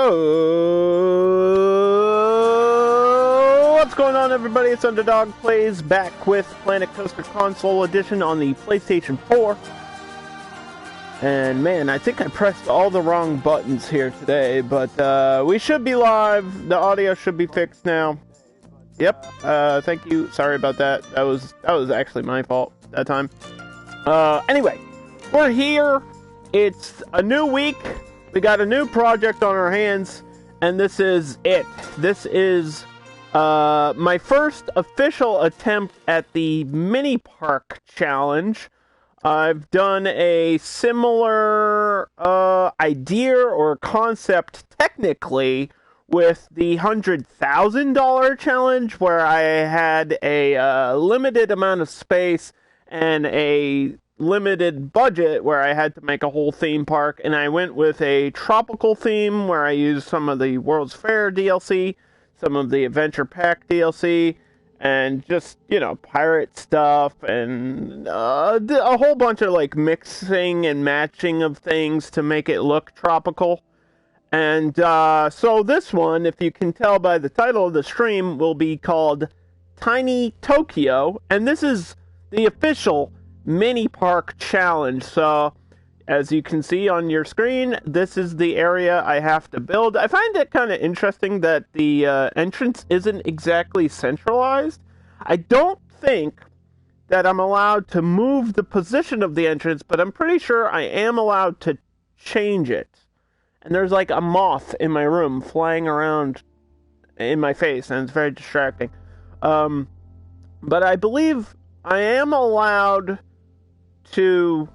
What's going on, everybody? It's Underdog Plays back with Planet Coaster Console Edition on the PlayStation 4. And man, I think I pressed all the wrong buttons here today, but we should be live. The audio should be fixed now. Yep. Thank you. Sorry about that. That was actually my fault that time. Anyway, we're here. It's a new week. We got a new project on our hands, and this is it. This is my first official attempt at the mini park challenge. I've done a similar idea or concept technically with the $100,000 challenge, where I had a limited amount of space and a limited budget where I had to make a whole theme park, and I went with a tropical theme where I used some of the World's Fair DLC, some of the Adventure Pack DLC, and just, you know, pirate stuff, and a whole bunch of like mixing and matching of things to make it look tropical. And so this one, if you can tell by the title of the stream, will be called Tiny Tokyo, and this is the official mini park challenge. So as you can see on your screen, this is the area I have to build. I find it kind of interesting that the entrance isn't exactly centralized. I don't think that I'm allowed to move the position of the entrance, but I'm pretty sure I am allowed to change it. And there's like a moth in my room flying around in my face, and it's very distracting. But I believe I am allowed to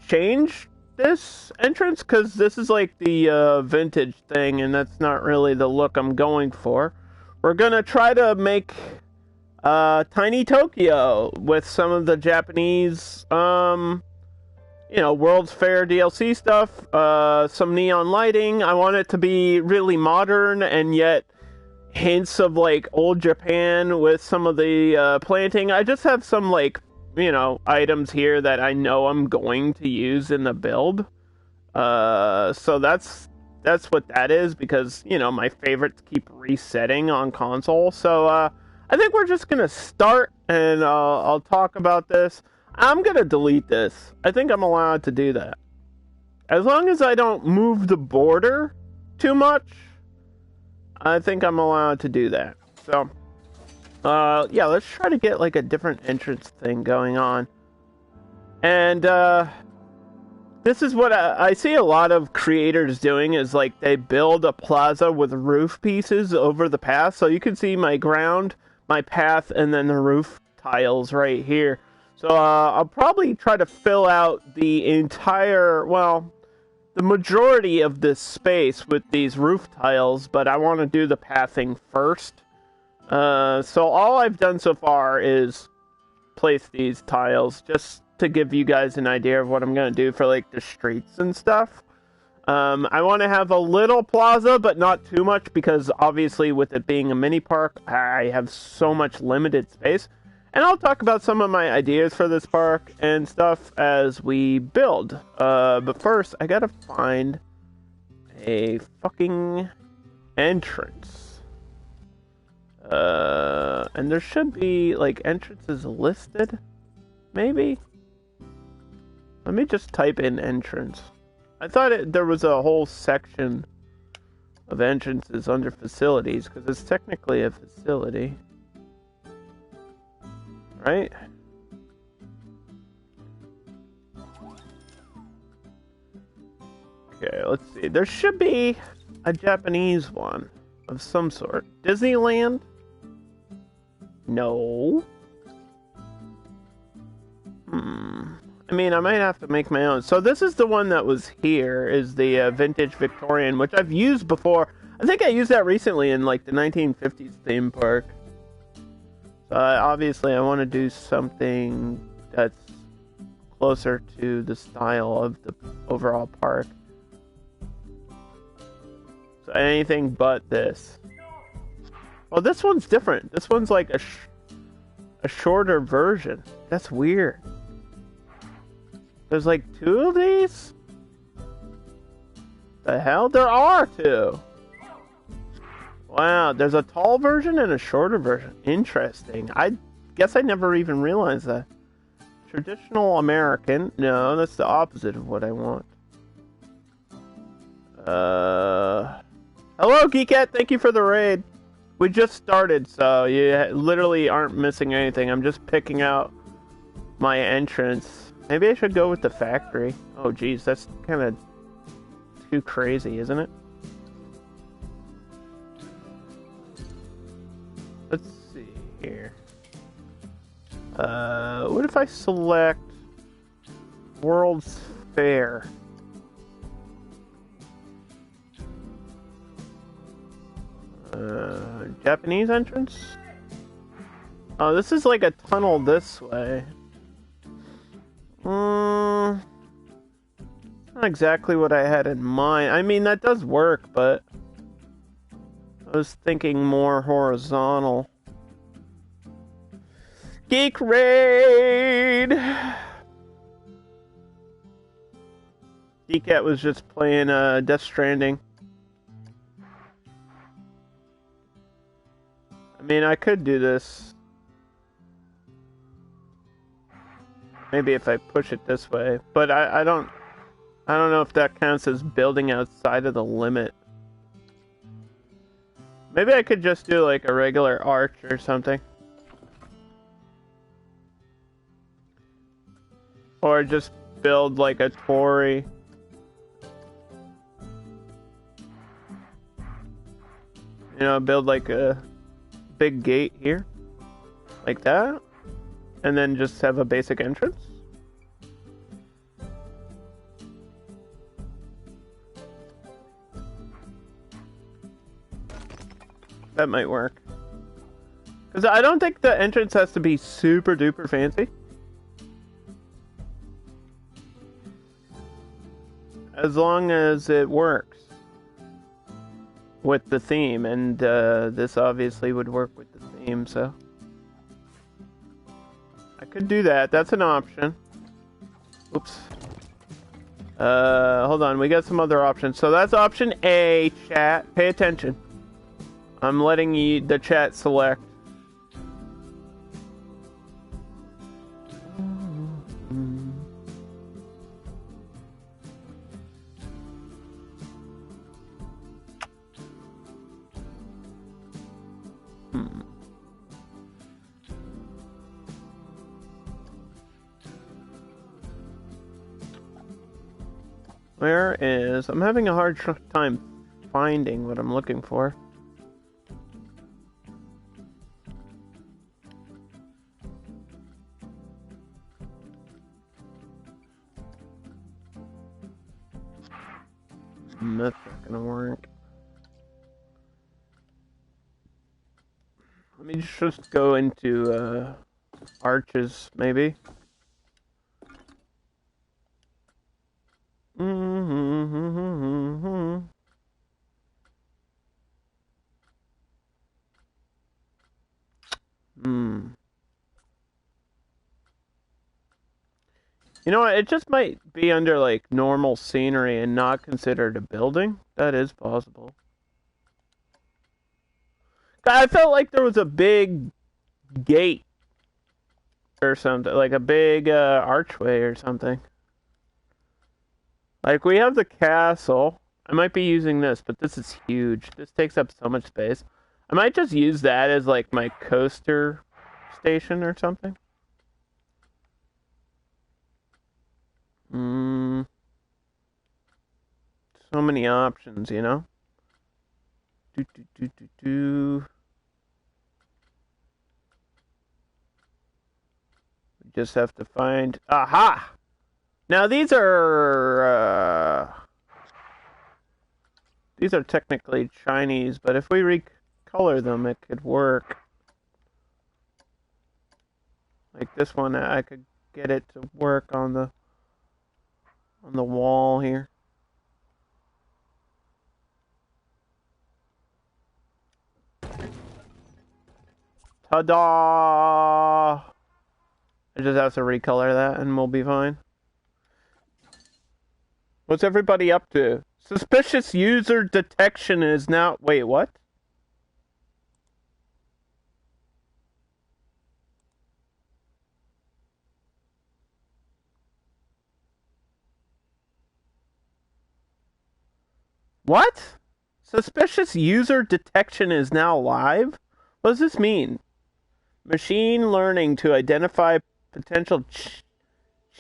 change this entrance, because this is like the vintage thing, and that's not really the look I'm going for. We're gonna try to make Tiny Tokyo with some of the Japanese, you know, World's Fair DLC stuff, some neon lighting. I want it to be really modern, and yet hints of like old Japan with some of the planting. I just have some like, you know, items here that I know I'm going to use in the build. So that's what that is, because, you know, my favorites keep resetting on console. So I think we're just gonna start, and I'll talk about this. I'm gonna delete this. I think I'm allowed to do that, as long as I don't move the border too much. I think I'm allowed to do that. So yeah, let's try to get like a different entrance thing going on. And this is what I see a lot of creators doing, is like they build a plaza with roof pieces over the path. So you can see my ground, my path, and then the roof tiles right here. So I'll probably try to fill out the entire, well, the majority of this space with these roof tiles, but I want to do the pathing first. So all I've done so far is place these tiles just to give you guys an idea of what I'm going to do for like the streets and stuff. I want to have a little plaza, but not too much, because obviously with it being a mini park, I have so much limited space. And I'll talk about some of my ideas for this park and stuff as we build. But first, I gotta find a fucking entrance. And there should be, like, entrances listed, maybe? Let me just type in entrance. I thought there was a whole section of entrances under facilities, because it's technically a facility. Right? Okay, let's see. There should be a Japanese one of some sort. Disneyland? No. I mean, I might have to make my own. So this is the one that was here, is the vintage Victorian, which I've used before. I think I used that recently in like the 1950s theme park. Obviously, I want to do something that's closer to the style of the overall park. So anything but this. Oh, this one's different. This one's like a shorter version. That's weird. There's like two of these? The hell? There are two! Wow, there's a tall version and a shorter version. Interesting. I guess I never even realized that. Traditional American. No, that's the opposite of what I want. Hello, Geekette. Thank you for the raid. We just started, so you literally aren't missing anything. I'm just picking out my entrance. Maybe I should go with the factory. Oh, geez, that's kind of too crazy, isn't it? Let's see here. What if I select World's Fair? Japanese entrance? Oh, this is like a tunnel this way. Not exactly what I had in mind. I mean, that does work, but I was thinking more horizontal. Geek Raid! Geekette was just playing Death Stranding. I mean, I could do this. Maybe if I push it this way, but I don't know if that counts as building outside of the limit. Maybe I could just do like a regular arch or something. Or just build like a torii. You know, build like a big gate here. Like that. And then just have a basic entrance. That might work. Because I don't think the entrance has to be super duper fancy. As long as it works with the theme, and this obviously would work with the theme, so I could do that. That's an option. Oops. Hold on, we got some other options. So that's option A, chat. Pay attention. I'm letting the chat select. Where is... I'm having a hard time finding what I'm looking for. That's not gonna work. Let me just go into arches, maybe. You know what? It just might be under like normal scenery and not considered a building. That is possible. I felt like there was a big gate or something, like a big archway or something. Like we have the castle. I might be using this, but this is huge. This takes up so much space. I might just use that as like my coaster station or something. So many options, you know? We just have to find... Aha! Now these are technically Chinese, but if we recolor them, it could work. Like this one, I could get it to work on the wall here. Ta-da! I just have to recolor that and we'll be fine. What's everybody up to? Suspicious user detection is now... Wait, what? What? Suspicious user detection is now live? What does this mean? Machine learning to identify potential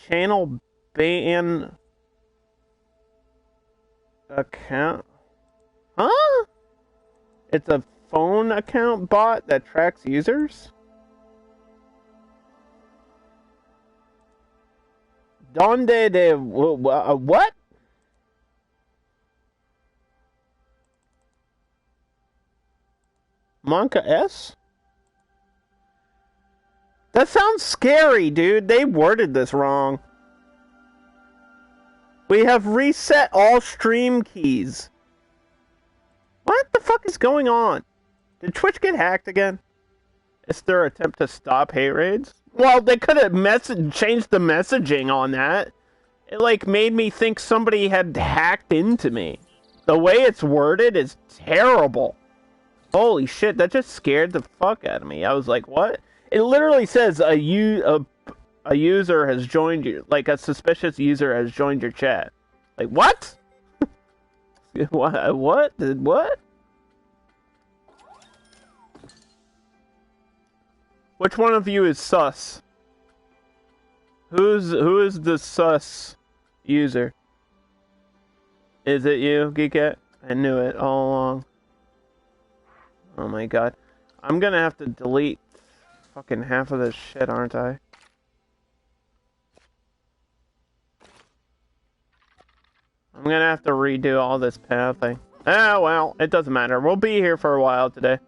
channel ban account. Huh? It's a phone account bot that tracks users? Donde de what? Monka S? That sounds scary, dude. They worded this wrong. We have reset all stream keys. What the fuck is going on? Did Twitch get hacked again? Is their attempt to stop hate raids? Well, they could have changed the messaging on that. It, like, made me think somebody had hacked into me. The way it's worded is terrible. Holy shit, that just scared the fuck out of me. I was like, what? It literally says a user has joined you, like a suspicious user has joined your chat. Like, what? What? What? Which one of you is sus? Who is the sus user? Is it you, Geekette? I knew it all along. Oh my god. I'm gonna have to delete fucking half of this shit, aren't I? I'm gonna have to redo all this pathing. Ah, well, it doesn't matter. We'll be here for a while today.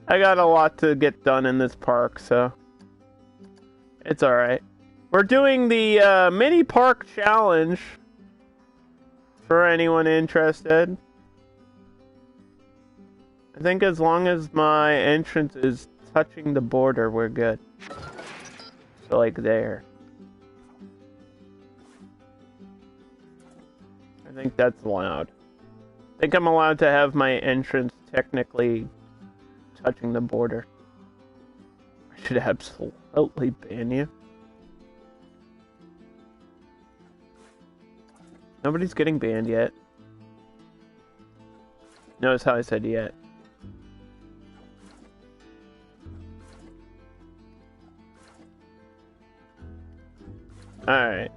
I got a lot to get done in this park, so it's alright. We're doing the mini park challenge for anyone interested. I think as long as my entrance is touching the border, we're good. So, like, there. I think that's allowed. I think I'm allowed to have my entrance technically touching the border. I should absolutely ban you. Nobody's getting banned yet. Notice how I said yet. Alright.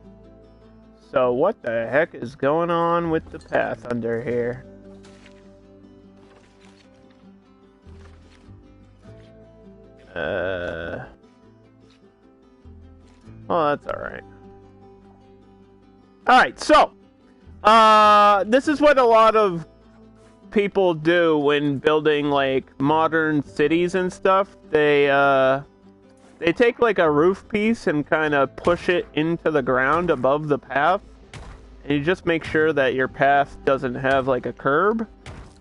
So what the heck is going on with the path under here? Oh, that's alright. Alright, so this is what a lot of people do when building like modern cities and stuff. They take like a roof piece and kind of push it into the ground above the path, and you just make sure that your path doesn't have like a curb,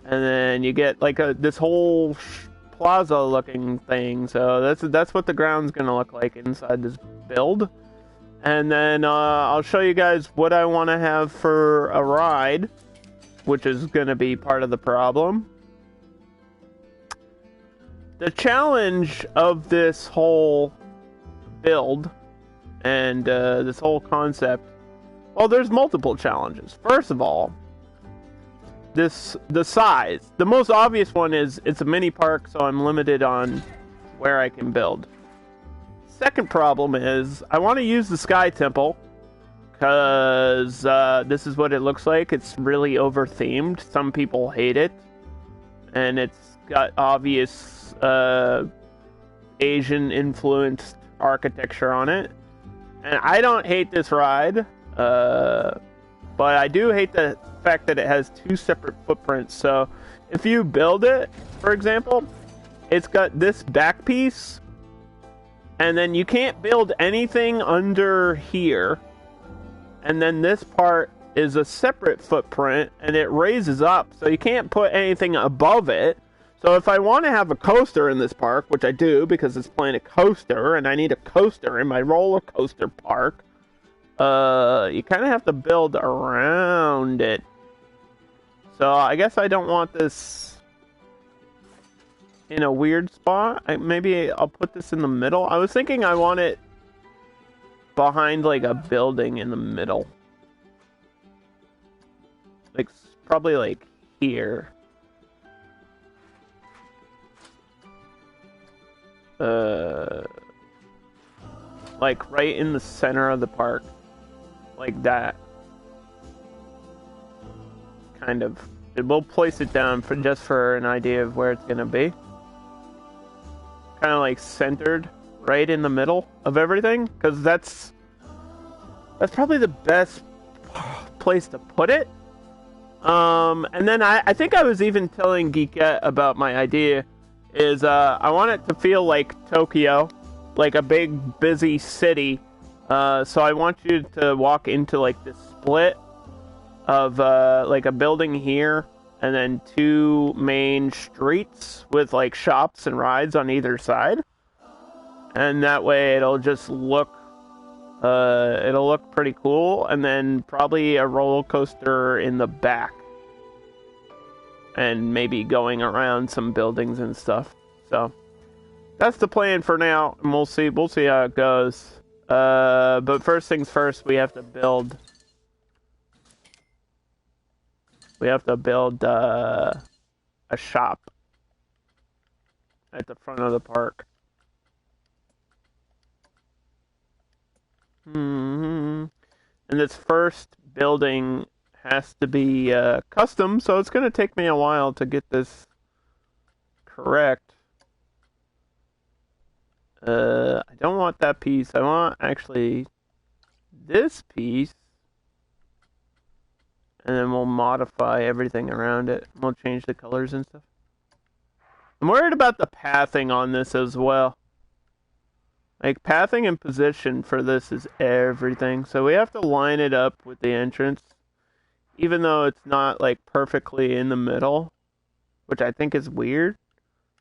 and then you get like this whole plaza looking thing. So that's what the ground's gonna look like inside this build. And then I'll show you guys what I want to have for a ride, which is gonna be part of the problem. The challenge of this whole build and this whole concept, well, there's multiple challenges. First of all, the size. The most obvious one is it's a mini park, so I'm limited on where I can build. Second problem is I want to use the Sky Temple because this is what it looks like. It's really over-themed. Some people hate it, and it's got obvious Asian-influenced architecture on it. And I don't hate this ride, but I do hate the fact that it has two separate footprints. So if you build it, for example, it's got this back piece, and then you can't build anything under here, and then this part is a separate footprint, and it raises up, so you can't put anything above it. So if I want to have a coaster in this park, which I do because it's Planet Coaster, and I need a coaster in my roller coaster park, you kind of have to build around it. So I guess I don't want this in a weird spot. Maybe I'll put this in the middle. I was thinking I want it behind like a building in the middle. Like, probably like here. Like right in the center of the park. Like that. Kind of. We'll place it down for just for an idea of where it's gonna be. Kind of like centered right in the middle of everything, because that's probably the best place to put it. And then I think I was even telling Geekette about my idea is I want it to feel like Tokyo, like a big busy city. So I want you to walk into like this split of like a building here and then two main streets with like shops and rides on either side. And that way it'll just look pretty cool, and then probably a roller coaster in the back. And maybe going around some buildings and stuff. So that's the plan for now, and we'll see how it goes. But first things first, we have to build a shop at the front of the park. And this first building has to be custom, so it's going to take me a while to get this correct. I don't want that piece. I want actually this piece, and then we'll modify everything around it. We'll change the colors and stuff. I'm worried about the pathing on this as well. Like, pathing and position for this is everything. So we have to line it up with the entrance. Even though it's not, like, perfectly in the middle. Which I think is weird.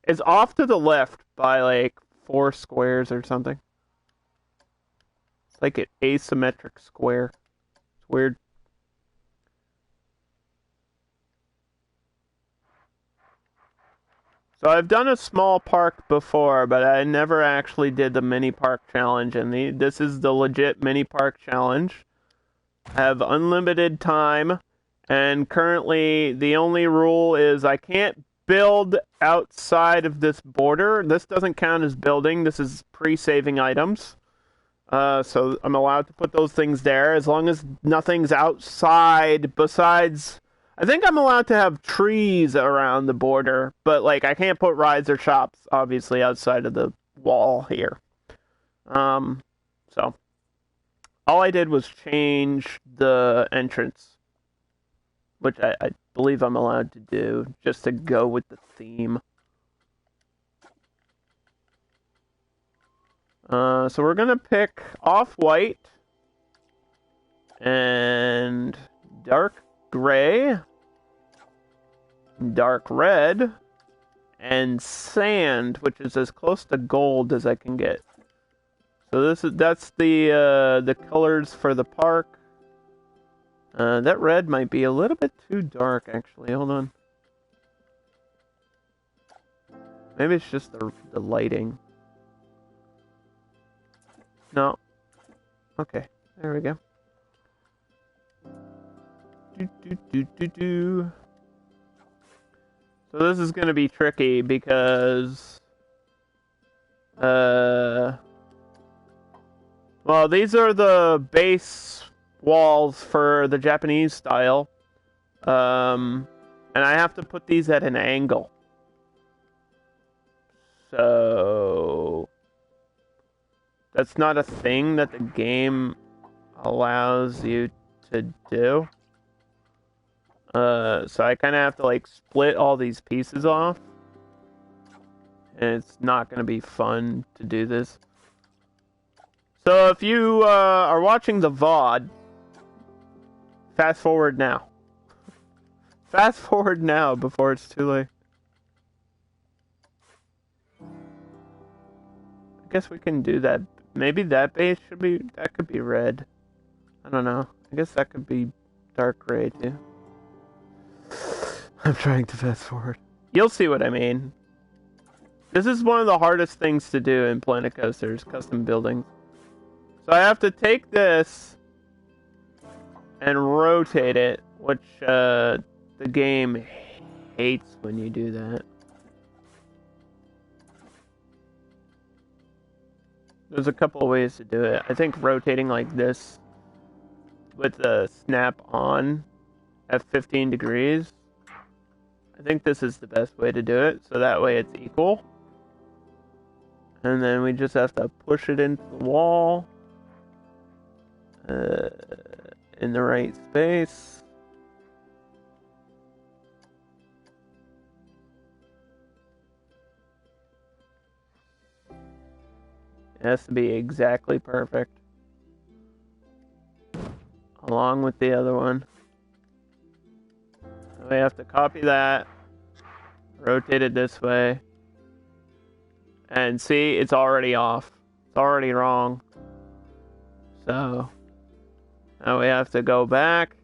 It's off to the left by, like, 4 squares or something. It's like an asymmetric square. It's weird. So I've done a small park before, but I never actually did the mini park challenge, and this is the legit mini park challenge. I have unlimited time, and currently the only rule is I can't build outside of this border. This doesn't count as building. This is pre-saving items. So I'm allowed to put those things there as long as nothing's outside besides... I think I'm allowed to have trees around the border, but like I can't put rides or shops obviously outside of the wall here. So all I did was change the entrance, which I believe I'm allowed to do just to go with the theme. So we're gonna pick off-white and dark gray, dark red, and sand, which is as close to gold as I can get. So that's the colors for the park. That red might be a little bit too dark, actually. Hold on. Maybe it's just the lighting. No. Okay, there we go. So this is going to be tricky because well, these are the base walls for the Japanese style, and I have to put these at an angle. So that's not a thing that the game allows you to do. So I kind of have to like split all these pieces off, and it's not going to be fun to do this. So if you are watching the VOD, fast forward now. Fast forward now before it's too late. I guess we can do that. Maybe that base could be red. I don't know. I guess that could be dark gray too. I'm trying to fast forward. You'll see what I mean. This is one of the hardest things to do in Planet Coasters, custom buildings. So I have to take this and rotate it, which the game hates when you do that. There's a couple of ways to do it. I think rotating like this with the snap on at 15 degrees. I think this is the best way to do it, so that way it's equal. And then we just have to push it into the wall in the right space. It has to be exactly perfect. Along with the other one. So we have to copy that, rotate it this way, and see, it's already off. It's already wrong. So now we have to go back.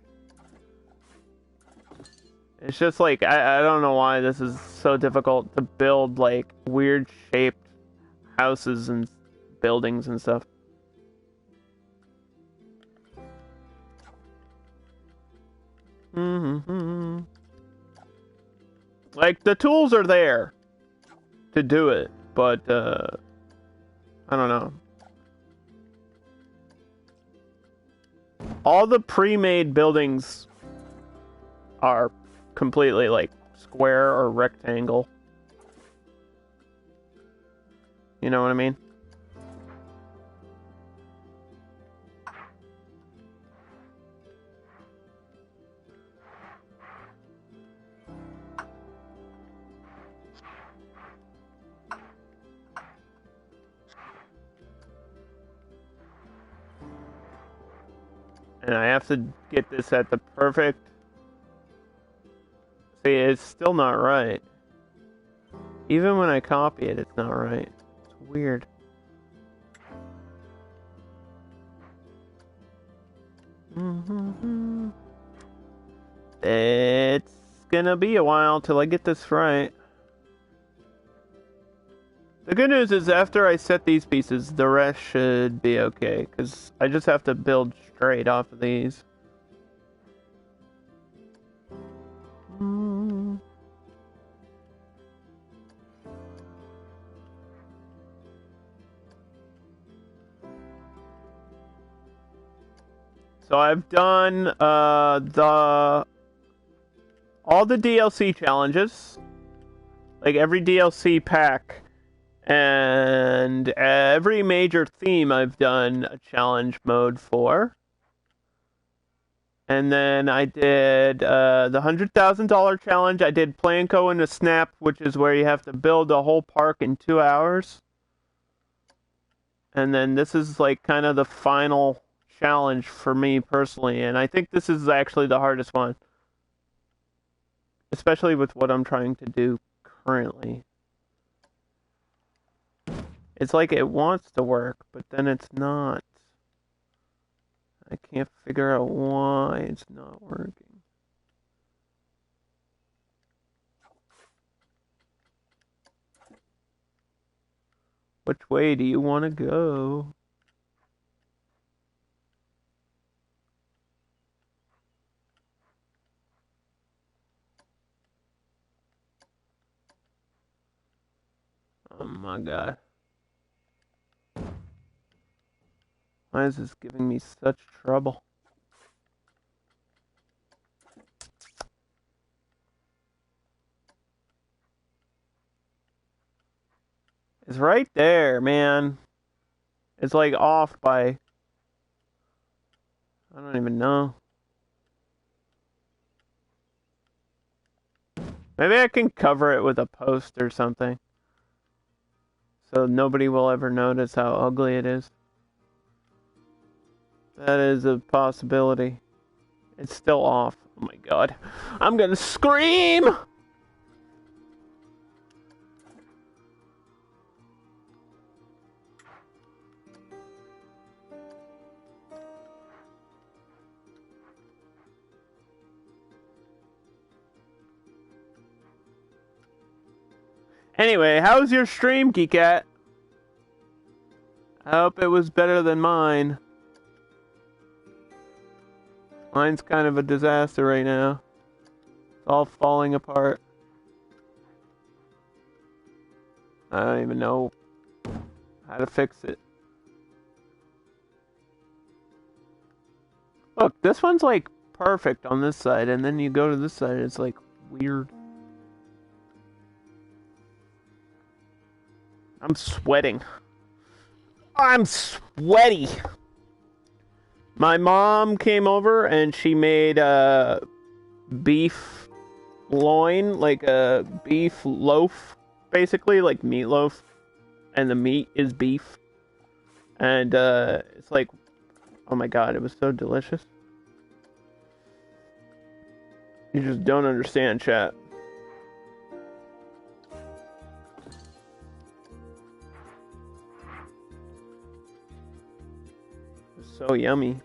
It's just like, I don't know why this is so difficult to build like weird shaped houses and buildings and stuff. Like, the tools are there to do it, but I don't know. All the pre-made buildings are completely like square or rectangle. You know what I mean? And I have to get this at the perfect... See, it's still not right. Even when I copy it, it's not right. It's weird. It's gonna be a while till I get this right. The good news is after I set these pieces, the rest should be okay, because I just have to build straight off of these. So I've done all the DLC challenges, like every DLC pack. And every major theme I've done a challenge mode for. And then I did the $100,000 challenge. I did Planko and a Snap, which is where you have to build a whole park in 2 hours. And then this is like kind of the final challenge for me personally. And I think this is actually the hardest one. Especially with what I'm trying to do currently. It's like it wants to work, but then it's not. I can't figure out why it's not working. Which way do you want to go? Oh my god. Why is this giving me such trouble? It's right there, man. It's like off by... I don't even know. Maybe I can cover it with a post or something. So nobody will ever notice how ugly it is. That is a possibility. It's still off. Oh my god. I'm gonna scream! Anyway, how's your stream, Geekat? I hope it was better than mine. Mine's kind of a disaster right now. It's all falling apart. I don't even know how to fix it. Look, this one's like perfect on this side, and then you go to this side, it's like weird. I'm sweating. I'm sweaty. My mom came over and she made beef loin, like a beef loaf, basically, like meatloaf. And the meat is beef. And it's like, oh my god, it was so delicious. You just don't understand, chat. It's so yummy.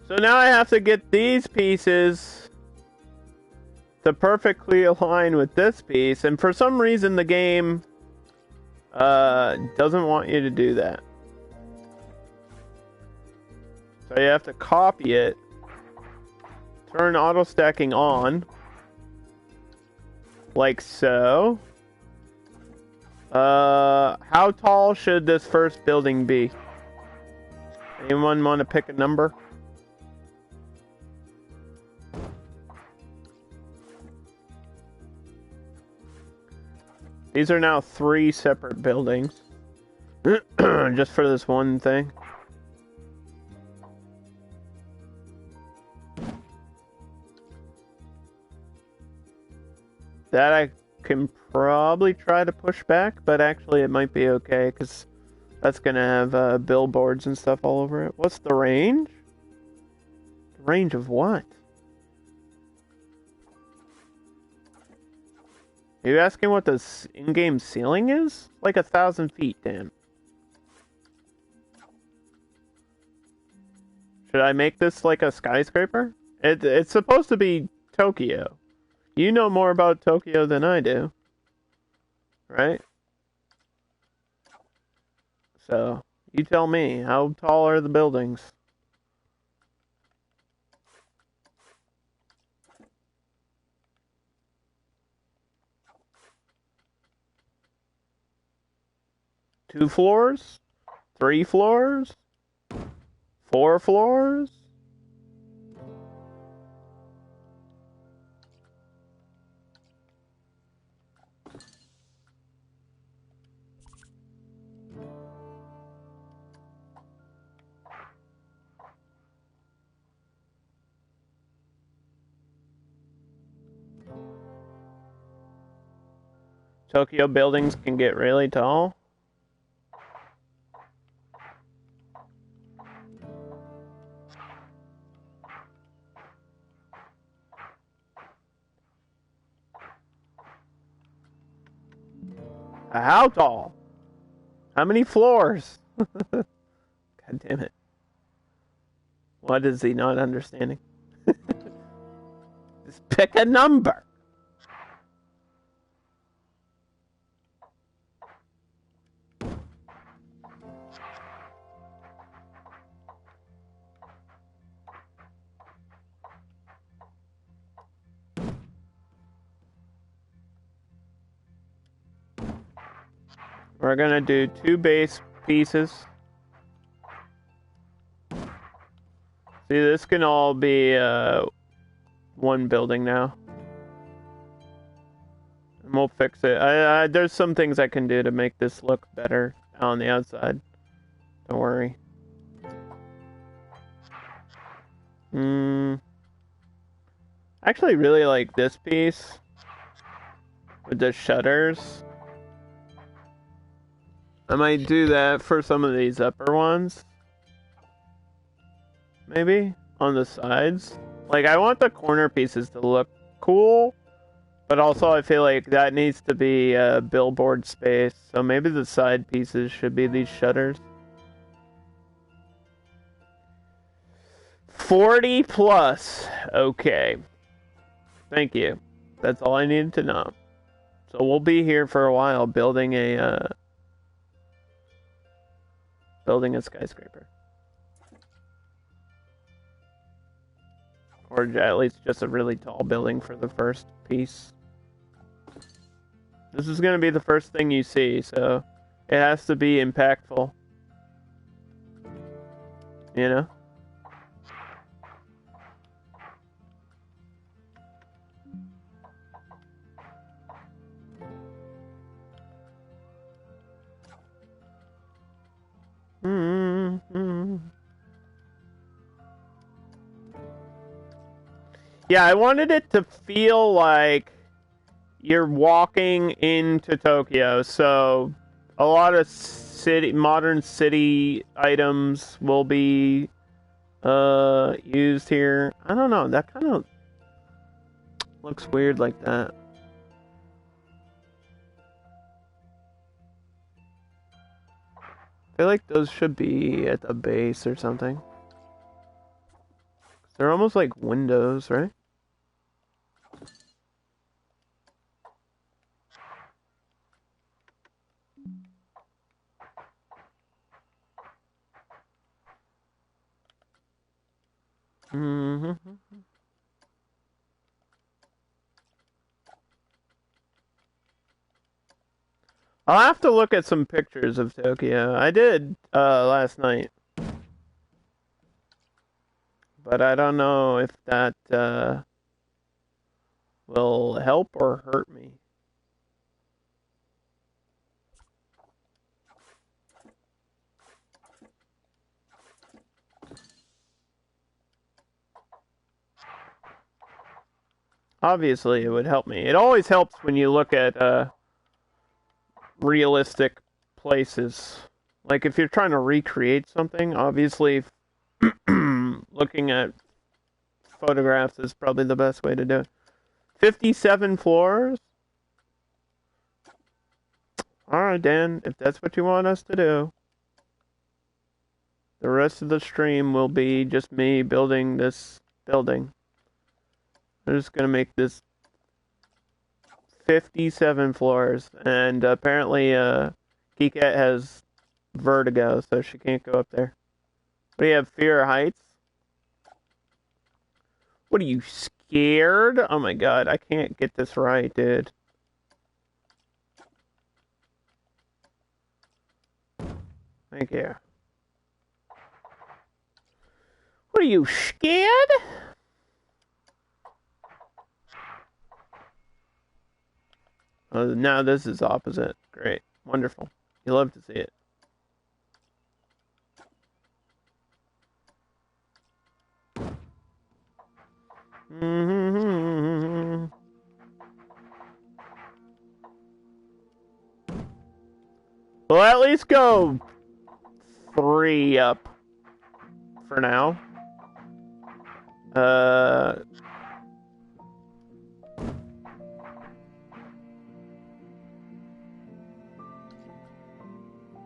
So now I have to get these pieces to perfectly align with this piece, and for some reason the game doesn't want you to do that. So you have to copy it, turn auto stacking on, like so. How tall should this first building be? Anyone want to pick a number? These are now 3 separate buildings. Just for this one thing. That I can probably try to push back, but actually it might be okay, because that's going to have billboards and stuff all over it. What's the range? The range of what? Are you asking what the in-game ceiling is? Like 1,000 feet, damn. Should I make this like a skyscraper? It's supposed to be Tokyo. You know more about Tokyo than I do. Right? So, you tell me, how tall are the buildings? Two floors? 3 floors? 4 floors? Tokyo buildings can get really tall. How tall? How many floors? God damn it. What is he not understanding? Just pick a number. We're gonna do 2 base pieces. See, this can all be one building now. And we'll fix it. There's some things I can do to make this look better on the outside. Don't worry. I actually really like this piece with the shutters. I might do that for some of these upper ones. Maybe on the sides. Like, I want the corner pieces to look cool, but also I feel like that needs to be a billboard space. So maybe the side pieces should be these shutters. 40 plus. Okay. Thank you. That's all I needed to know. So we'll be here for a while building a skyscraper. Or at least just a really tall building for the first piece. This is going to be the first thing you see, so it has to be impactful. You know? Mm-hmm. Yeah, I wanted it to feel like you're walking into Tokyo, so a lot of modern city items will be used here. I don't know, that kind of looks weird like that. I feel like those should be at the base or something. They're almost like windows, right? Mm-hmm. I'll have to look at some pictures of Tokyo. I did last night. But I don't know if that will help or hurt me. Obviously, it would help me. It always helps when you look at realistic places. Like if you're trying to recreate something, obviously looking at photographs is probably the best way to do it. 57 floors? Alright, Dan, if that's what you want us to do. The rest of the stream will be just me building this building. I'm just gonna make this 57 floors, and apparently Geekette has vertigo, so she can't go up there. What do you have, fear of heights? What are you, scared? Oh my god, I can't get this right, dude. Thank you. What are you, scared? Oh, now this is opposite. Great. Wonderful. You love to see it. Mm-hmm. We'll at least go 3 up for now.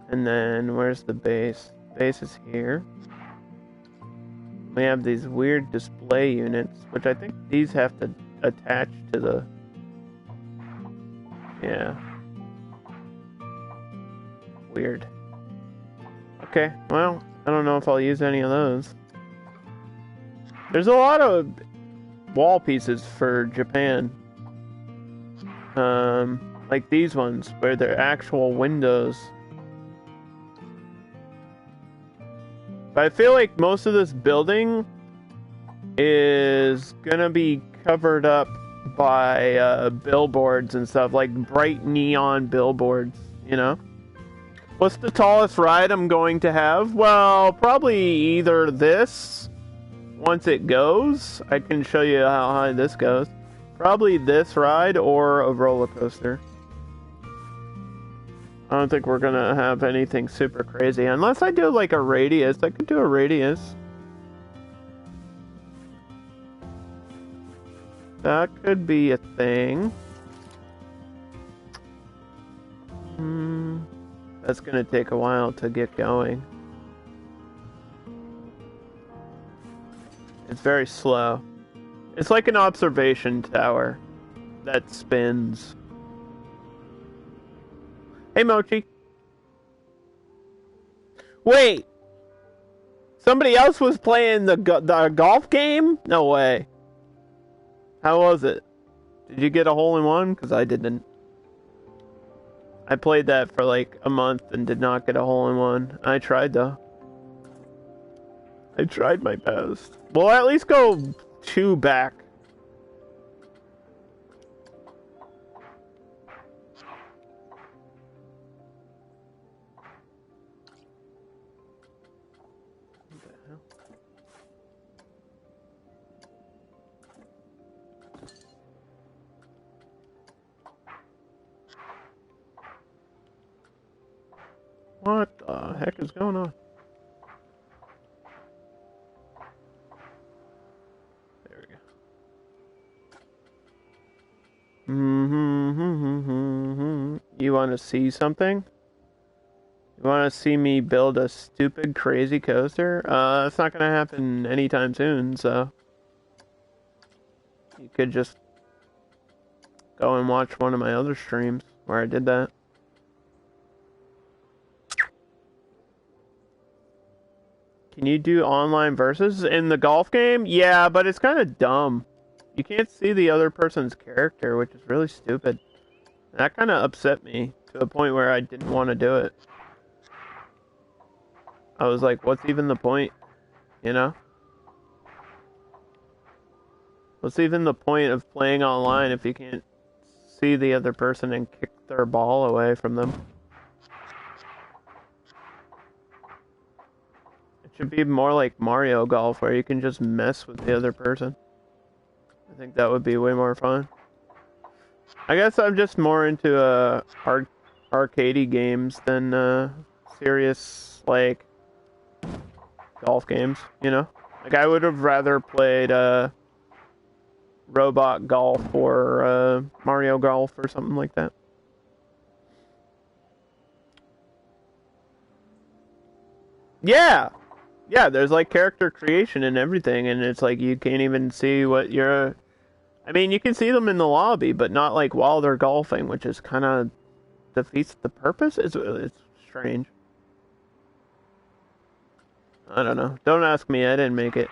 And then where's the base? Base is here. We have these weird display units, which I think these have to attach to the... Yeah. Weird. Okay, well, I don't know if I'll use any of those. There's a lot of wall pieces for Japan. Like these ones, where they're actual windows. But I feel like most of this building is gonna be covered up by billboards and stuff, like bright neon billboards, you know? What's the tallest ride I'm going to have? Well, probably either this, once it goes. I can show you how high this goes. Probably this ride or a roller coaster. I don't think we're gonna have anything super crazy. Unless I do like a radius. I could do a radius. That could be a thing. That's gonna take a while to get going. It's very slow. It's like an observation tower that spins. Hey, Mochi. Wait. Somebody else was playing the golf game? No way. How was it? Did you get a hole-in-one? Because I didn't. I played that for like a month and did not get a hole-in-one. I tried though. I tried my best. Well, at least go 2 back. What the heck is going on? There we go. You want to see something? You want to see me build a stupid, crazy coaster? It's not gonna happen anytime soon, so... You could just go and watch one of my other streams where I did that. Can you do online versus in the golf game? Yeah, but it's kind of dumb. You can't see the other person's character, which is really stupid. That kind of upset me to a point where I didn't want to do it. I was like, what's even the point? You know? What's even the point of playing online if you can't see the other person and kick their ball away from them? It should be more like Mario Golf, where you can just mess with the other person. I think that would be way more fun. I guess I'm just more into arcadey games than serious, like, golf games, you know? Like, I would have rather played Robot Golf or Mario Golf or something like that. Yeah! Yeah, there's like character creation and everything, and it's like you can't even see what you're... I mean, you can see them in the lobby, but not like while they're golfing, which is kind of defeats the purpose. It's strange. I don't know. Don't ask me, I didn't make it.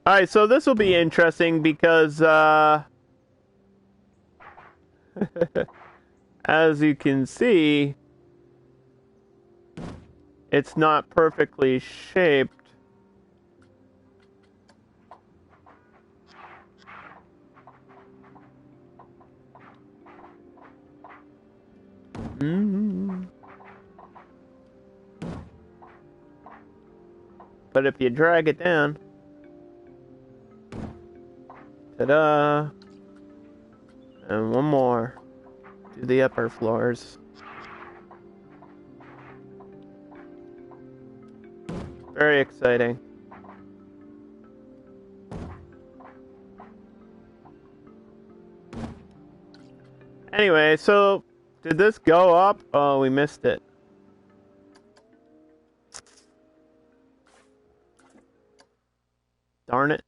Alright, so this will be interesting because, as you can see, it's not perfectly shaped. But if you drag it down, ta-da, and one more to the upper floors. Very exciting. Anyway, so did this go up? Oh, we missed it. Darn it.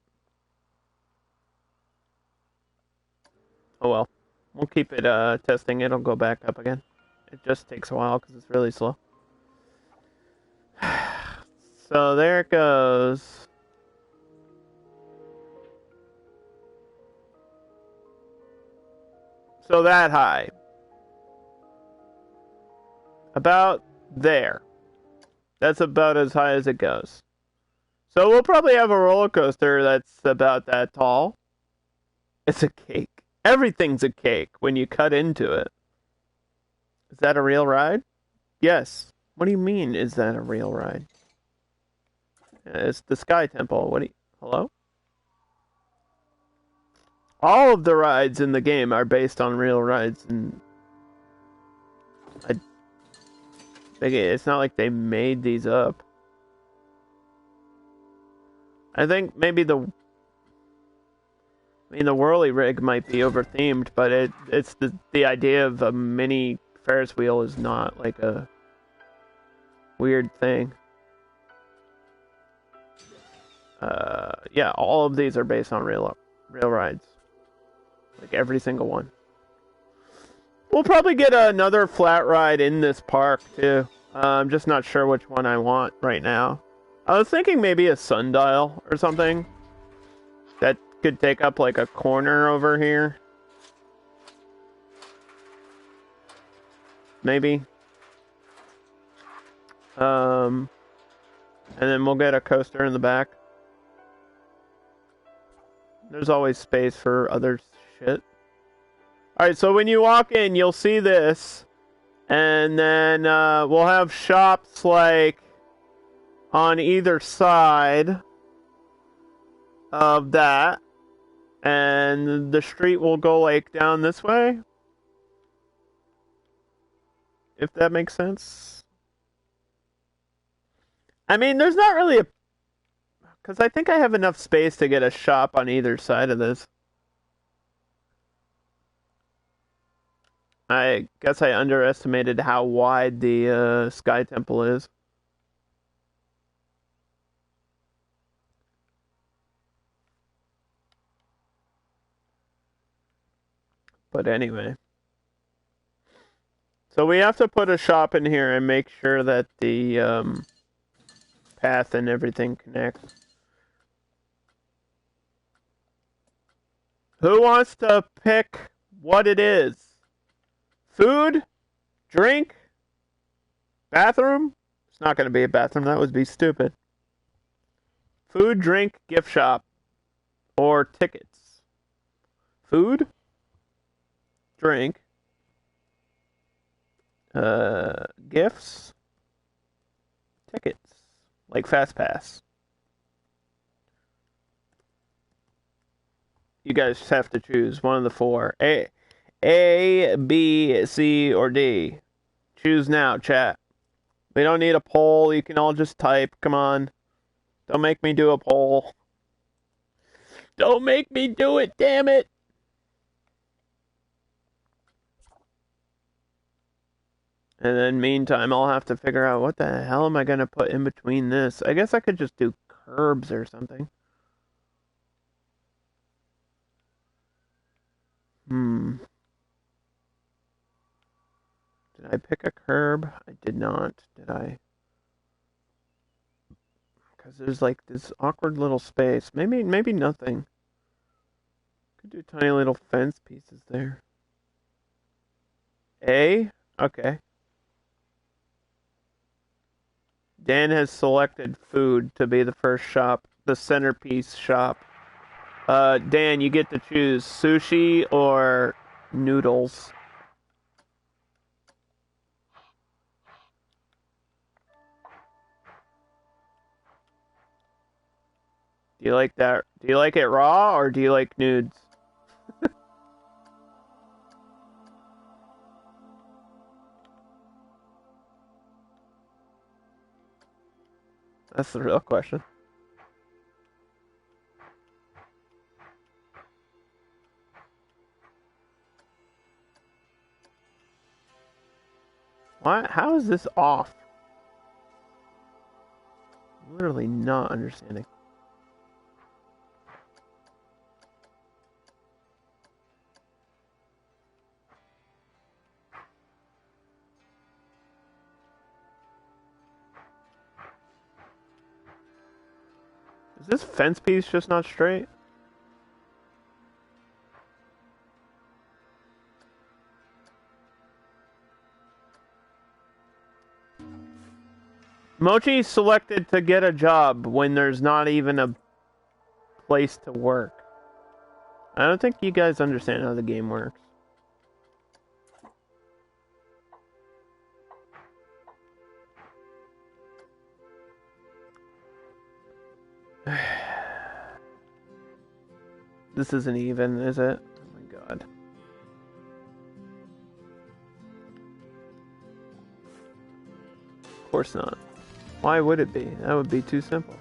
Oh well. We'll keep it testing. It'll go back up again. It just takes a while because it's really slow. So there it goes. So that high. About there. That's about as high as it goes. So we'll probably have a roller coaster that's about that tall. It's a cake. Everything's a cake when you cut into it. Is that a real ride? Yes. What do you mean, is that a real ride? It's the Sky Temple. What do you... Hello? All of the rides in the game are based on real rides, and it's not like they made these up. I think maybe the whirly rig might be over-themed, but it's the idea of a mini Ferris wheel is not like a weird thing. Yeah, all of these are based on real rides. Like every single one. We'll probably get another flat ride in this park too. I'm just not sure which one I want right now. I was thinking maybe a Sundial or something. That could take up like a corner over here. Maybe. And then we'll get a coaster in the back. There's always space for other shit. Alright, so when you walk in, you'll see this. And then we'll have shops like on either side of that. And the street will go like down this way. If that makes sense. I mean, there's not really a... Because I think I have enough space to get a shop on either side of this. I guess I underestimated how wide the Sky Temple is. But anyway. So we have to put a shop in here and make sure that the path and everything connects. Who wants to pick what it is? Food? Drink? Bathroom? It's not going to be a bathroom. That would be stupid. Food, drink, gift shop. Or tickets. Food? Drink. Gifts? Tickets. Like Fast Pass. You guys just have to choose one of the four. A, B, C, or D. Choose now, chat. We don't need a poll. You can all just type. Come on. Don't make me do a poll. Don't make me do it, damn it. And then meantime, I'll have to figure out what the hell am I going to put in between this. I guess I could just do curbs or something. Did I pick a curb? I did not. Did I? Because there's like this awkward little space. Maybe nothing. Could do tiny little fence pieces there. A? Okay. Dan has selected food to be the first shop. The Centerpiece Shop. Dan, you get to choose sushi or noodles. Do you like that? Do you like it raw or do you like nudes? That's the real question. What? How is this off? Literally not understanding. Is this fence piece just not straight? Mochi selected to get a job when there's not even a place to work. I don't think you guys understand how the game works. This isn't even, is it? Oh my god. Of course not. Why would it be? That would be too simple.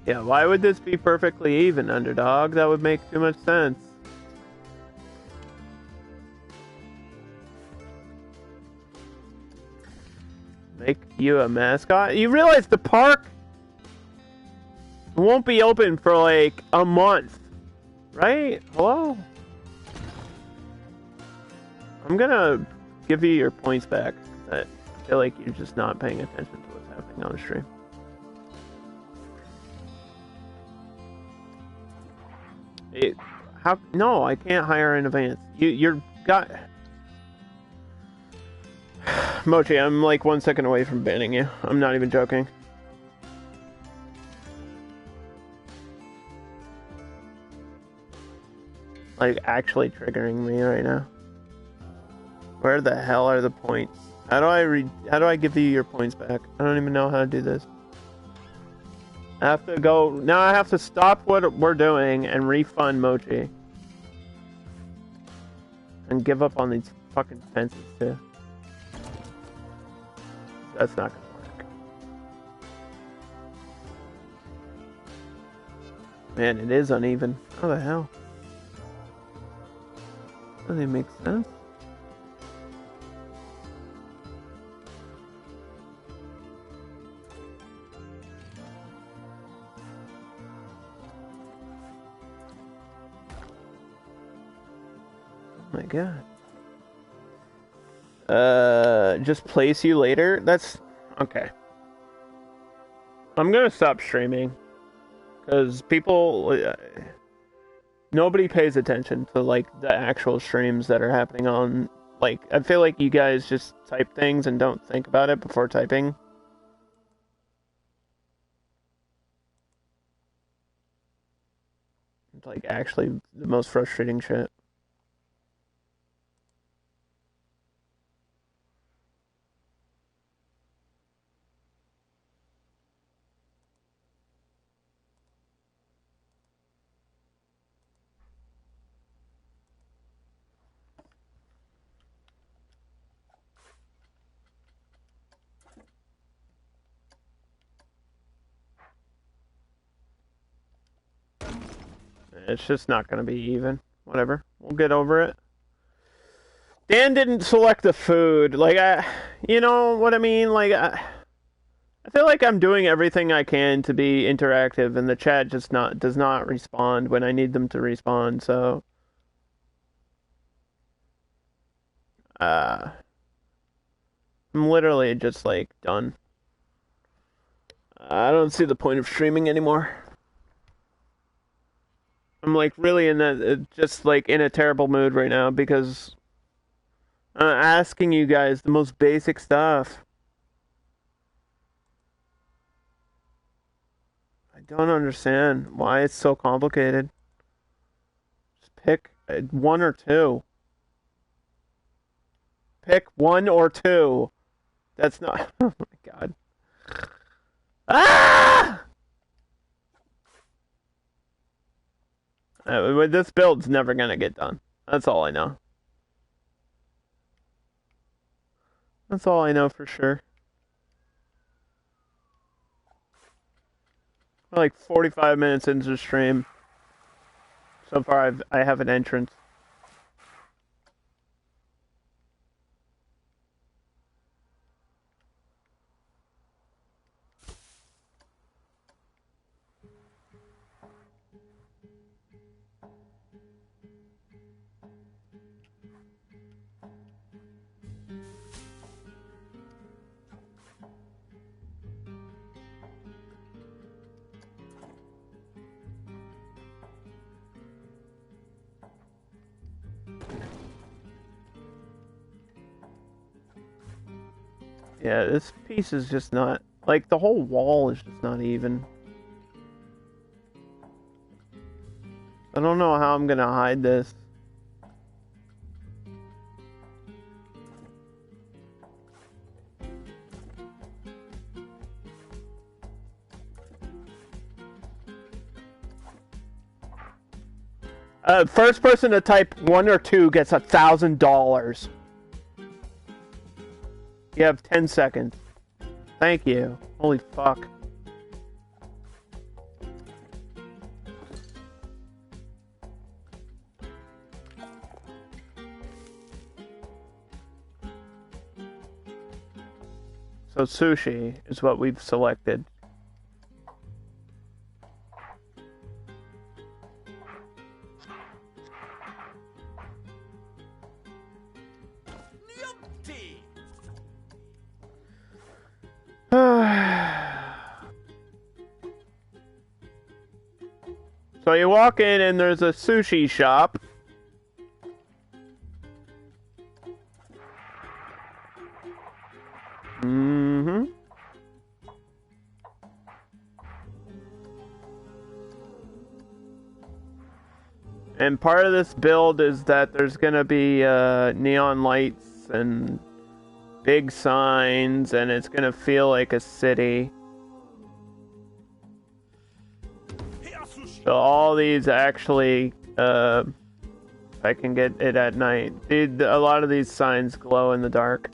Yeah, why would this be perfectly even, underdog? That would make too much sense. Make you a mascot? You realize the park won't be open for like a month, right? Hello? I'm gonna give you your points back. I feel like you're just not paying attention to what's happening on the stream. No, I can't hire in advance. You're got... Mochi, I'm like 1 second away from banning you. I'm not even joking. Like, actually triggering me right now. Where the hell are the points? How do I give you your points back? I don't even know how to do this. I have to go... Now I have to stop what we're doing and refund Mochi. And give up on these fucking fences, too. That's not gonna work. Man, it is uneven. How the hell? Doesn't even make sense. Oh my god. Just place you later? That's... Okay. I'm gonna stop streaming. Because people... nobody pays attention to, like, the actual streams that are happening on... Like, I feel like you guys just type things and don't think about it before typing. It's, like, actually the most frustrating shit. It's just not going to be even. Whatever. We'll get over it. Dan didn't select the food. Like, you know what I mean? Like, I feel like I'm doing everything I can to be interactive, and the chat just does not respond when I need them to respond, so... I'm literally just, like, done. I don't see the point of streaming anymore. I'm, like, really in that, just, like, in a terrible mood right now, because I'm asking you guys the most basic stuff. I don't understand why it's so complicated. Just pick one or two. Pick one or two. That's not... Oh my god. Ah! This build's never gonna get done. That's all I know. That's all I know for sure. We're like 45 minutes into the stream. So far, I have an entrance. Yeah, this piece is just not... Like, the whole wall is just not even. I don't know how I'm gonna hide this. First person to type 1 or 2 gets $1,000. You have 10 seconds. Thank you. Holy fuck. So sushi is what we've selected. So you walk in and there's a sushi shop. Mm-hmm. And part of this build is that there's gonna be neon lights and big signs, and it's gonna feel like a city. So all these actually, I can get it at night. A lot of these signs glow in the dark.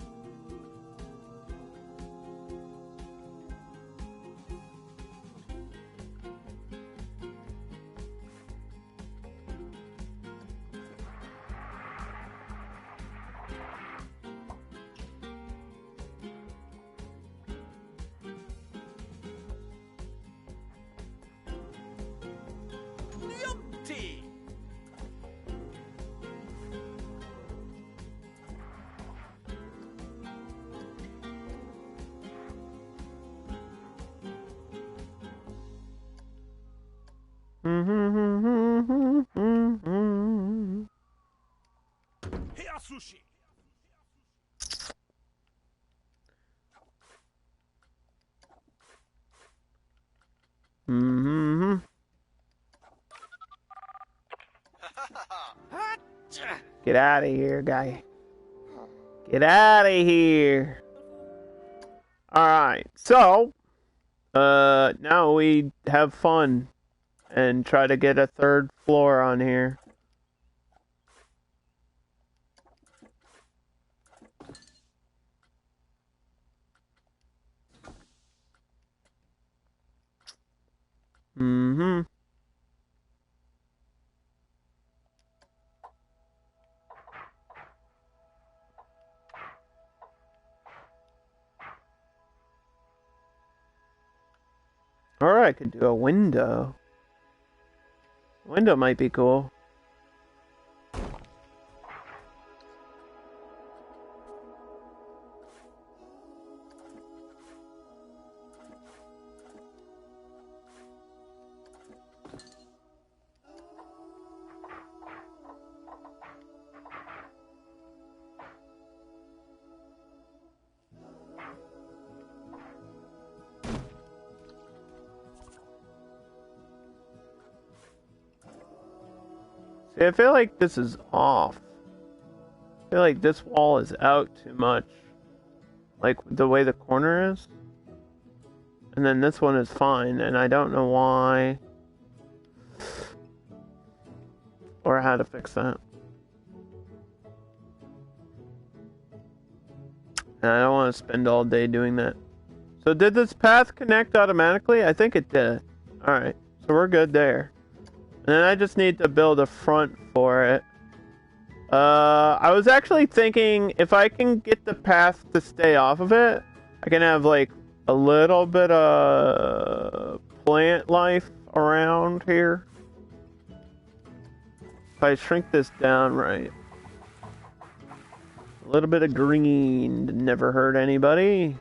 Sushi. Mm-hmm. Get out of here, guy. Get out of here. Alright, so now we have fun and try to get a third floor on here. Mm-hmm. Or I could do a window. Window might be cool. See, I feel like this is off. I feel like this wall is out too much. Like the way the corner is. And then this one is fine, and I don't know why. Or how to fix that. And I don't want to spend all day doing that. So did this path connect automatically? I think it did. Alright, so we're good there. And then I just need to build a front for it. I was actually thinking if I can get the path to stay off of it, I can have like a little bit of plant life around here. If I shrink this down right. A little bit of green never hurt anybody.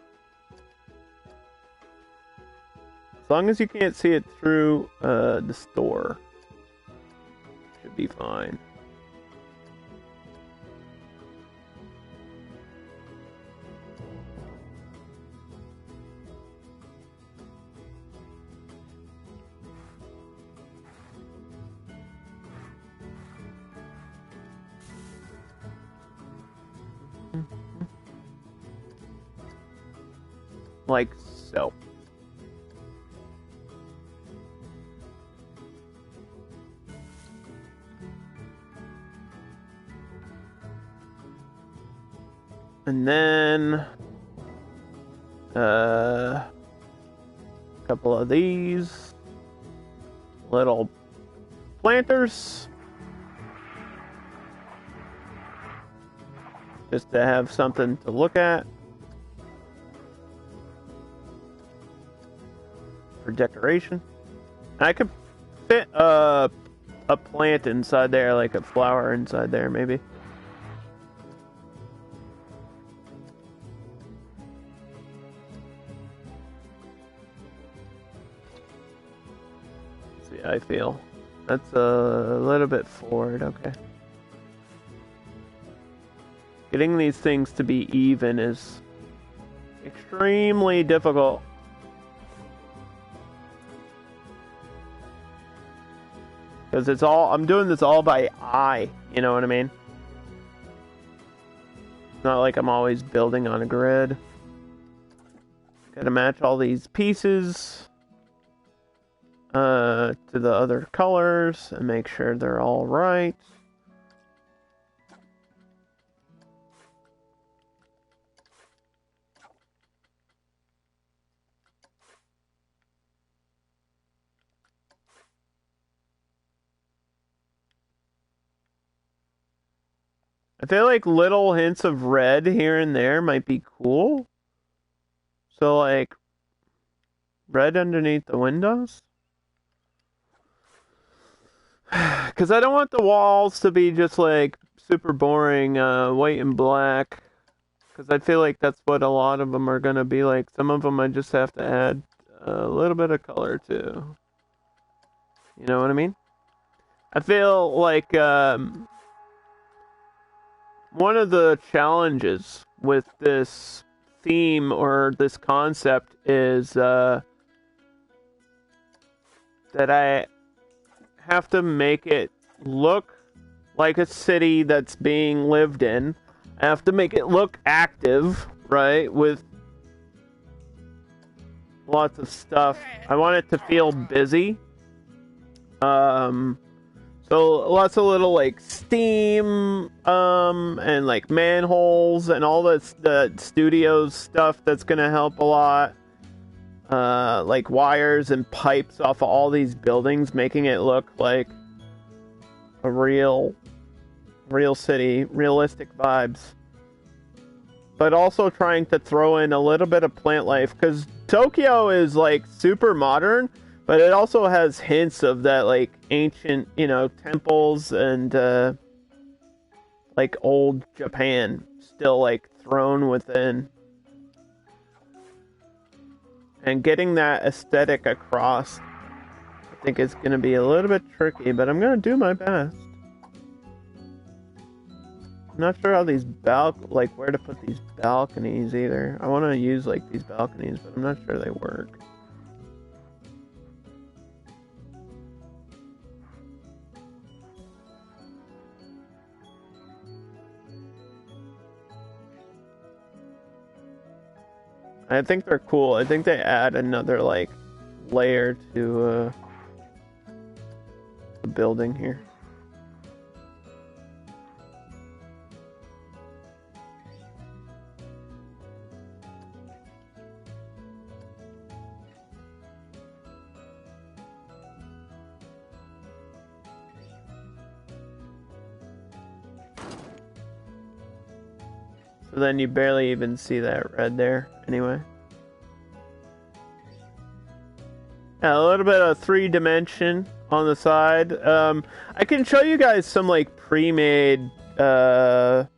As long as you can't see it through the store. Should be fine. Like so. And then a couple of these little planters just to have something to look at. decoration. I could fit a plant inside there, like a flower inside there, maybe. Let's see, I feel that's a little bit forward. Okay. Getting these things to be even is extremely difficult. Because it's all, I'm doing this all by eye, you know what I mean? It's not like I'm always building on a grid. Gotta match all these pieces to the other colors and make sure they're all right. I feel like little hints of red here and there might be cool. So, like, red underneath the windows? Because I don't want the walls to be just, like, super boring, white and black. Because I feel like that's what a lot of them are going to be like. Some of them I just have to add a little bit of color to. You know what I mean? I feel like, one of the challenges with this theme or this concept is that I have to make it look like a city that's being lived in. I have to make it look active, right? With lots of stuff. I want it to feel busy. So lots of little like steam and like manholes and all the studios stuff that's gonna help a lot. Like wires and pipes off of all these buildings, making it look like a real city, realistic vibes. But also trying to throw in a little bit of plant life, because Tokyo is like super modern, but it also has hints of that, like, ancient, you know, temples and, like, old Japan still, like, thrown within. And getting that aesthetic across, I think is going to be a little bit tricky, but I'm going to do my best. I'm not sure how these like, where to put these balconies either. I want to use, like, these balconies, but I'm not sure they work. I think they're cool. I think they add another, like, layer to the building here. So then you barely even see that red there, anyway. Yeah, a little bit of 3D on the side. I can show you guys some, like, pre-made style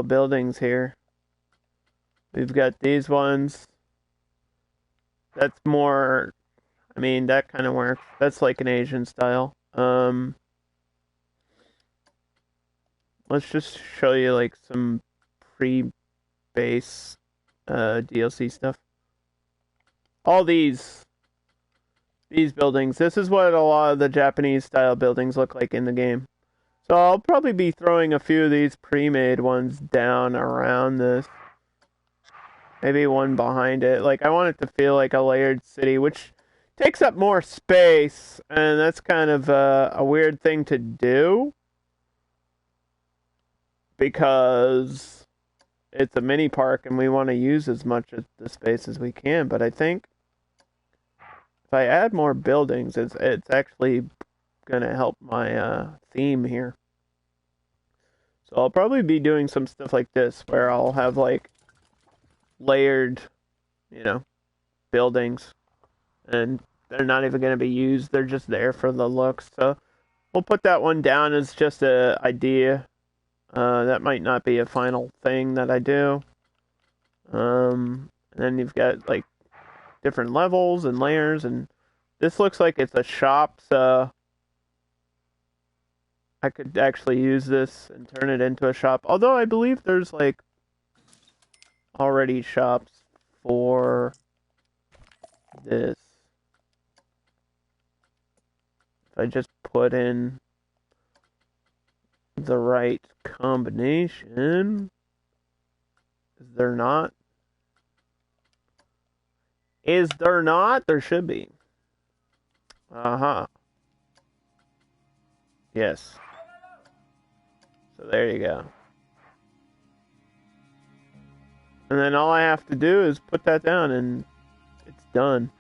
buildings here. We've got these ones. That's more, I mean, that kind of works. That's like an Asian style. Let's just show you, like, some pre-base DLC stuff. All these buildings, this is what a lot of the Japanese style buildings look like in the game. So I'll probably be throwing a few of these pre-made ones down around this. Maybe one behind it. Like, I want it to feel like a layered city, which takes up more space, and that's kind of a weird thing to do, because it's a mini park and we want to use as much of the space as we can. But I think if I add more buildings, it's actually going to help my theme here. So I'll probably be doing some stuff like this, where I'll have, like, layered, you know, buildings. and they're not even going to be used. They're just there for the looks. So we'll put that one down as just an idea. That might not be a final thing that I do. And then you've got like different levels and layers, and this looks like it's a shop, so I could actually use this and turn it into a shop. Although I believe there's like already shops for this. If I just put in the right combination. Is there not? Is there not? There should be. Uh-huh. Yes. So there you go. And then all I have to do is put that down and it's done.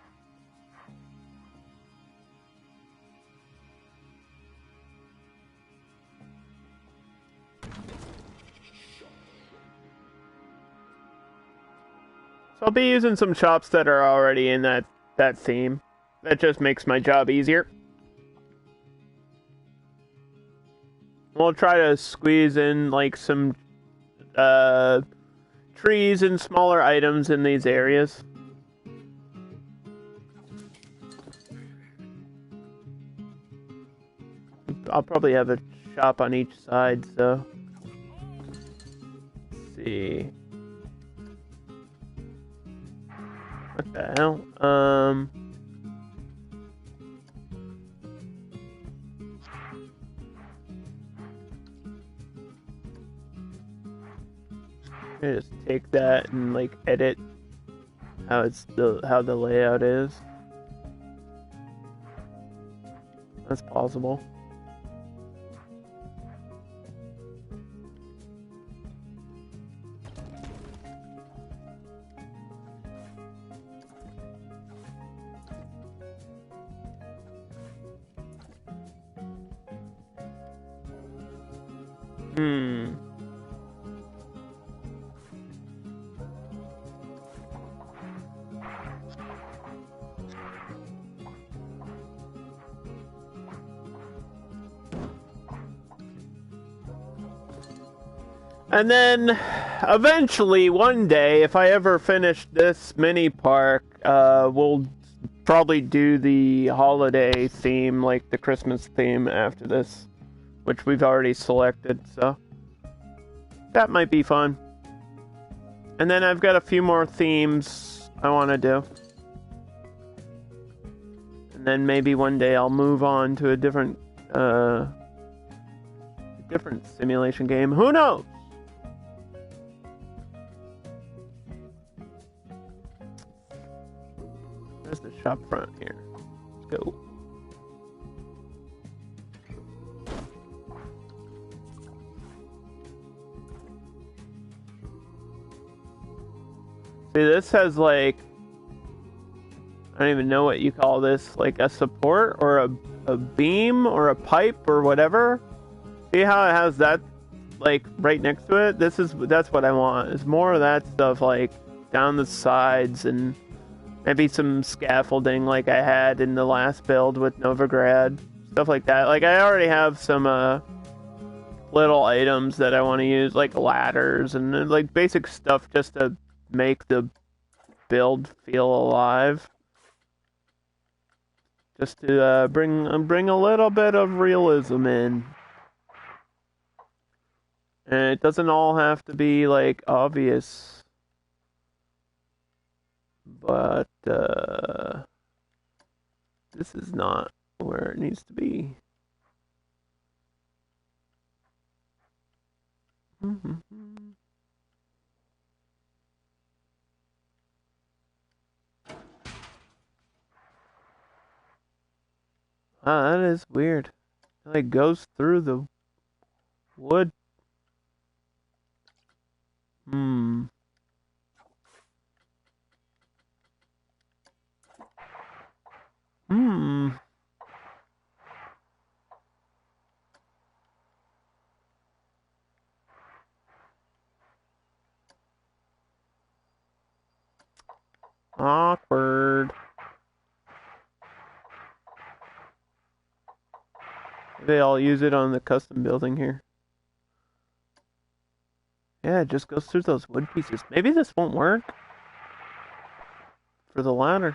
So I'll be using some shops that are already in that theme. That just makes my job easier. We'll try to squeeze in like some trees and smaller items in these areas. I'll probably have a shop on each side, so let's see. What the hell? I just take that and like edit how the layout is. That's possible. And then, eventually, one day, if I ever finish this mini park, we'll probably do the holiday theme, like the Christmas theme after this, which we've already selected, so that might be fun. And then I've got a few more themes I want to do. And then maybe one day I'll move on to a different simulation game. Who knows? There's the shop front here. Let's go. See, this has like, I don't even know what you call this, like a support or a beam or a pipe or whatever. See how it has that like right next to it? That's what I want. Is more of that stuff like down the sides and maybe some scaffolding like I had in the last build with Novigrad. Stuff like that. Like I already have some little items that I want to use, like ladders and like basic stuff just to make the build feel alive. Just to bring a little bit of realism in. And it doesn't all have to be like obvious. But this is not where it needs to be. Ah, that is weird. It like goes through the wood. Awkward. Maybe I'll use it on the custom building here. Yeah, it just goes through those wood pieces. Maybe this won't work for the ladder.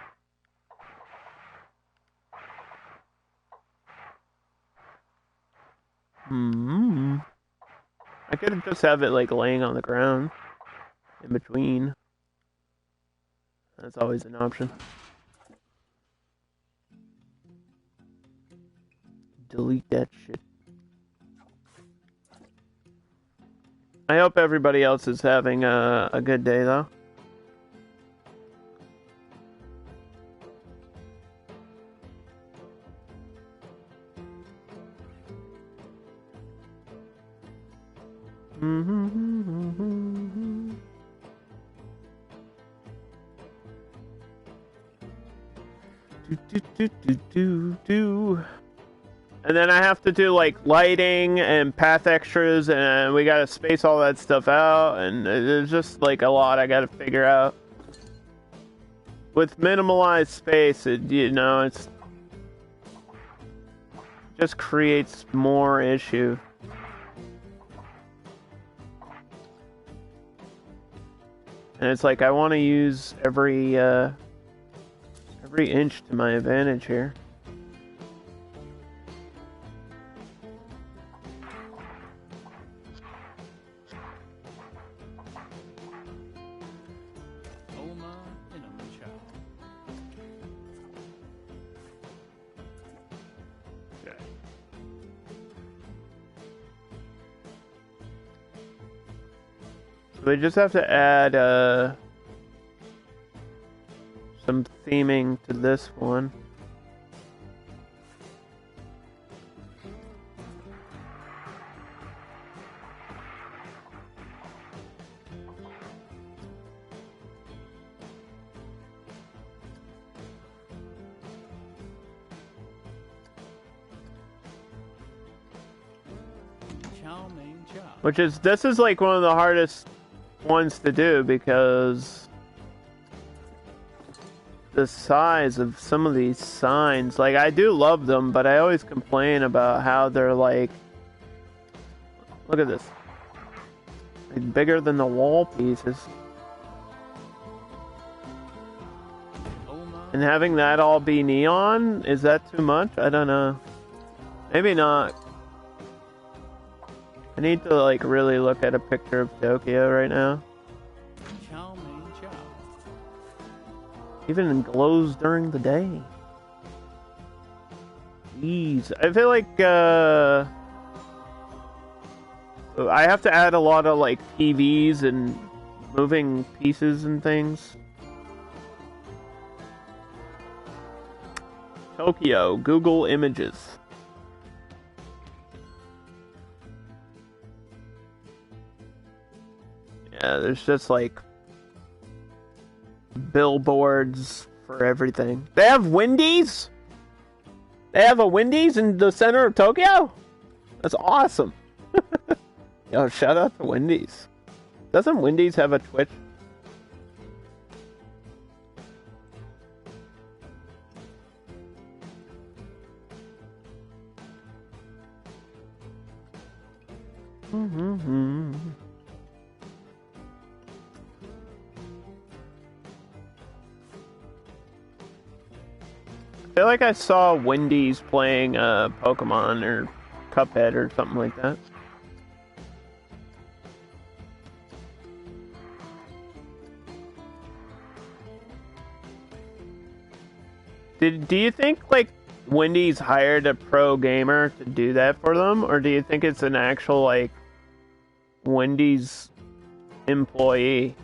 I could just have it like laying on the ground in between. That's always an option. Delete that shit. I hope everybody else is having a good day though. And then I have to do like lighting and path extras, and we gotta space all that stuff out, and there's just like a lot I gotta figure out. With minimalized space, it just creates more issue. And it's like I want to use every inch to my advantage here. We just have to add some theming to this one. This is like one of the hardest ones to do because the size of some of these signs, like I do love them, but I always complain about how they're like, look at this, like bigger than the wall pieces. And having that all be neon, is that too much? I don't know. Maybe not. I need to like really look at a picture of Tokyo right now. Even glows during the day. Jeez, I feel like I have to add a lot of like TVs and moving pieces and things. Tokyo, Google Images. Yeah, there's just like billboards for everything. They have Wendy's? They have a Wendy's in the center of Tokyo? That's awesome. Yo, shout out to Wendy's. Doesn't Wendy's have a Twitch? I feel like I saw Wendy's playing Pokemon or Cuphead or something like that. Do you think like Wendy's hired a pro gamer to do that for them, or do you think it's an actual like Wendy's employee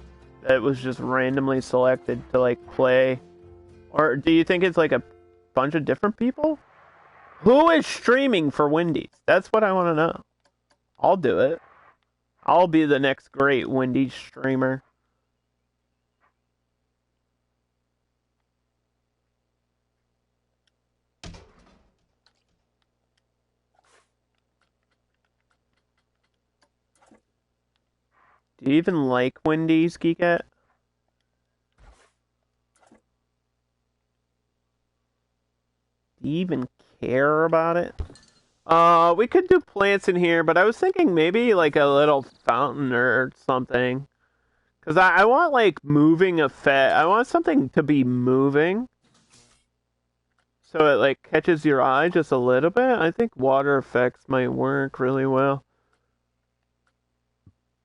that was just randomly selected to like play, or do you think it's like a bunch of different people? Who is streaming for Wendy's? That's what I want to know. I'll do it. I'll be the next great Wendy's streamer. Do you even like Wendy's, Geekette? Do you even care about it? We could do plants in here, but I was thinking maybe like a little fountain or something. Because I want like moving effect. I want something to be moving. So it like catches your eye just a little bit. I think water effects might work really well.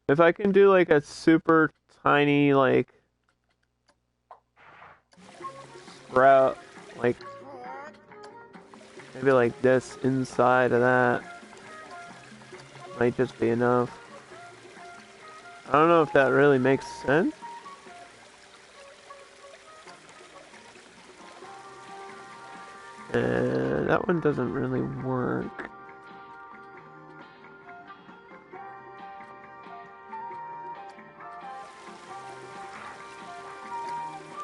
If I can do like a super tiny like sprout, like maybe like this inside of that, might just be enough. I don't know if that really makes sense. And that one doesn't really work.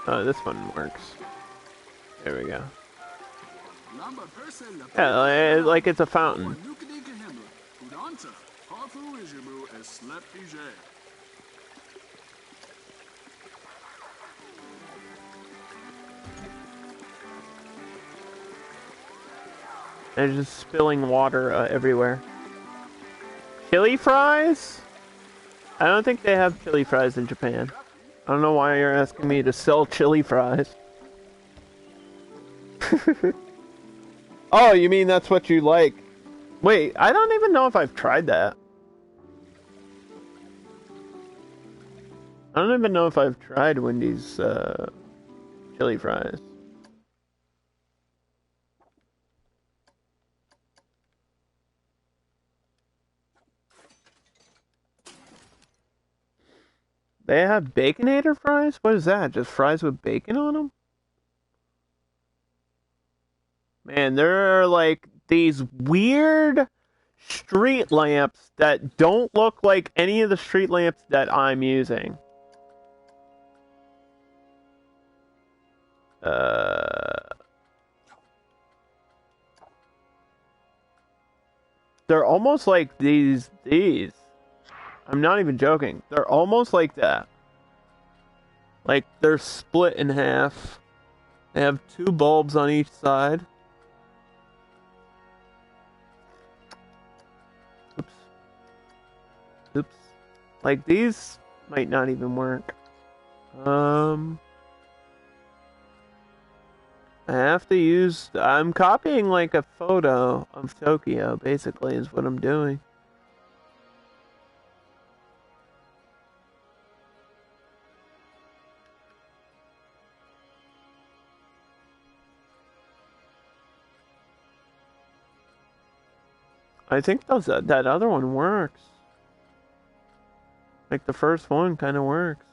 Oh, this one works. There we go. Yeah, like it's a fountain. They're just spilling water everywhere. Chili fries? I don't think they have chili fries in Japan. I don't know why you're asking me to sell chili fries. Oh, you mean that's what you like? Wait, I don't even know if I've tried that. I don't even know if I've tried Wendy's chili fries. They have Baconator fries? What is that? Just fries with bacon on them? Man, there are like these weird street lamps that don't look like any of the street lamps that I'm using. They're almost like these. I'm not even joking. They're almost like that. Like they're split in half. They have two bulbs on each side. Oops. Like these might not even work. I have to use... I'm copying like a photo of Tokyo, basically, is what I'm doing. I think that other one works. Like the first one kind of works.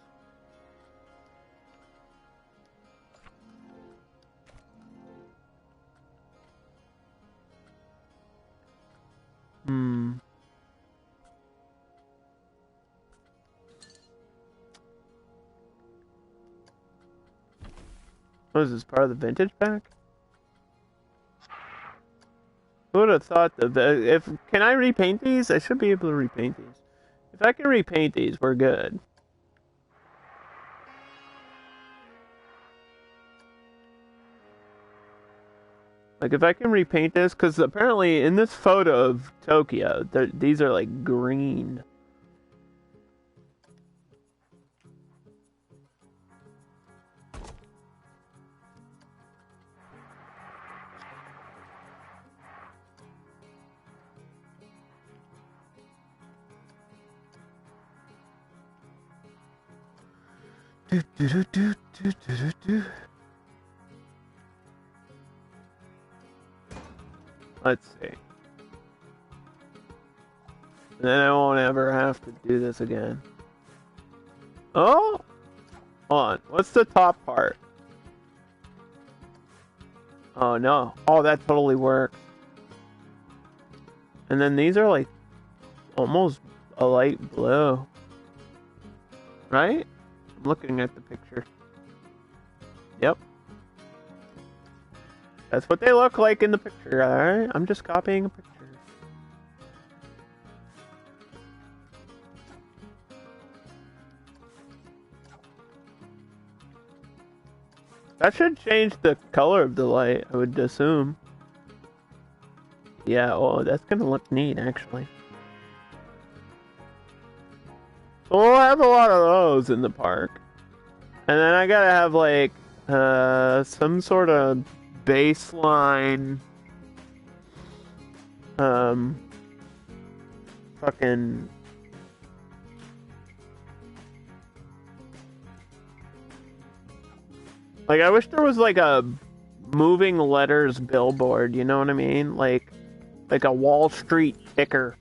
What is this, part of the vintage pack? Who would have thought that can I repaint these? I should be able to repaint these. If I can repaint these, we're good. Like if I can repaint this, because apparently in this photo of Tokyo, these are like green. Let's see. Then I won't ever have to do this again. Oh! Hold on. What's the top part? Oh, no. Oh, that totally works. And then these are like almost a light blue. Right? I'm looking at the picture. Yep. That's what they look like in the picture, alright? I'm just copying a picture. That should change the color of the light, I would assume. Yeah, oh, that's gonna look neat, actually. So we'll have a lot of those in the park. And then I gotta have, like, some sort of baseline, fucking... Like, I wish there was, like, a moving letters billboard, you know what I mean? Like a Wall Street ticker.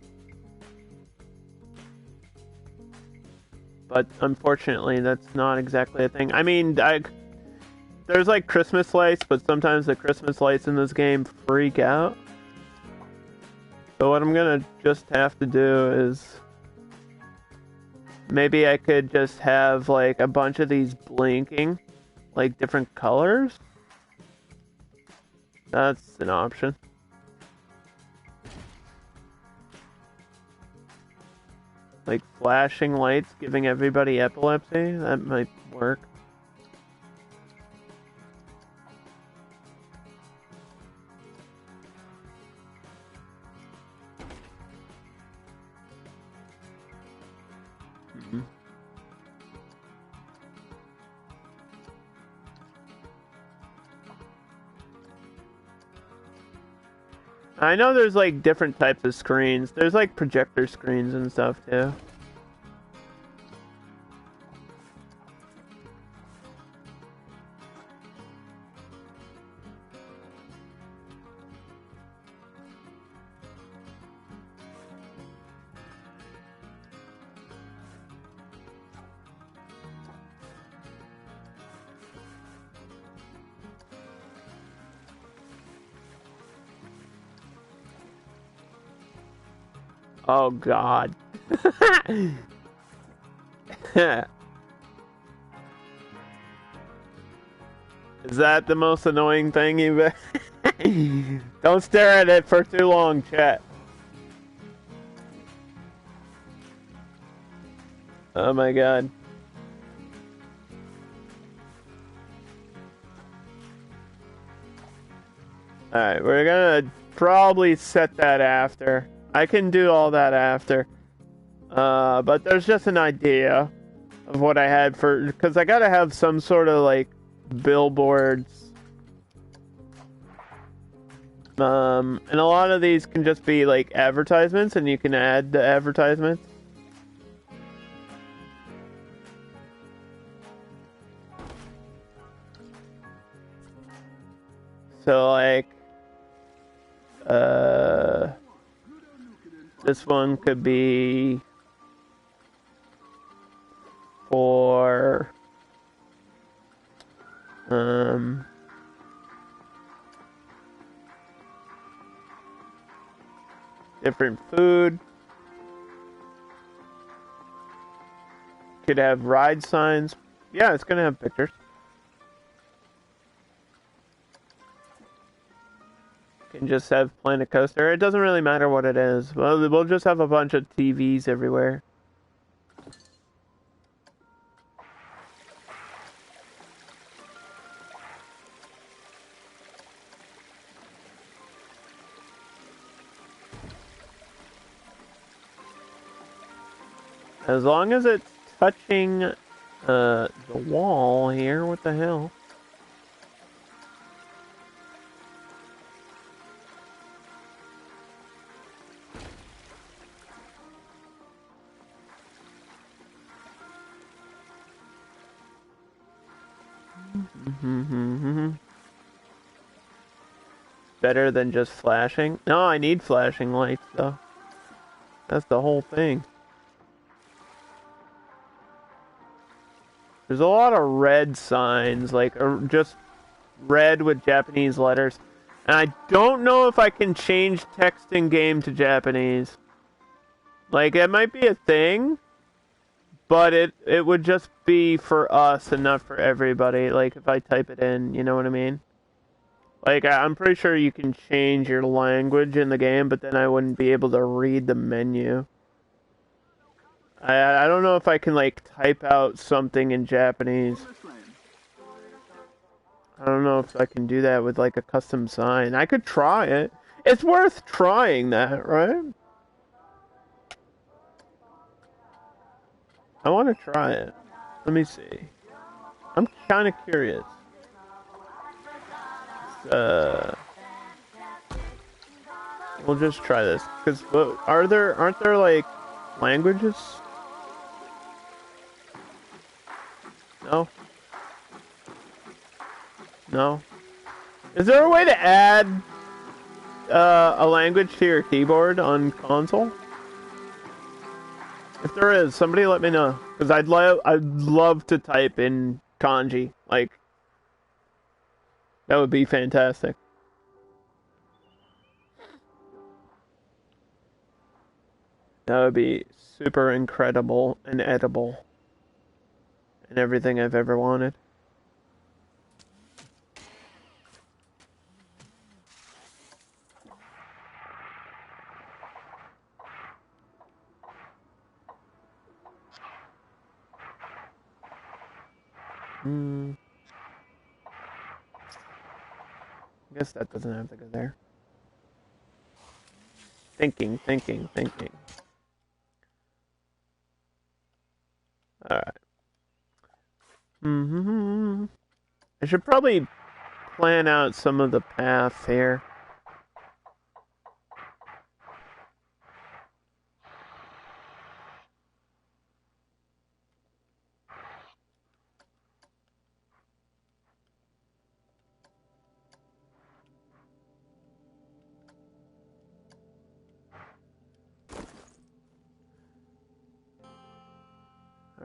But unfortunately, that's not exactly a thing. I mean, there's like Christmas lights, but sometimes the Christmas lights in this game freak out. So what I'm gonna just have to do is... Maybe I could just have like a bunch of these blinking, like different colors. That's an option. Like flashing lights giving everybody epilepsy? That might work. Mm-hmm. I know there's like different types of screens. There's like projector screens and stuff too. Oh god. Is that the most annoying thing you've... Don't stare at it for too long, chat. Oh my god. Alright, we're gonna probably set that after. I can do all that after. But there's just an idea of what I had for... Because I gotta have some sort of, like, billboards. And a lot of these can just be, like, advertisements, and you can add the advertisements. So, like... This one could be for different food. Could have ride signs. Yeah, it's gonna have pictures. Can just have Planet Coaster. It doesn't really matter what it is. Well, we'll just have a bunch of TVs everywhere. As long as it's touching the wall here, what the hell? Better than just flashing. No, I need flashing lights though. That's the whole thing. There's a lot of red signs, like just red with Japanese letters. And I don't know if I can change text in game to Japanese. Like, it might be a thing, but it would just be for us and not for everybody, like if I type it in, you know what I mean? Like, I'm pretty sure you can change your language in the game, but then I wouldn't be able to read the menu. I don't know if I can, like, type out something in Japanese. I don't know if I can do that with, like, a custom sign. I could try it. It's worth trying that, right? I want to try it. Let me see. I'm kind of curious. We'll just try this because aren't there like languages? No. No. Is there a way to add a language to your keyboard on console? If there is, somebody let me know, because I'd love to type in kanji. Like, that would be fantastic. That would be super incredible and edible and everything I've ever wanted. I guess that doesn't have to go there. Thinking. Alright. I should probably plan out some of the path here.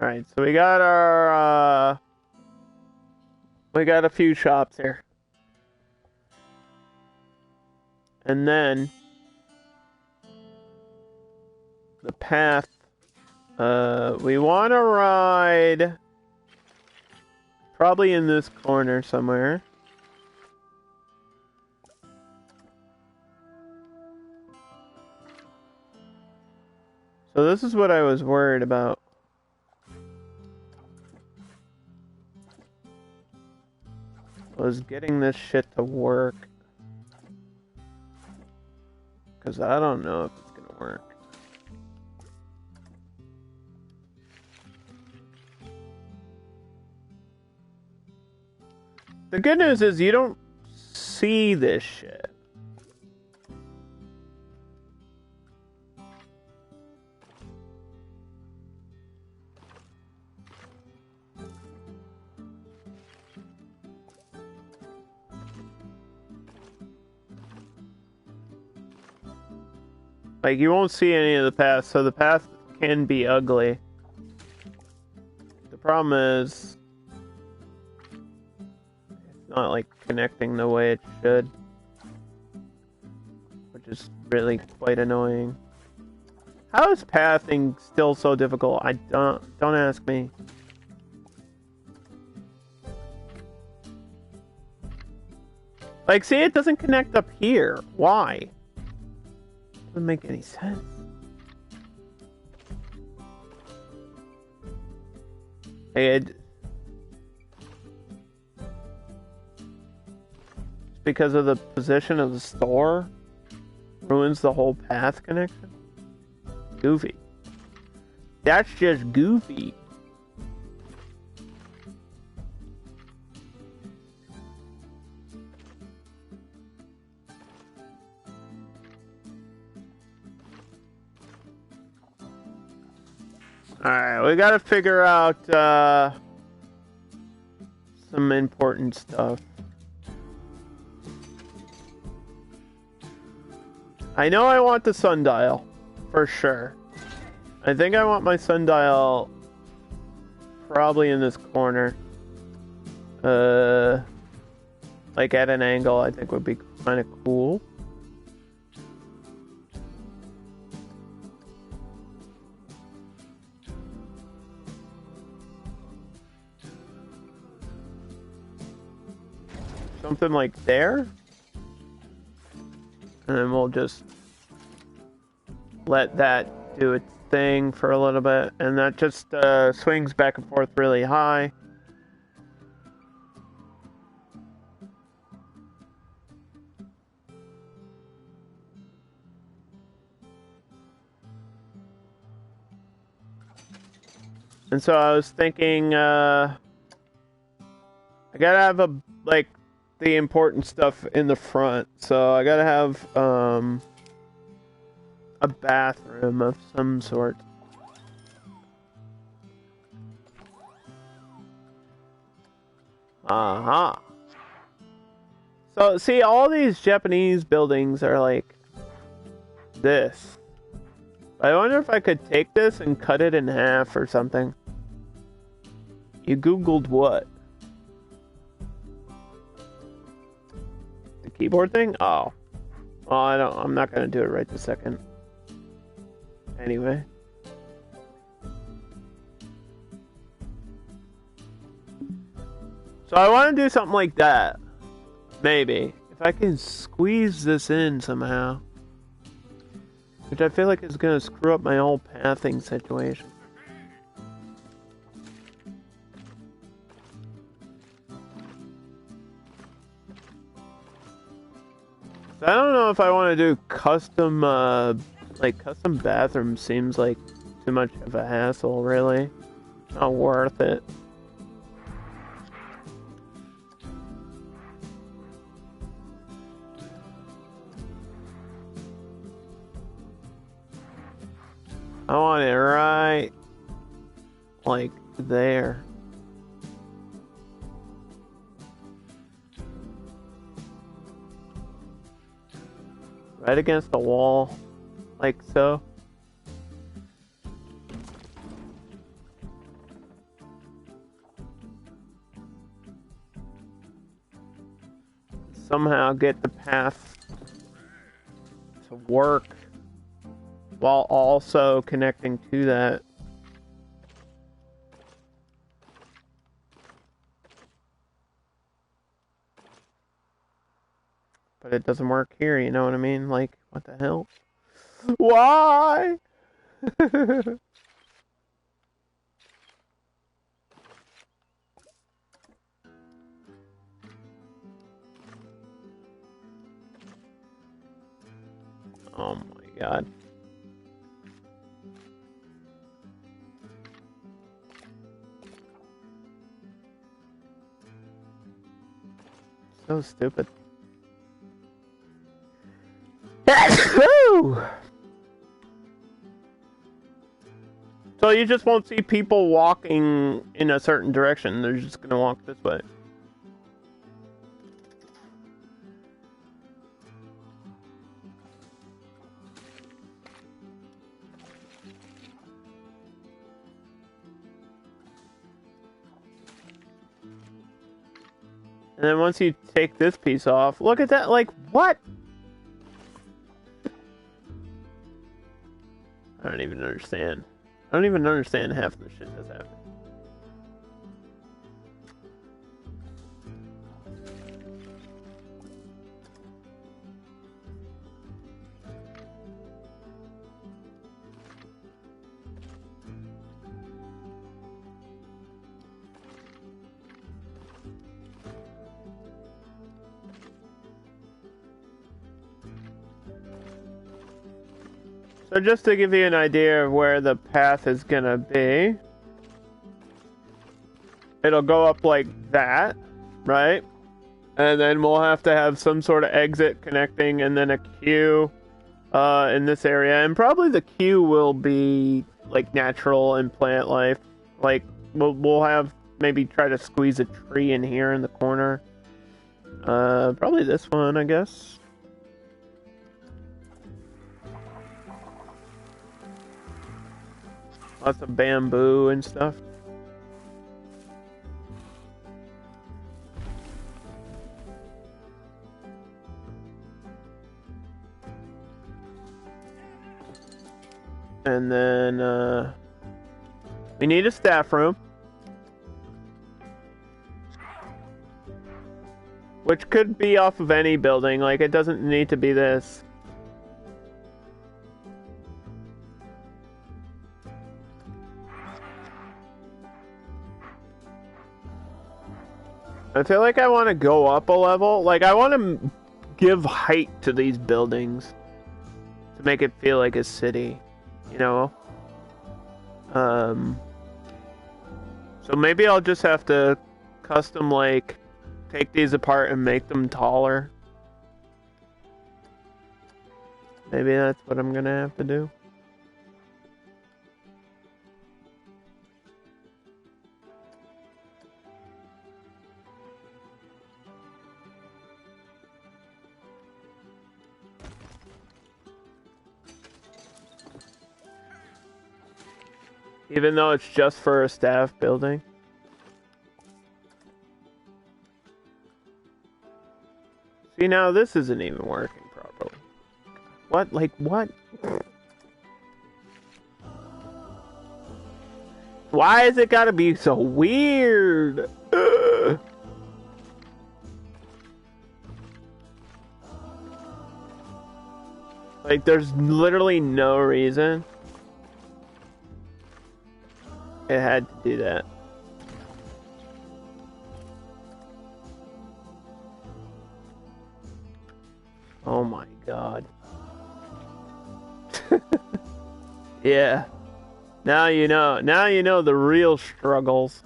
Alright, so we got our, we got a few shops here. And then, the path, we want to ride, probably in this corner somewhere. So this is what I was worried about. Was getting this shit to work. Because I don't know if it's gonna work. The good news is you don't see this shit. Like, you won't see any of the path, so the path can be ugly. The problem is, it's not, like, connecting the way it should. Which is really quite annoying. How is pathing still so difficult? Don't ask me. Like, see, it doesn't connect up here. Why? Doesn't make any sense. It's because of the position of the store ruins the whole path connection. Goofy. That's just goofy. Alright, we gotta figure out some important stuff. I know I want the sundial, for sure. I think I want my sundial probably in this corner. Like at an angle, I think would be kind of cool. Something like there. And then we'll just let that do its thing for a little bit. And that just swings back and forth really high. And so I was thinking, I gotta have the important stuff in the front. So I gotta have, a bathroom of some sort. Uh-huh. So, see, all these Japanese buildings are like this. I wonder if I could take this and cut it in half or something. You Googled what? The keyboard thing? Oh. Well, I'm not gonna do it right this second. Anyway. So I want to do something like that. Maybe. If I can squeeze this in somehow. Which I feel like is going to screw up my whole pathing situation. So I don't know if I want to do custom, custom bathroom seems like too much of a hassle, really. Not worth it. I want it right, like, there. Right against the wall, like so. Somehow get the path to work while also connecting to that. But it doesn't work here, you know what I mean? Like, what the hell? Why? Oh my god. So stupid. So you just won't see people walking in a certain direction. They're just gonna walk this way. And then once you take this piece off, look at that, like, what? I don't even understand. I don't even understand half the shit that's happening. So just to give you an idea of where the path is gonna be, it'll go up like that, right? And then we'll have to have some sort of exit connecting and then a queue in this area. And probably the queue will be like natural and plant life. Like we'll have maybe try to squeeze a tree in here in the corner. Probably this one, I guess. Lots of bamboo and stuff. And then, we need a staff room. Which could be off of any building, like it doesn't need to be this. I feel like I want to go up a level. Like, I want to give height to these buildings to make it feel like a city, you know? So maybe I'll just have to custom, like, take these apart and make them taller. Maybe that's what I'm gonna have to do. Even though it's just for a staff building. See, now this isn't even working properly. What? Like, what? Why is it gotta be so weird? Ugh. Like, there's literally no reason it had to do that. Oh my god. Yeah. Now you know. Now you know the real struggles.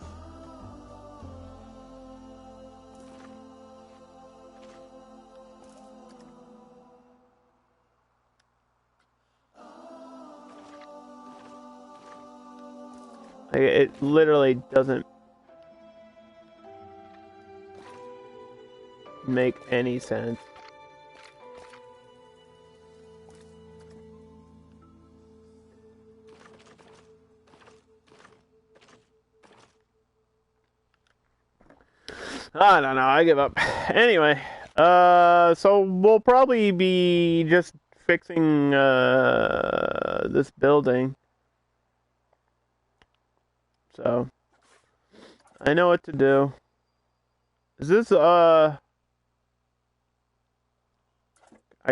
Like, it literally doesn't make any sense. I don't know, I give up. Anyway, so we'll probably be just fixing, this building. So, I know what to do. Is this, I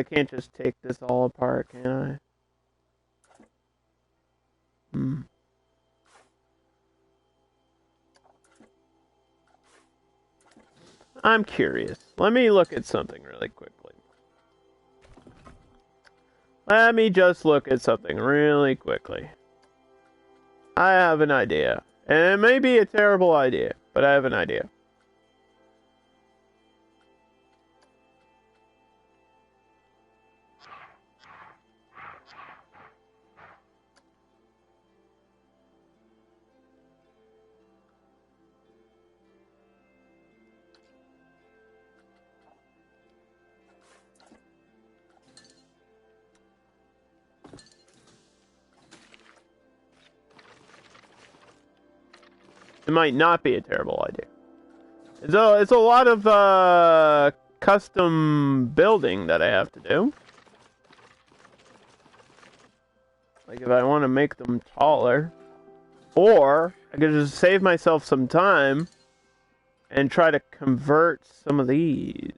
can't just take this all apart, can I? I'm curious. Let me look at something really quickly. Let me just look at something really quickly. I have an idea. And it may be a terrible idea, but I have an idea. It might not be a terrible idea. It's a lot of custom building that I have to do. Like if I want to make them taller. Or I could just save myself some time and try to convert some of these.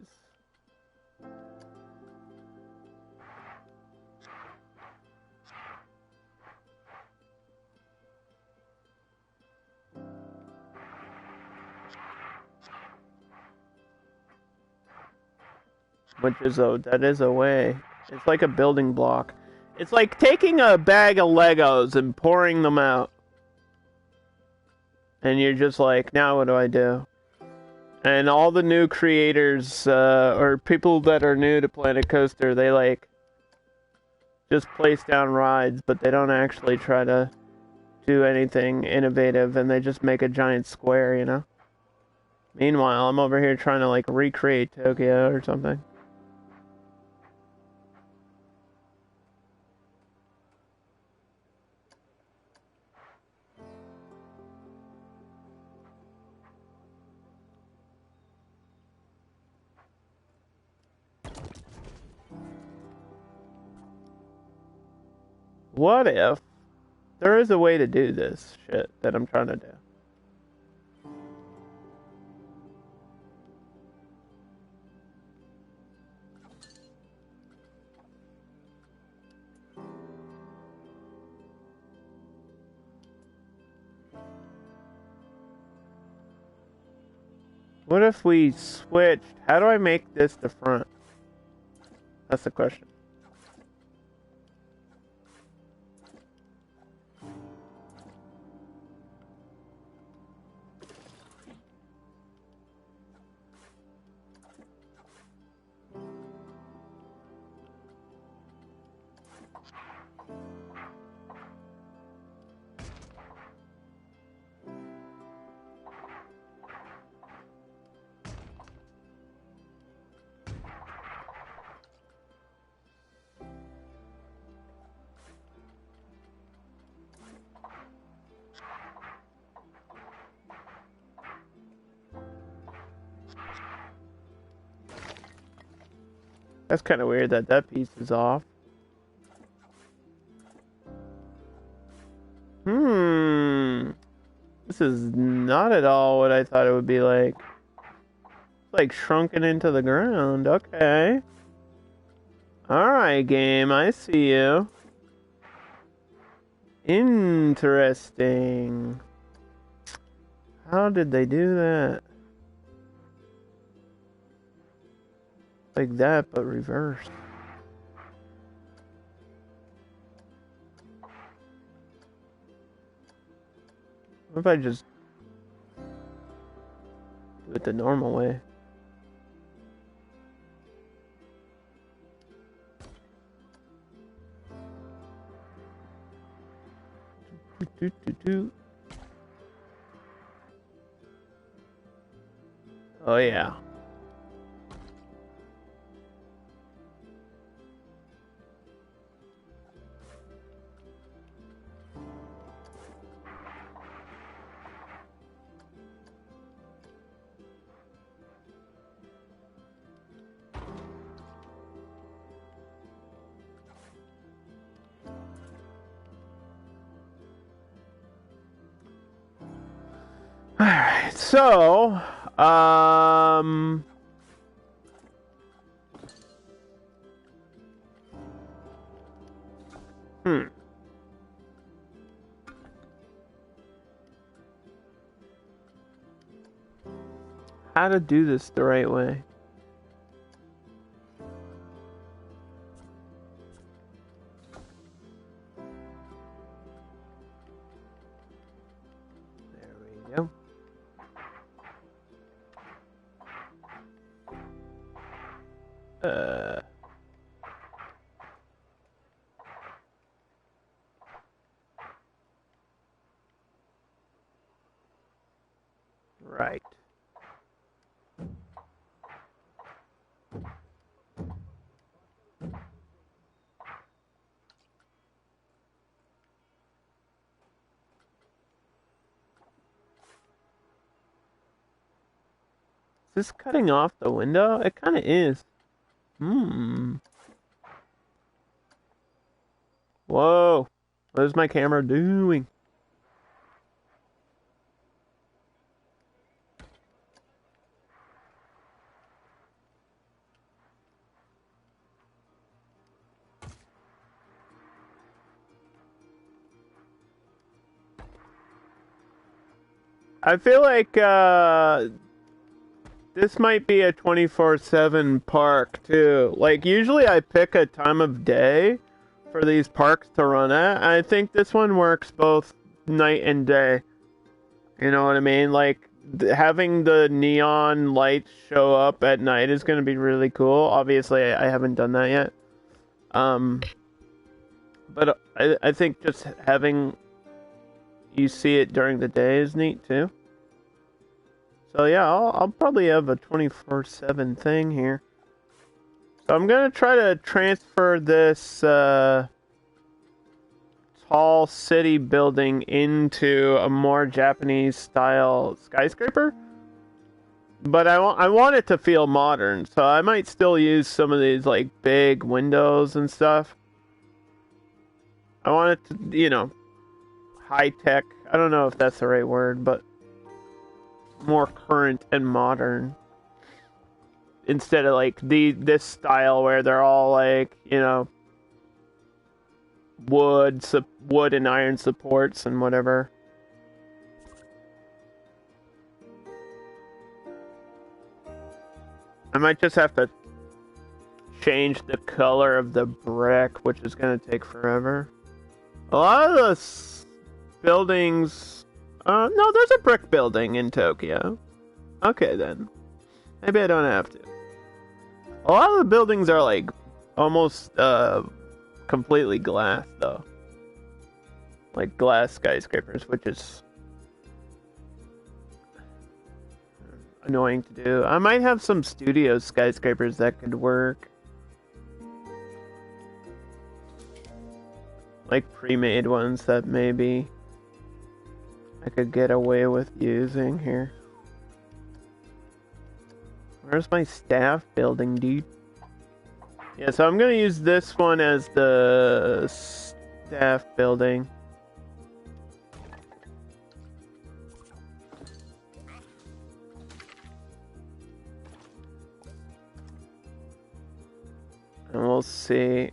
That is a way. It's like a building block. It's like taking a bag of Legos and pouring them out. And you're just like, now what do I do? And all the new creators, or people that are new to Planet Coaster, they like just place down rides, but they don't actually try to do anything innovative, and they just make a giant square, you know? Meanwhile, I'm over here trying to like recreate Tokyo or something. What if there is a way to do this shit that I'm trying to do? What if we switched? How do I make this the front? That's the question. That's kind of weird that that piece is off. This is not at all what I thought it would be like. It's like shrunken into the ground. Okay. Alright, game. I see you. Interesting. How did they do that? Like that, but reversed. What if I just do it the normal way? Oh yeah. Alright, so, how to do this the right way? There we go. Right. Is this cutting off the window? It kind of is. Whoa. What is my camera doing? I feel like this might be a 24/7 park too. Like usually I pick a time of day for these parks to run at. I think this one works both night and day. You know what I mean? Like having the neon lights show up at night is going to be really cool. Obviously I haven't done that yet. But I think just having you see it during the day is neat too. So yeah, I'll probably have a 24/7 thing here. So I'm gonna try to transfer this tall city building into a more Japanese style skyscraper. But I want it to feel modern, so I might still use some of these like big windows and stuff. I want it to, you know, high tech. I don't know if that's the right word, but more current and modern. Instead of like this style where they're all like, you know, wood and iron supports and whatever. I might just have to change the color of the brick, which is going to take forever. A lot of the buildings... no, there's a brick building in Tokyo. Okay, then. Maybe I don't have to. A lot of the buildings are, like, almost, completely glass, though. Like, glass skyscrapers, which is... annoying to do. I might have some studio skyscrapers that could work. Like pre-made ones that maybe I could get away with using here. Where's my staff building, dude? Yeah, so I'm gonna use this one as the staff building. And we'll see.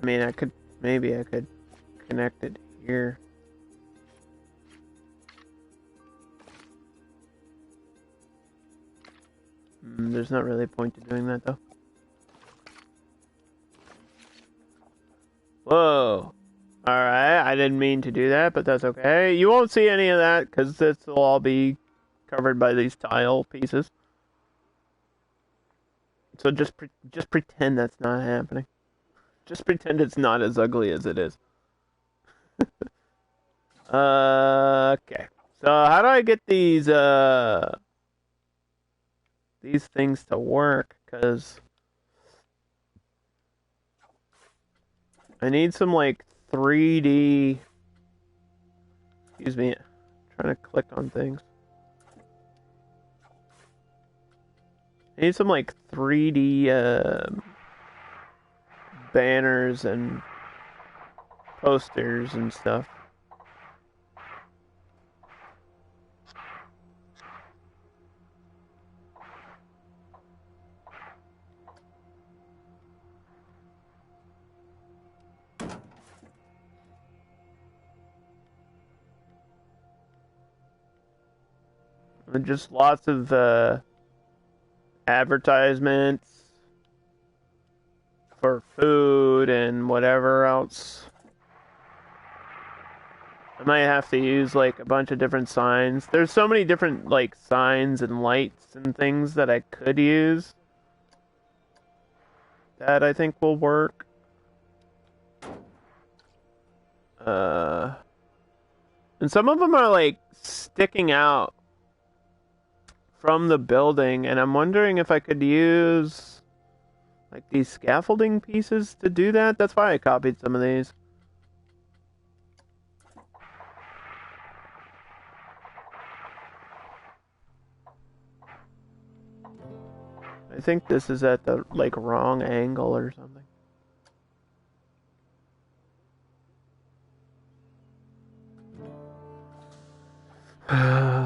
I mean, maybe I could connect it here. There's not really a point to doing that, though. Whoa. Alright, I didn't mean to do that, but that's okay. You won't see any of that, because this will all be covered by these tile pieces. So just pretend that's not happening. Just pretend it's not as ugly as it is. Okay. So how do I get these things to work? Because I need some like 3D. Excuse me. I'm trying to click on things. I need some like 3D banners and posters and stuff. And just lots of advertisements for food and whatever else. I might have to use like a bunch of different signs. There's so many different like signs and lights and things that I could use that I think will work. And some of them are like sticking out from the building, and I'm wondering if I could use like these scaffolding pieces to do that. That's why I copied some of these. I think this is at the like wrong angle or something.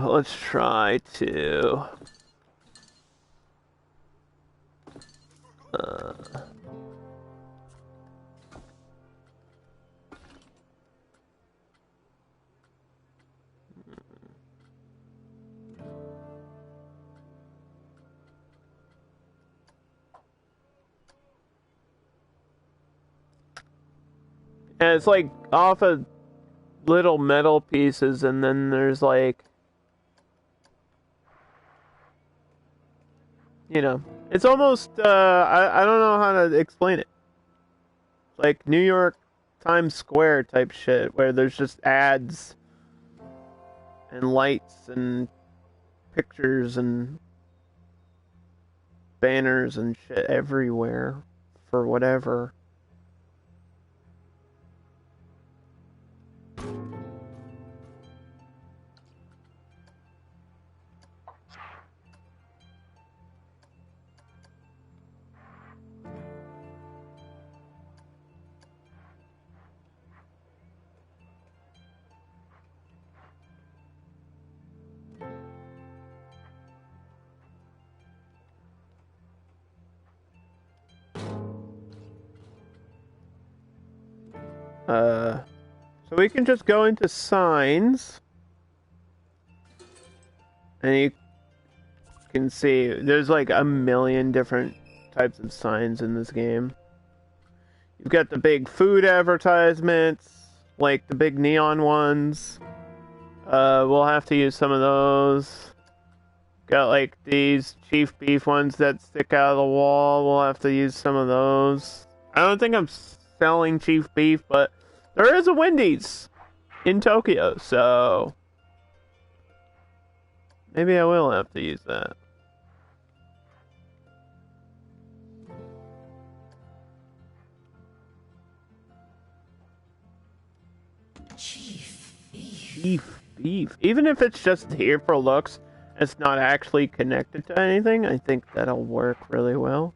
Let's try to and it's like off of little metal pieces, and then there's like, you know, it's almost I don't know how to explain it. Like New York Times Square type shit, where there's just ads and lights and pictures and banners and shit everywhere for whatever. So we can just go into signs, and you can see there's like a million different types of signs in this game. You've got the big food advertisements, like the big neon ones. We'll have to use some of those. Got like these chief beef ones that stick out of the wall. We'll have to use some of those. I don't think I'm selling chief beef, but there is a Wendy's in Tokyo, so maybe I will have to use that. Beef. Even if it's just here for looks, it's not actually connected to anything, I think that'll work really well.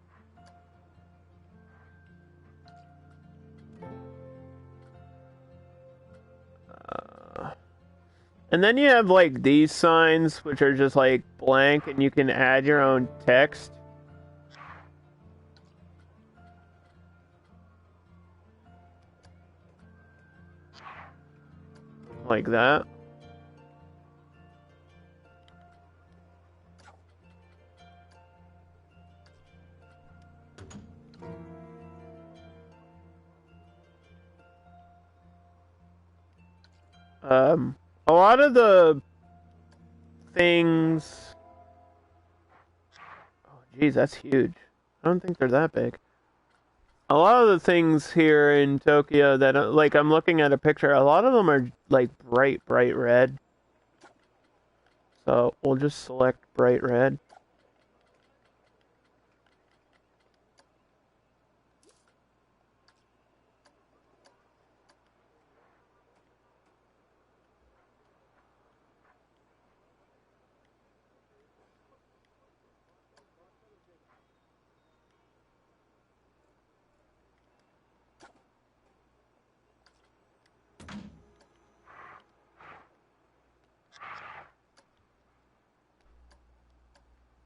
And then you have like these signs, which are just like blank, and you can add your own text. Like that. A lot of the things... Oh, geez, that's huge. I don't think they're that big. A lot of the things here in Tokyo that, like, I'm looking at a picture, a lot of them are, like, bright red. So, we'll just select bright red.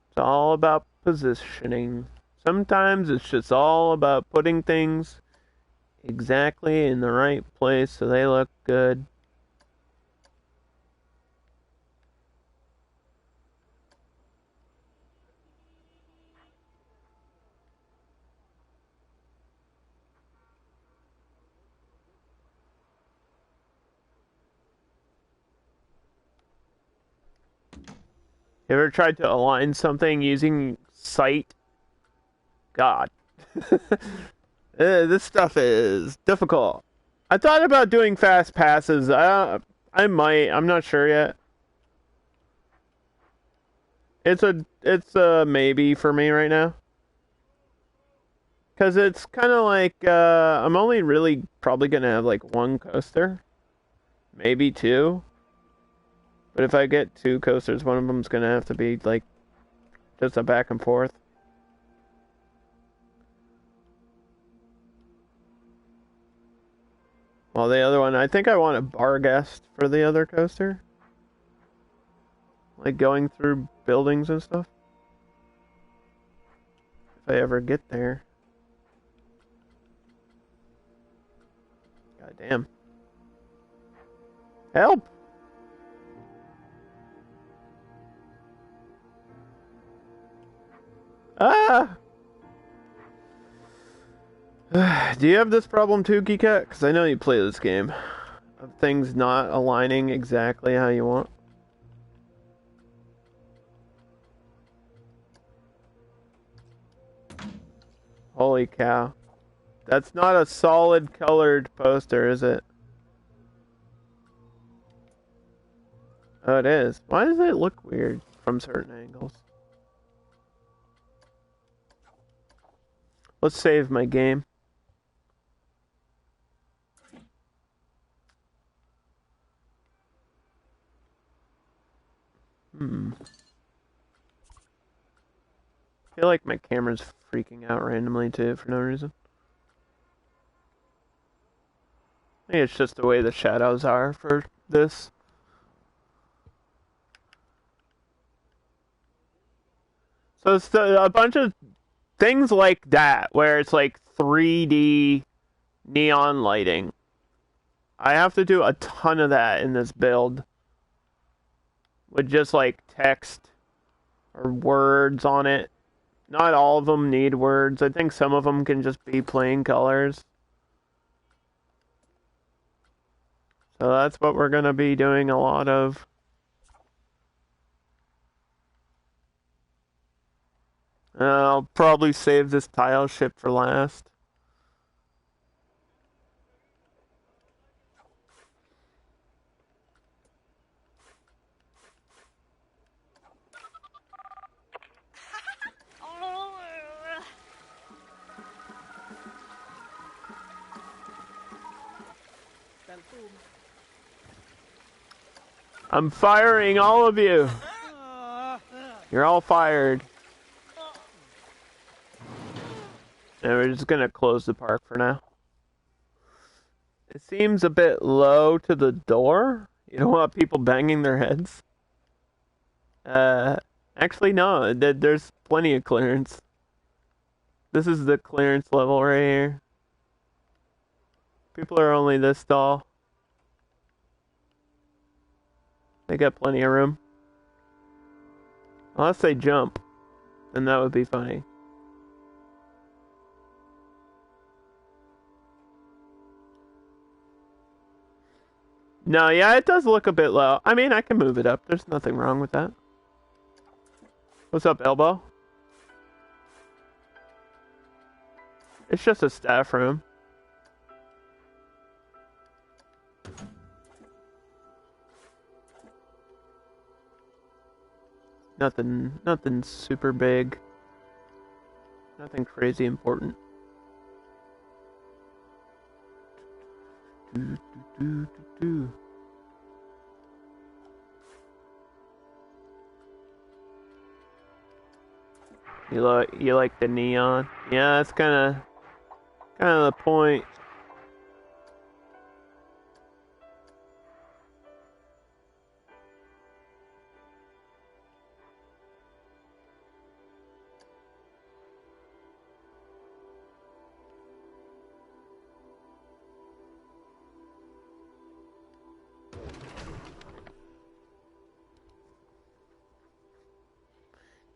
It's all about positioning. Sometimes it's just all about putting things exactly in the right place so they look good. You ever tried to align something using sight? God. This stuff is difficult. I thought about doing fast passes. I might. I'm not sure yet. It's a maybe for me right now. Cause it's kind of like I'm only really probably gonna have like one coaster, maybe two. But if I get two coasters, one of them's gonna have to be like just a back and forth. While the other one, I think I want a bar guest for the other coaster. Like going through buildings and stuff. If I ever get there. God damn. Help! Ah! Do you have this problem too, Geekat? Because I know you play this game. Of things not aligning exactly how you want. Holy cow. That's not a solid colored poster, is it? Oh, it is. Why does it look weird from certain angles? Let's save my game. I feel like my camera's freaking out randomly too for no reason. I think it's just the way the shadows are for this. So it's a bunch of things like that, where it's like 3D neon lighting. I have to do a ton of that in this build. With just like text or words on it. Not all of them need words. I think some of them can just be plain colors. So that's what we're going to be doing a lot of. I'll probably save this tile ship for last. I'm firing all of you. You're all fired. And we're just gonna close the park for now. It seems a bit low to the door. You don't want people banging their heads. Actually no, there's plenty of clearance. This is the clearance level right here. People are only this tall. They got plenty of room. Unless they jump, then that would be funny. No, yeah, it does look a bit low. I mean, I can move it up. There's nothing wrong with that. What's up, Elbow? It's just a staff room. Nothing super big. Nothing crazy important. You like the neon? Yeah, that's kind of the point.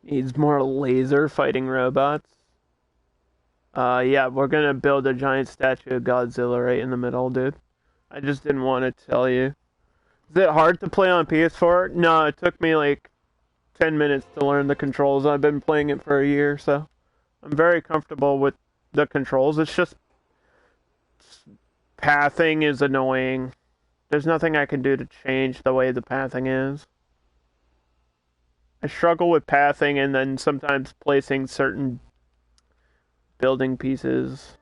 Needs more laser fighting robots. Yeah, we're gonna build a giant statue of Godzilla right in the middle, dude. I just didn't want to tell you. Is it hard to play on PS4? No, it took me like 10 minutes to learn the controls. I've been playing it for a year, so I'm very comfortable with the controls. It's just pathing is annoying. There's nothing I can do to change the way the pathing is. I struggle with pathing and then sometimes placing certain building pieces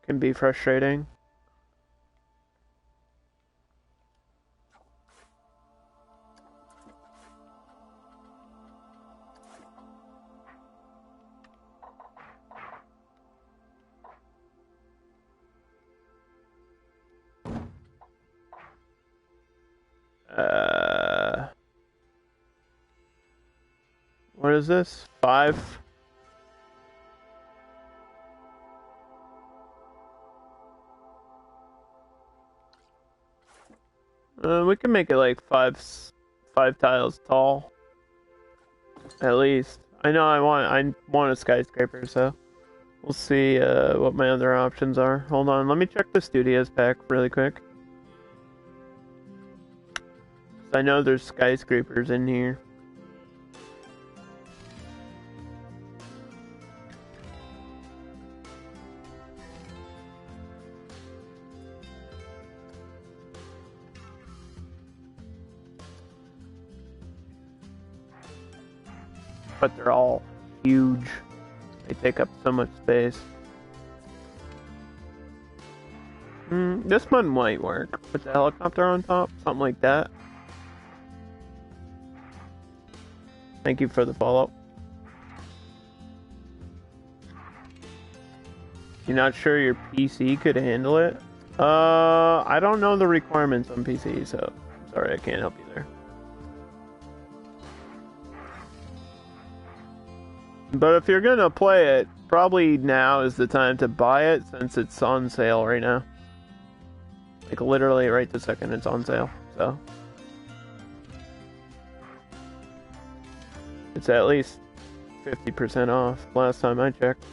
can be frustrating. What is this? 5? We can make it like five tiles tall. At least. I know I want a skyscraper, so we'll see what my other options are. Hold on, let me check the studios pack really quick. I know there's skyscrapers in here. But they're all huge. They take up so much space. This one might work. With the helicopter on top, something like that. Thank you for the follow. You're not sure your PC could handle it? I don't know the requirements on PC, so sorry, I can't help you there. But if you're gonna play it, probably now is the time to buy it since it's on sale right now. Like literally right this second it's on sale, so. It's at least 50% off last time I checked.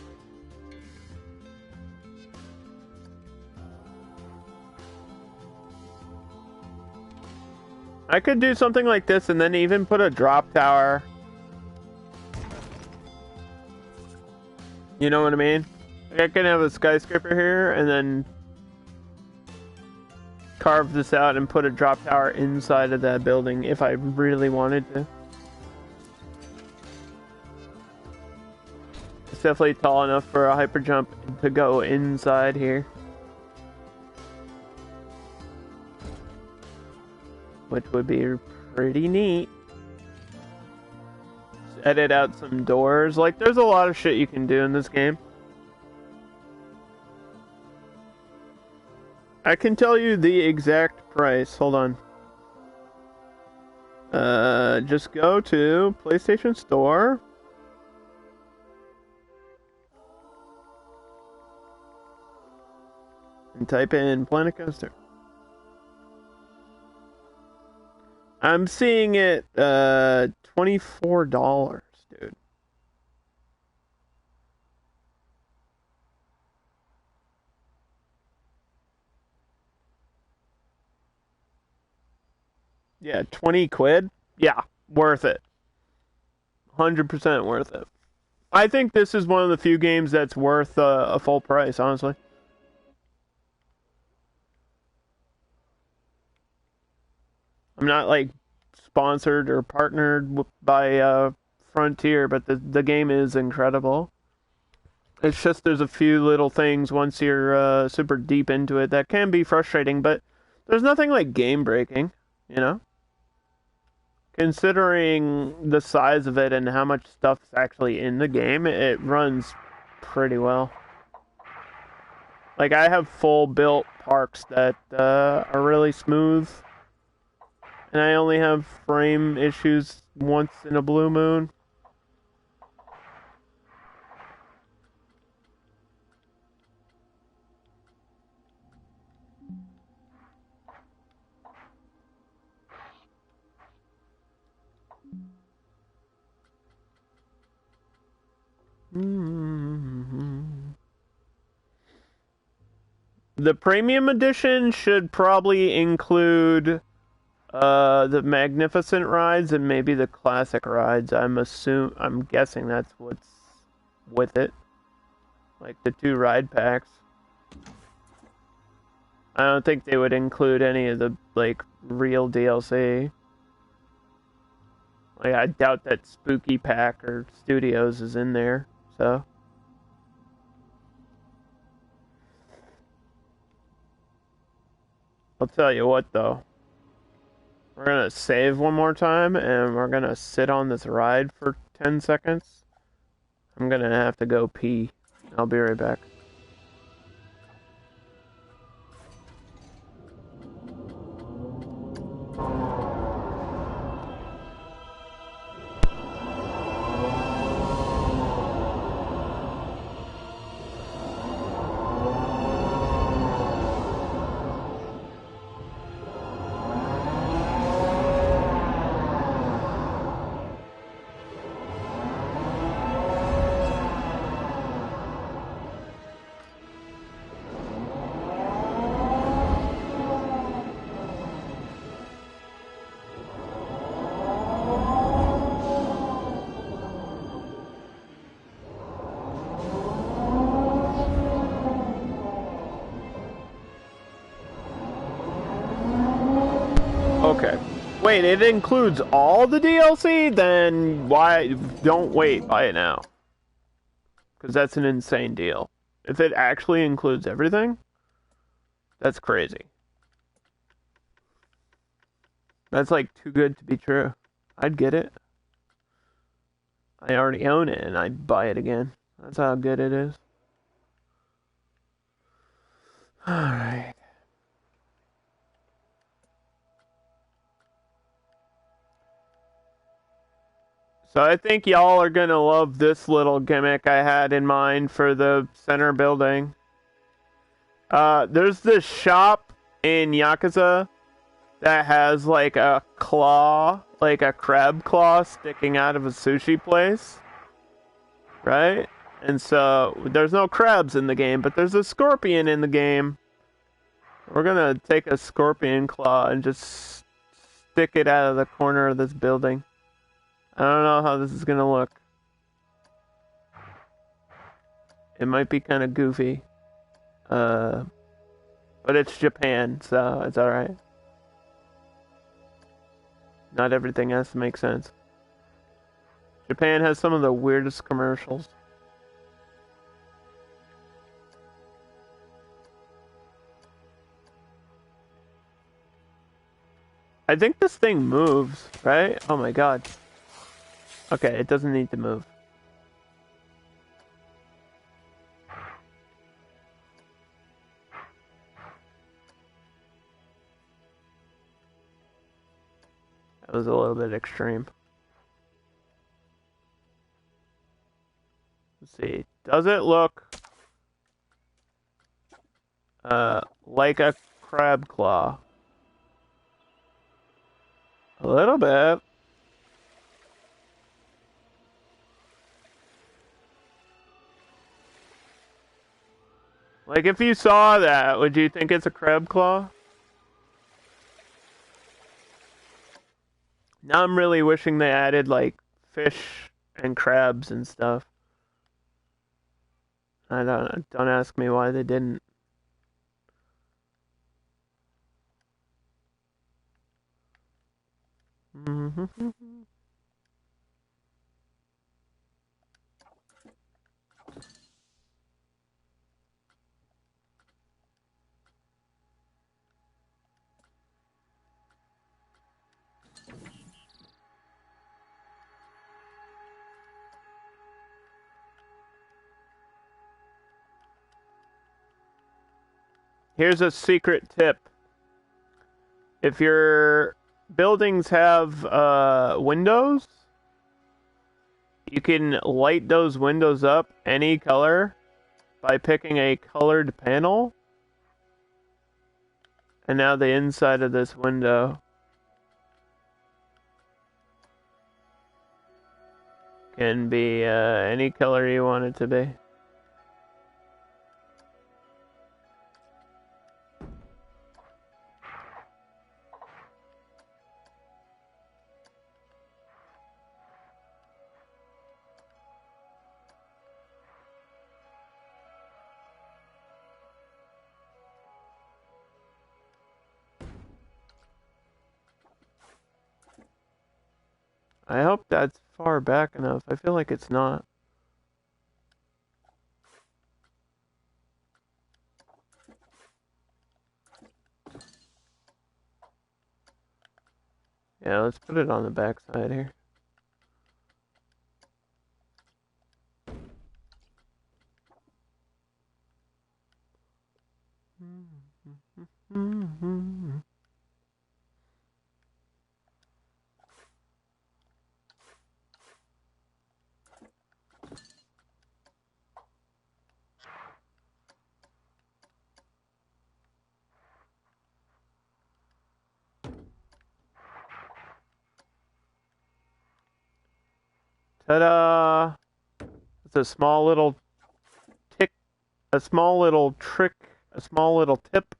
I could do something like this and then even put a drop tower. You know what I mean? Like I can have a skyscraper here and then carve this out and put a drop tower inside of that building if I really wanted to. It's definitely tall enough for a hyper jump to go inside here. which would be pretty neat. Just edit out some doors. Like, there's a lot of shit you can do in this game. I can tell you the exact price. Hold on. Just go to PlayStation Store. And type in Planet Coaster. I'm seeing it, $24, dude. Yeah, 20 quid? Yeah, worth it. 100% worth it. I think this is one of the few games that's worth a full price, honestly. I'm not, like, sponsored or partnered by Frontier, but the game is incredible. It's just there's a few little things once you're super deep into it that can be frustrating, but there's nothing like game breaking, you know? Considering the size of it and how much stuff's actually in the game, it runs pretty well. Like, I have full built parks that are really smooth. And I only have frame issues once in a blue moon. The premium edition should probably include the magnificent rides and maybe the classic rides. I'm guessing that's what's with it. Like the 2 ride packs. I don't think they would include any of the, like, real DLC. Like, I doubt that Spooky Pack or Studios is in there, so. I'll tell you what, though. We're gonna save one more time, and we're gonna sit on this ride for 10 seconds. I'm gonna have to go pee. I'll be right back. Okay. Wait, it includes all the DLC? Then why don't wait, buy it now. Because that's an insane deal. If it actually includes everything, that's crazy. That's like too good to be true. I'd get it. I already own it and I'd buy it again. That's how good it is. Alright. So I think y'all are gonna love this little gimmick I had in mind for the center building. There's this shop in Yakuza that has like a claw, like a crab claw sticking out of a sushi place. Right? And so there's no crabs in the game, but there's a scorpion in the game. We're gonna take a scorpion claw and just stick it out of the corner of this building. I don't know how this is gonna look. It might be kind of goofy. But it's Japan, so it's alright. Not everything has to make sense. Japan has some of the weirdest commercials. I think this thing moves, right? Oh my god. Okay, it doesn't need to move. That was a little bit extreme. Let's see. Does it look like a crab claw? A little bit. Like, if you saw that, would you think it's a crab claw? Now I'm really wishing they added, like, fish and crabs and stuff. Don't ask me why they didn't. Here's a secret tip. If your buildings have windows, you can light those windows up any color by picking a colored panel. And now the inside of this window can be any color you want it to be. I hope that's far back enough. I feel like it's not. Yeah, let's put it on the back side here. Ta-da! It's a small little tick, a small little trick, a small little tip.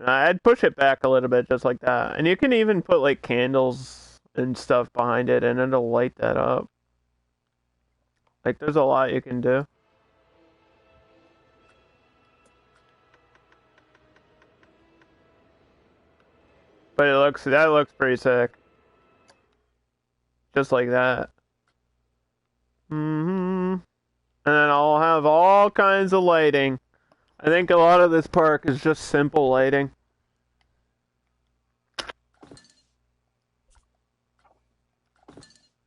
I'd push it back a little bit just like that. And you can even put like candles and stuff behind it and it'll light that up. Like there's a lot you can do. But that looks pretty sick. Just like that. And then I'll have all kinds of lighting. I think a lot of this park is just simple lighting.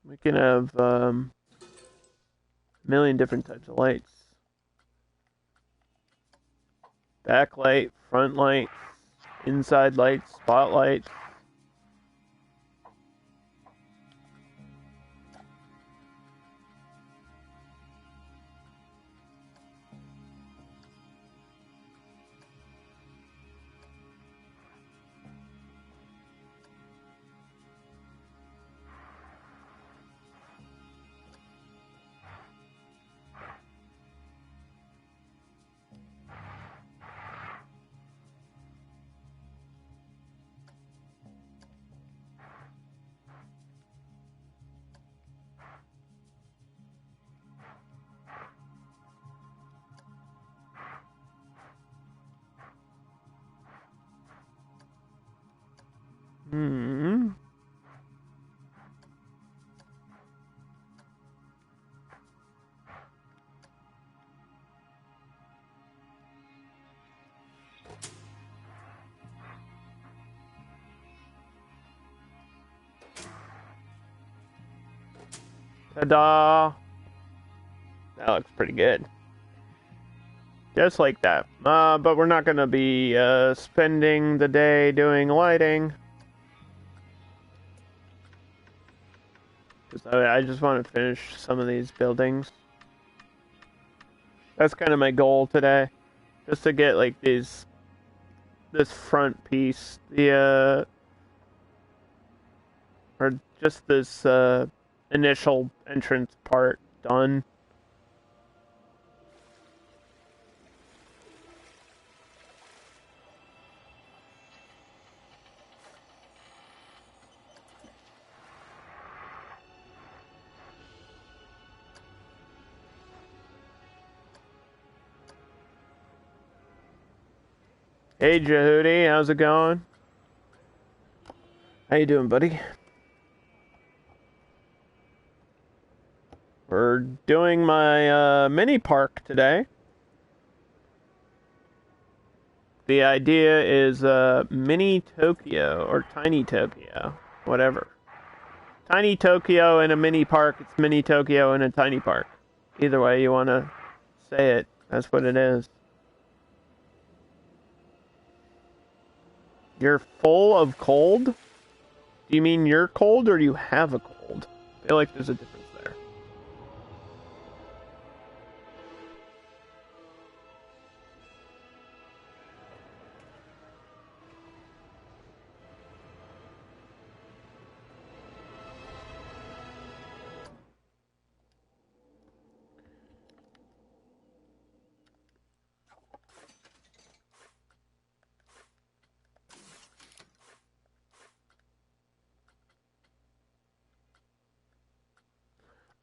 We can have a million different types of lights. Backlight, front light, inside lights, spotlights. Ta-da! That looks pretty good. Just like that. But we're not gonna be spending the day doing lighting. I just want to finish some of these buildings. That's kind of my goal today. Just to get like this front piece, or just this initial entrance part done. Hey Jehudi, how's it going? How you doing, buddy? We're doing my mini park today. The idea is mini Tokyo or tiny Tokyo, whatever. Tiny Tokyo in a mini park, it's mini Tokyo in a tiny park. Either way you want to say it, that's what it is. You're full of cold? Do you mean you're cold or do you have a cold? I feel like there's a difference there.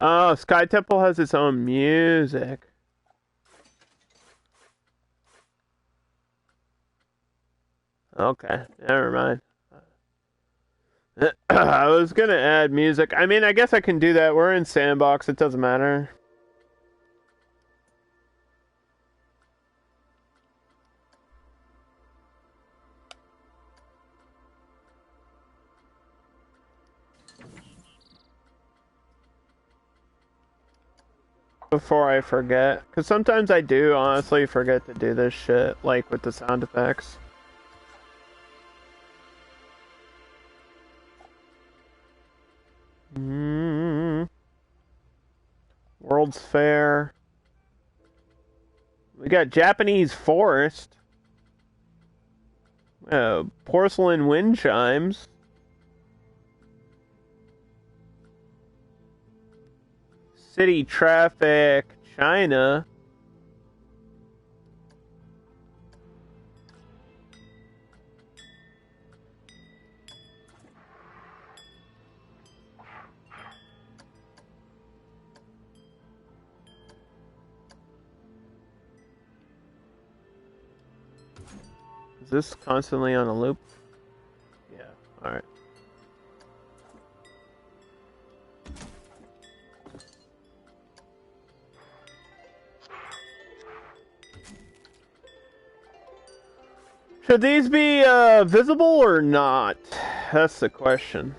Oh, Sky Temple has its own music. Okay, never mind. I was gonna add music. I mean, I guess I can do that. We're in Sandbox, it doesn't matter. Before I forget, because sometimes I do honestly forget to do this shit, like with the sound effects. World's Fair. We got Japanese Forest. Porcelain wind chimes. City traffic, China. Is this constantly on a loop? Yeah, alright. Should these be visible or not? That's the question.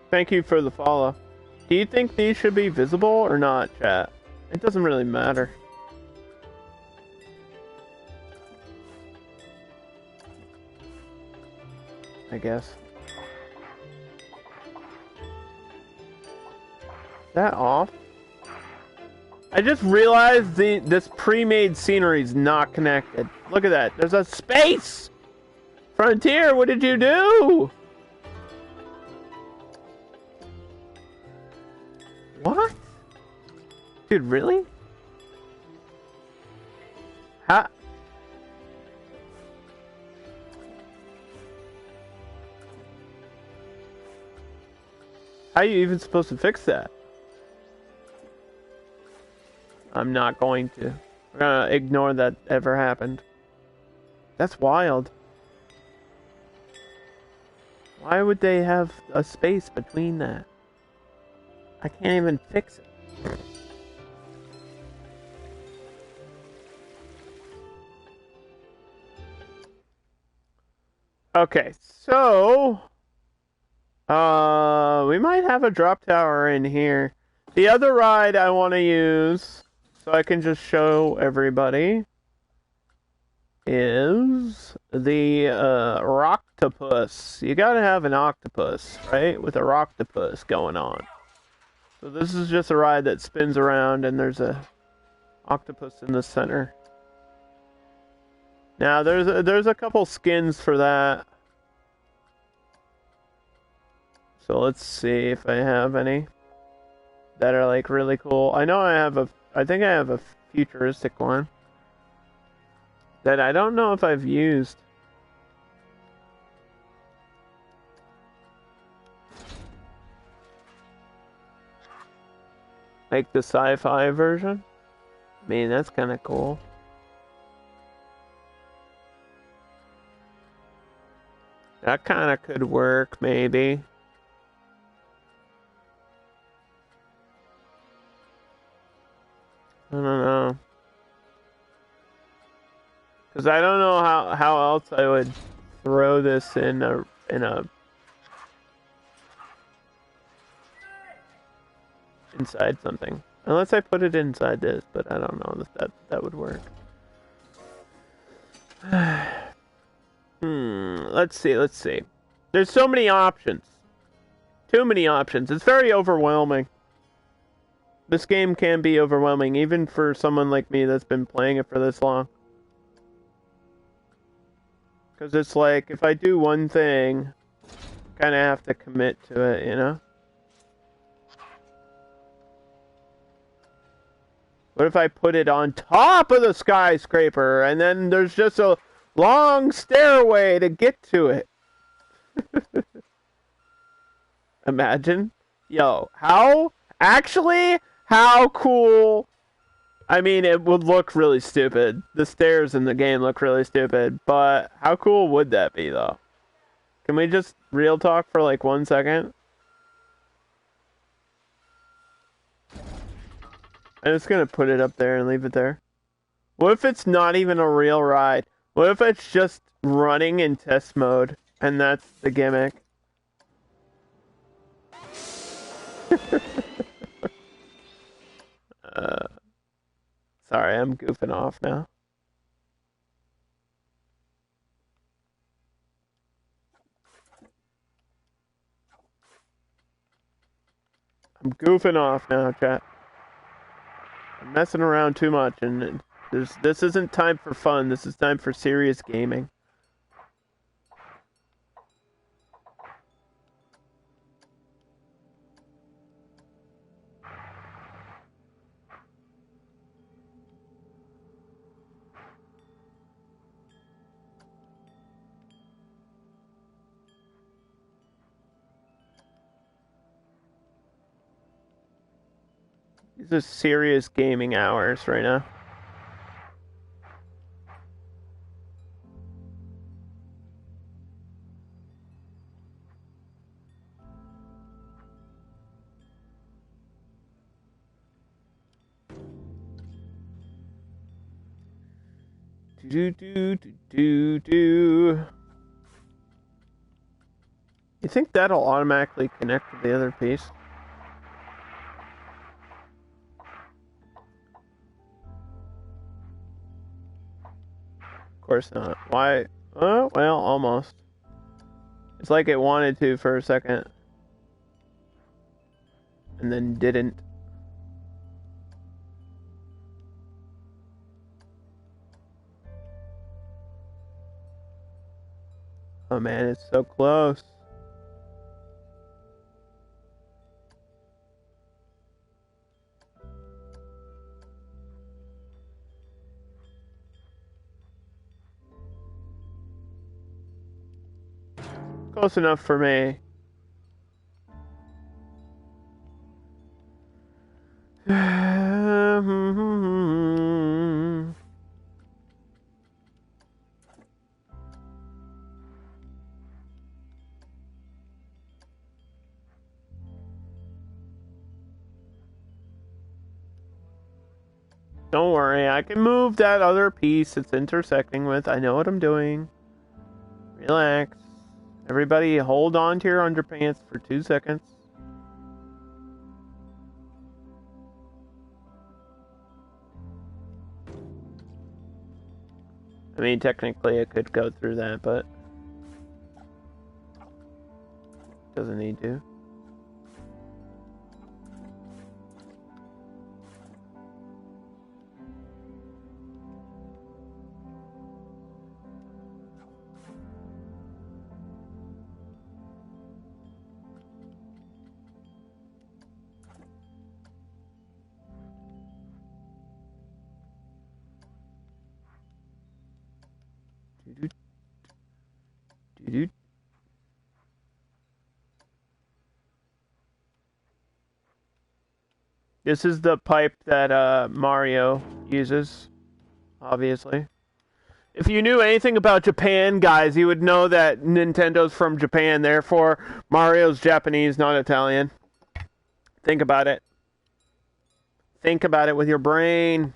Thank you for the follow. Do you think these should be visible or not, chat? It doesn't really matter. I guess. Is that off? I just realized this pre-made scenery is not connected. Look at that. There's a space! Frontier, what did you do? What? Dude, really? How are you even supposed to fix that? I'm not going to. We're gonna ignore that ever happened. That's wild. Why would they have a space between that? I can't even fix it. Okay, so we might have a drop tower in here. The other ride I want to use, so I can just show everybody, is the Rocktopus. You gotta have an octopus, right? With a Rocktopus going on. So this is just a ride that spins around and there's a octopus in the center. Now there's a couple skins for that. So let's see if I have any that are like really cool. I know I think I have a futuristic one that I don't know if I've used. Like the sci-fi version. I mean, that's kind of cool. That kind of could work, maybe. I don't know. Because I don't know how else I would throw this in a inside something. Unless I put it inside this, but I don't know if that would work. Let's see. There's so many options. Too many options. It's very overwhelming. This game can be overwhelming, even for someone like me that's been playing it for this long. Because it's like, if I do one thing, I kind of have to commit to it, you know? What if I put it on top of the skyscraper, and then there's just a long stairway to get to it? Imagine. Yo, how cool. I mean, it would look really stupid. The stairs in the game look really stupid, but how cool would that be, though? Can we just real talk for like 1 second? I'm just gonna put it up there and leave it there. What if it's not even a real ride? What if it's just running in test mode, and that's the gimmick? Sorry, I'm goofing off now. I'm goofing off now, chat. I'm messing around too much, and this isn't time for fun. This is time for serious gaming. These are serious gaming hours right now. Do. You think that'll automatically connect to the other piece? Of course not. Why? Oh, well, almost. It's like it wanted to for a second. And then didn't. Oh man, it's so close. Close enough for me. Don't worry, I can move that other piece it's intersecting with. I know what I'm doing. Relax. Everybody hold on to your underpants for 2 seconds. I mean, technically it could go through that, but doesn't need to. This is the pipe that Mario uses, obviously. If you knew anything about Japan, guys, you would know that Nintendo's from Japan, therefore Mario's Japanese, not Italian. Think about it. Think about it with your brain.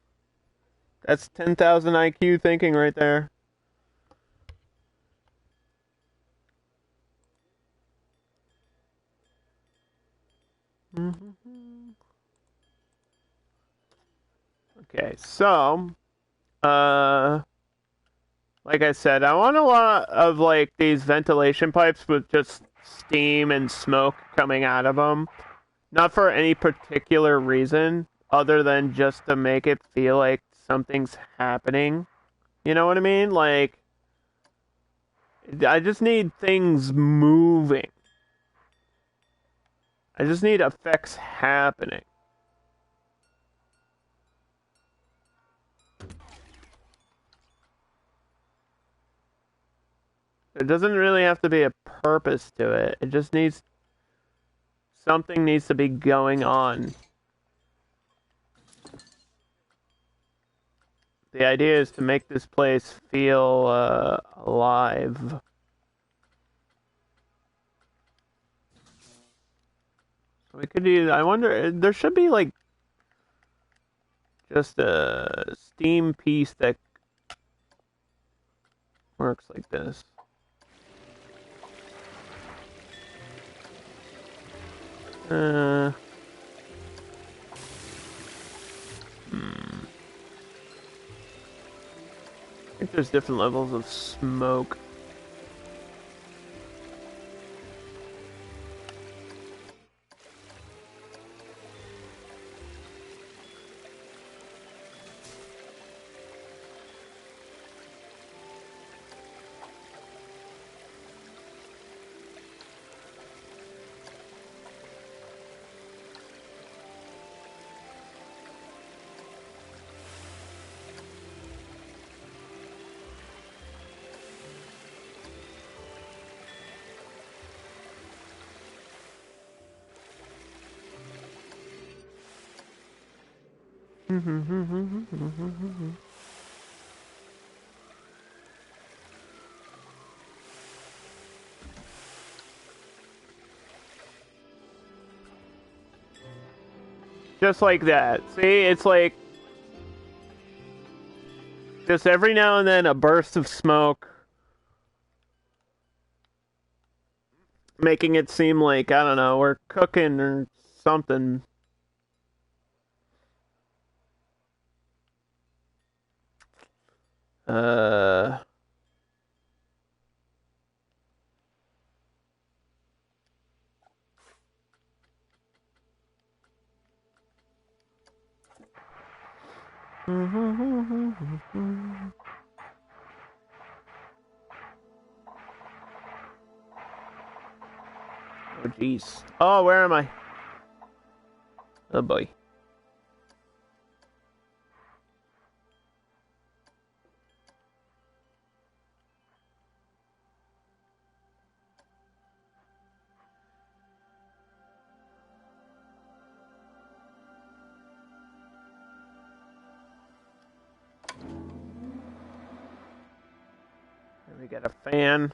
That's 10,000 IQ thinking right there. Okay, so, like I said, I want a lot of, like, these ventilation pipes with just steam and smoke coming out of them. Not for any particular reason, other than just to make it feel like something's happening. You know what I mean? Like, I just need things moving. I just need effects happening. There doesn't really have to be a purpose to it. It just needs... something needs to be going on. The idea is to make this place feel alive. So we could do... I wonder... there should be, like... just a steam piece that works like this. I think there's different levels of smoke. Just like that. See, it's like just every now and then a burst of smoke, making it seem like, I don't know, we're cooking or something. Oh, jeez. Oh, where am I? Oh, boy. We got a fan.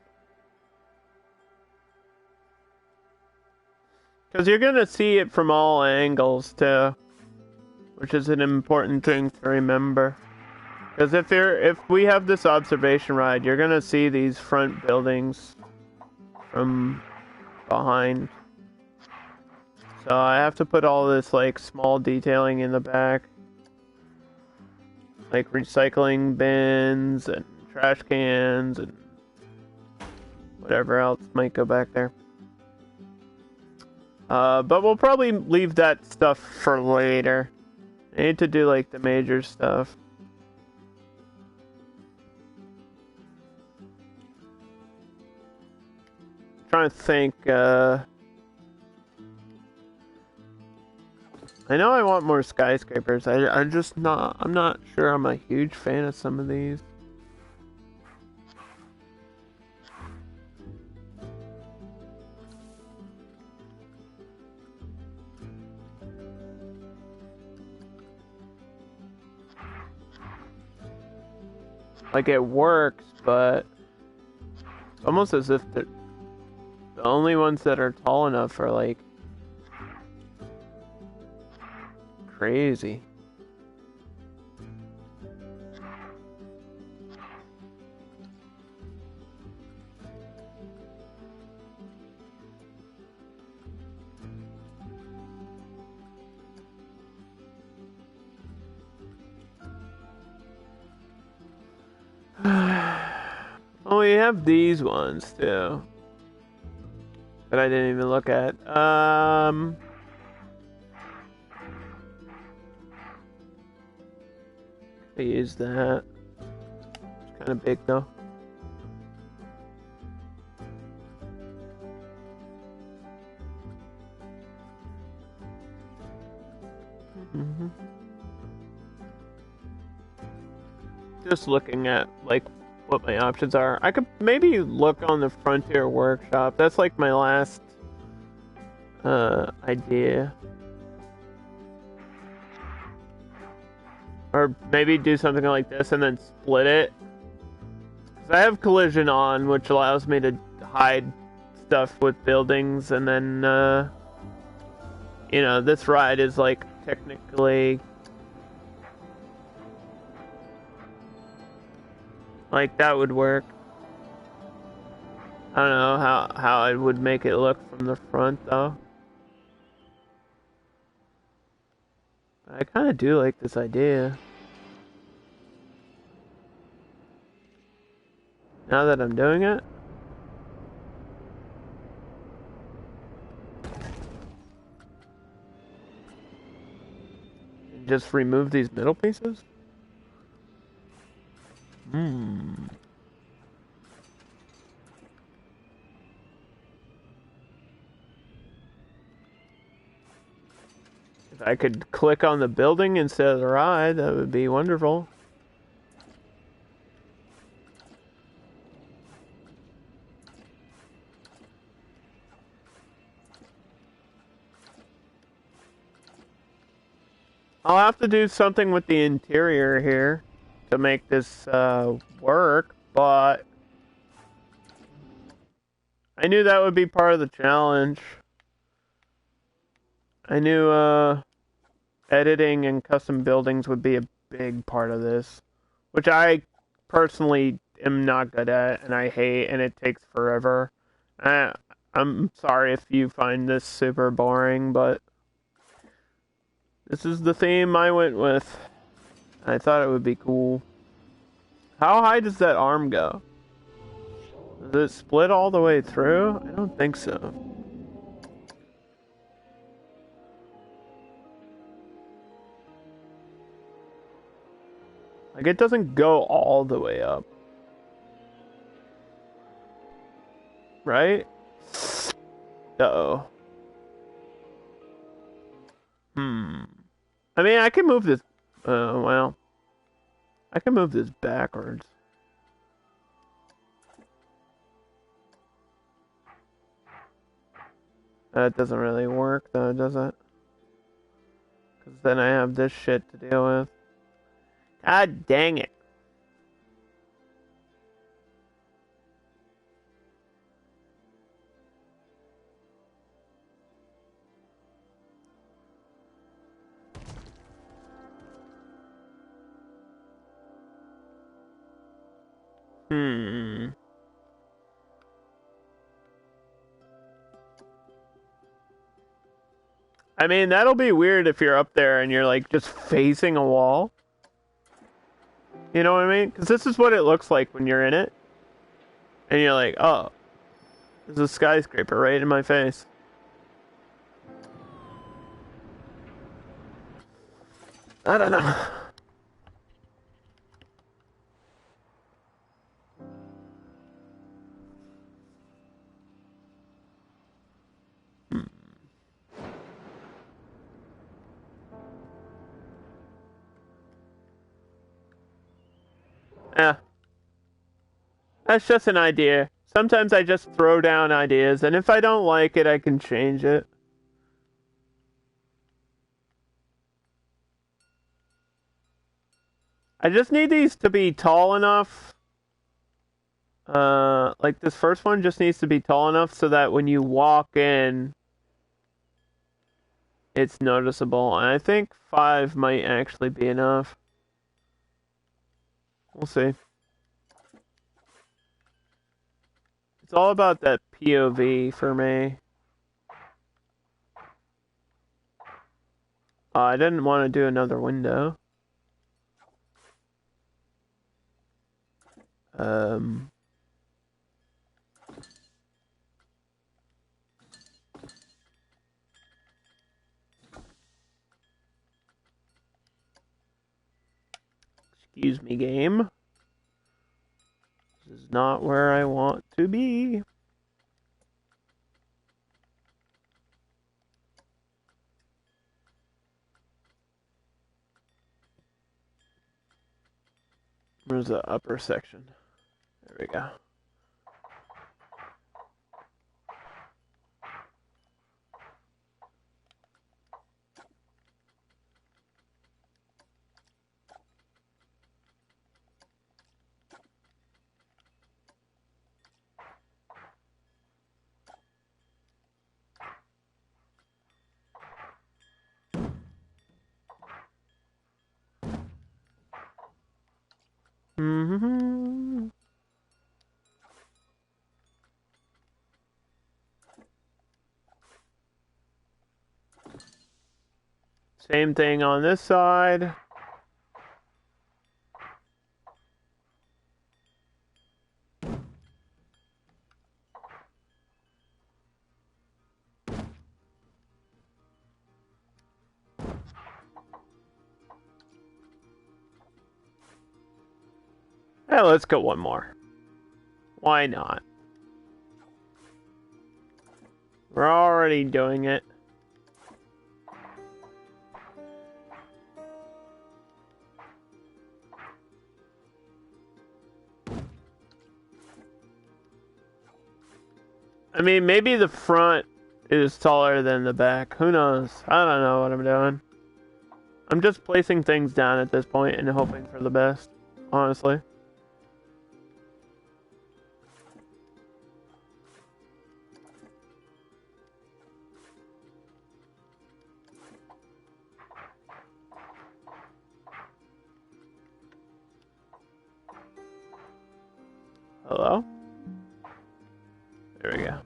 Because you're going to see it from all angles, too. which is an important thing to remember. Because if we have this observation ride, you're gonna see these front buildings from behind. So I have to put all this like small detailing in the back, like recycling bins and trash cans and whatever else might go back there. But we'll probably leave that stuff for later. I need to do like the major stuff. Trying to think, I know I want more skyscrapers. I'm not sure I'm a huge fan of some of these. Like, it works, but it's almost as if the only ones that are tall enough are, like, crazy. Oh, we have these ones too that I didn't even look at. I use that. It's kind of big though. Just looking at like what my options are. I could maybe look on the Frontier Workshop. That's like my last idea. Or maybe do something like this and then split it. 'Cause I have collision on, which allows me to hide stuff with buildings, and then you know, this ride is like technically like that would work. I don't know how I would make it look from the front though. I kind of do like this idea. Now that I'm doing it. Just remove these middle pieces? If I could click on the building instead of the ride, that would be wonderful. I'll have to do something with the interior here to make this work, but I knew that would be part of the challenge. I knew editing and custom buildings would be a big part of this, which I personally am not good at, and I hate, and it takes forever. I'm sorry if you find this super boring, but this is the theme I went with. I thought it would be cool. How high does that arm go? Does it split all the way through? I don't think so. Like, it doesn't go all the way up. Right? Uh-oh. I mean, I can move this... well... I can move this backwards. That doesn't really work, though, does it? Because then I have this shit to deal with. God dang it. Hmm. I mean, that'll be weird if you're up there and you're like just facing a wall. You know what I mean? Because this is what it looks like when you're in it. And you're like, oh, there's a skyscraper right in my face. I don't know. Yeah. That's just an idea. Sometimes I just throw down ideas, and if I don't like it, I can change it. I just need these to be tall enough. Like this first one just needs to be tall enough so that when you walk in, it's noticeable. And I think 5 might actually be enough. We'll see. It's all about that POV for me. I didn't want to do another window. Excuse me, game. This is not where I want to be. Where's the upper section? There we go. Mm-hmm. Same thing on this side. Yeah, let's go one more. Why not? We're already doing it. I mean, maybe the front is taller than the back. Who knows? I don't know what I'm doing. I'm just placing things down at this point and hoping for the best, honestly. Hello? There we go.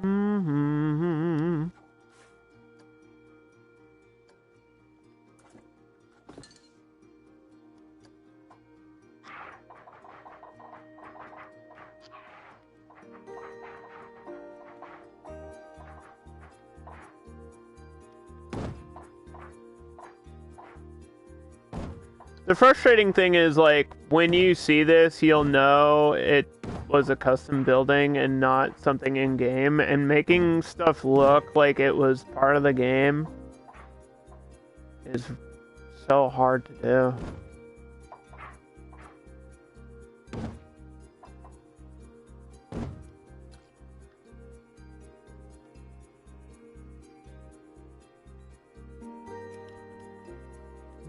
Mm-hmm. The frustrating thing is, like, when you see this, you'll know it was a custom building and not something in-game, and making stuff look like it was part of the game is so hard to do.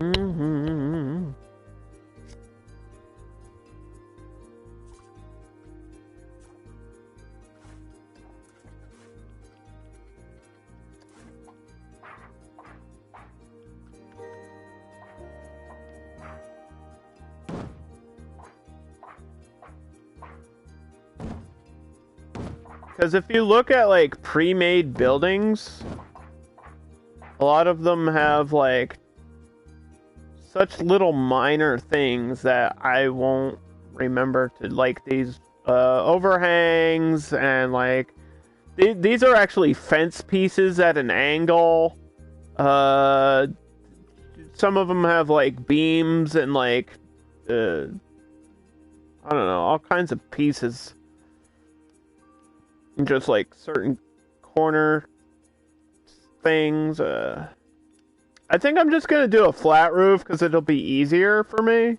Mm-hmm. Because if you look at, like, pre-made buildings, a lot of them have, like, such little minor things that I won't remember to, like, these overhangs and, like, these are actually fence pieces at an angle. Some of them have, like, beams and, like, I don't know, all kinds of pieces. Just, like, certain corner things. I think I'm just gonna do a flat roof because it'll be easier for me.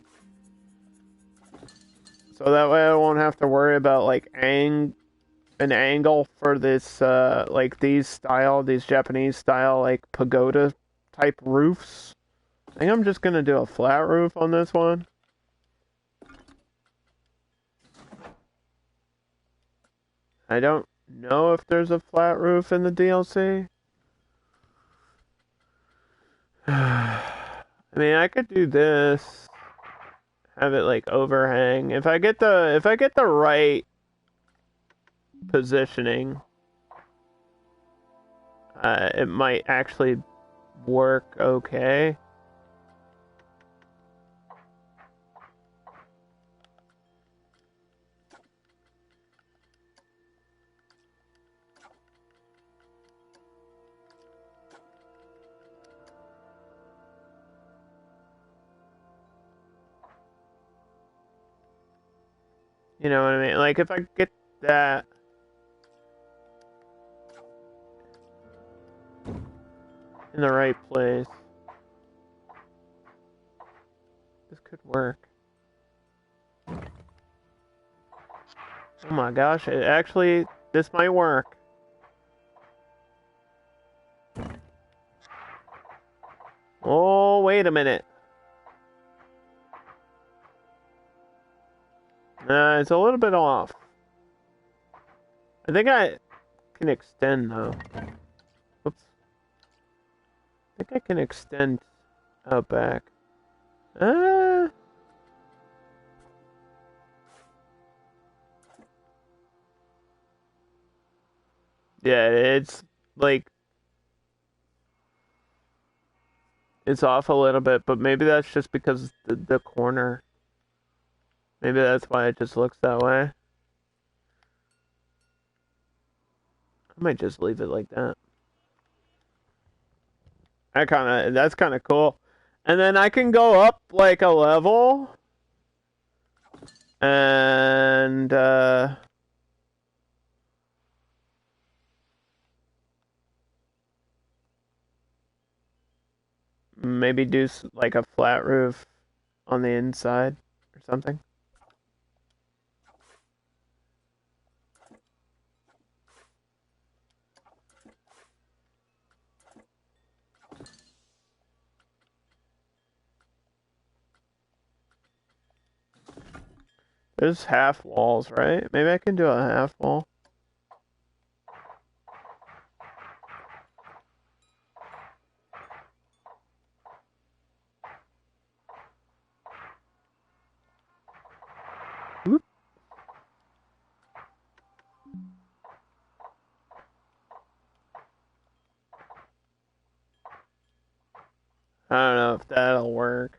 So that way I won't have to worry about, like, an angle for this, like, these Japanese style, like, pagoda type roofs. I think I'm just gonna do a flat roof on this one. I don't know if there's a flat roof in the DLC. I mean, I could do this. Have it like overhang. If I get the right positioning, it might actually work okay. You know what I mean? Like, if I get that in the right place, this could work. Oh my gosh, this might work. Oh, wait a minute. It's a little bit off. I think I can extend, though. Oops. I think I can extend out back. Yeah, it's, like, it's off a little bit, but maybe that's just because the corner. Maybe that's why it just looks that way. I might just leave it like that. That's kind of cool. And then I can go up like a level and maybe do like a flat roof on the inside or something. There's half walls, right? Maybe I can do a half wall. Whoop. I don't know if that'll work.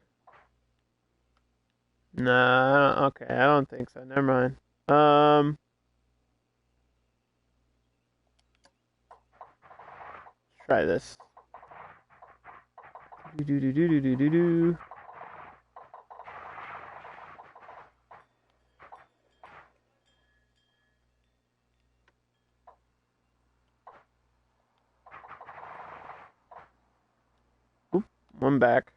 Nah, okay, I don't think so. Never mind. Try this. Do do do do do do do do. Oop, one back.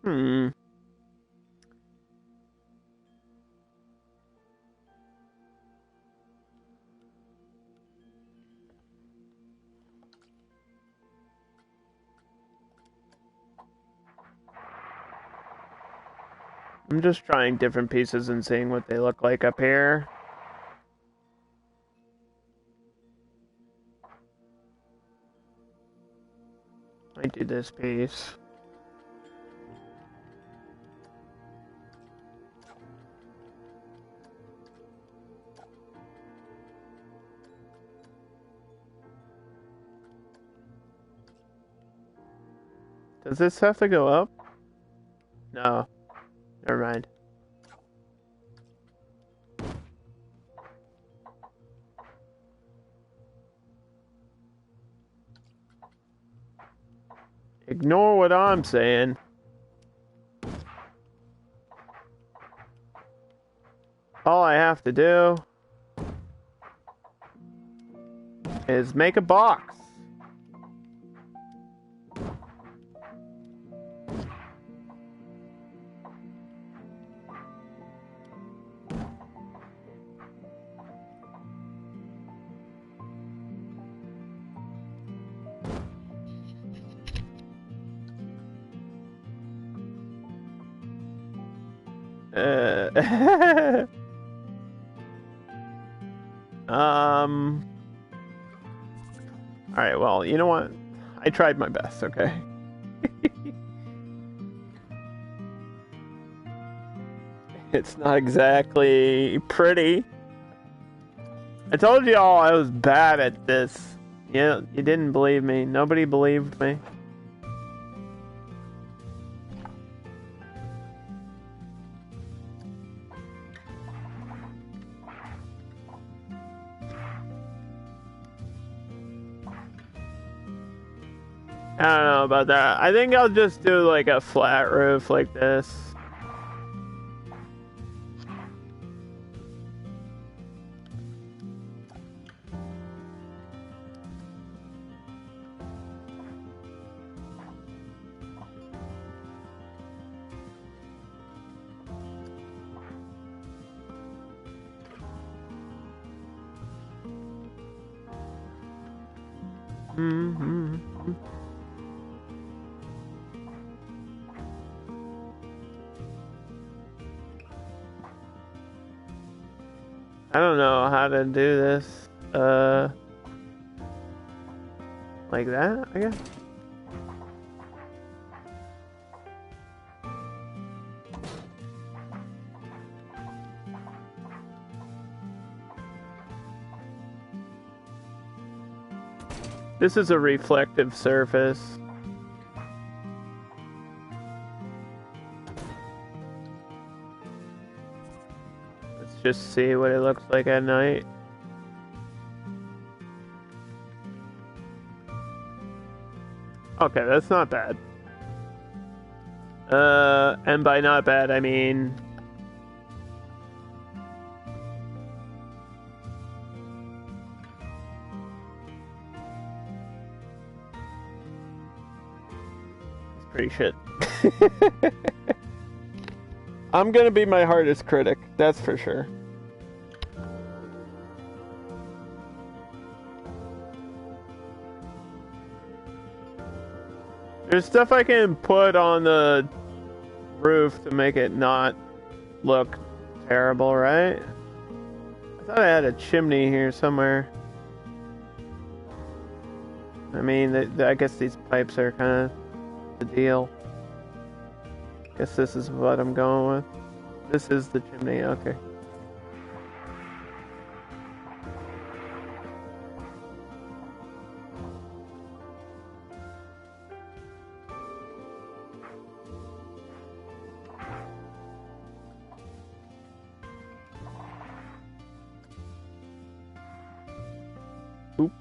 Hmm. I'm just trying different pieces and seeing what they look like up here. I do this piece. Does this have to go up? No. Never mind. Ignore what I'm saying. All I have to do is make a box. Alright, well, you know what? I tried my best, okay? It's not exactly pretty. I told y'all I was bad at this. You didn't believe me. Nobody believed me. I don't know about that. I think I'll just do like a flat roof like this. I don't know how to do this. Like that, I guess. This is a reflective surface. Let's just see what it looks like at night. Okay, that's not bad. And by not bad, I mean... it's pretty shit. I'm gonna be my hardest critic, that's for sure. There's stuff I can put on the roof to make it not look terrible, right? I thought I had a chimney here somewhere. I mean, I guess these pipes are kind of the deal. Guess this is what I'm going with. This is the chimney, okay. Oop.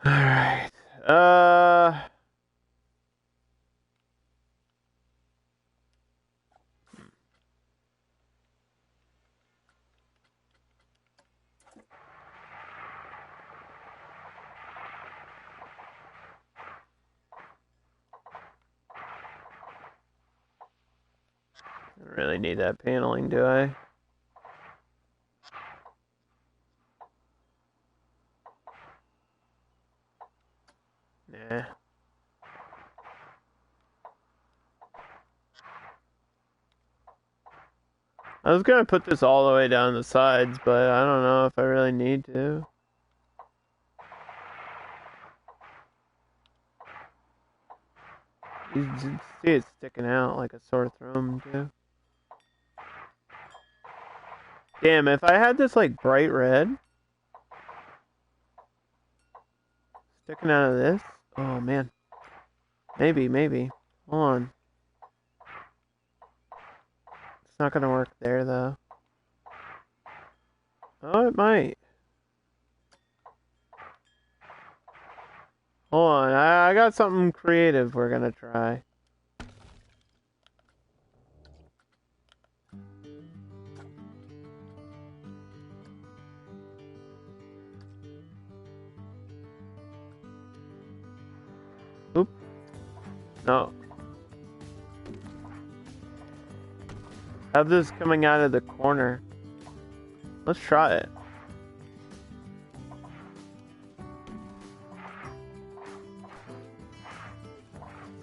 Alright. I don't really need that paneling, do I? Nah. I was gonna put this all the way down the sides, but I don't know if I really need to. You can see it sticking out like a sore thumb, too. Damn, if I had this, like, bright red sticking out of this, oh, man. Maybe. Hold on. It's not gonna work there, though. Oh, it might. Hold on, I got something creative we're gonna try. Oop. No. Have this coming out of the corner. Let's try it.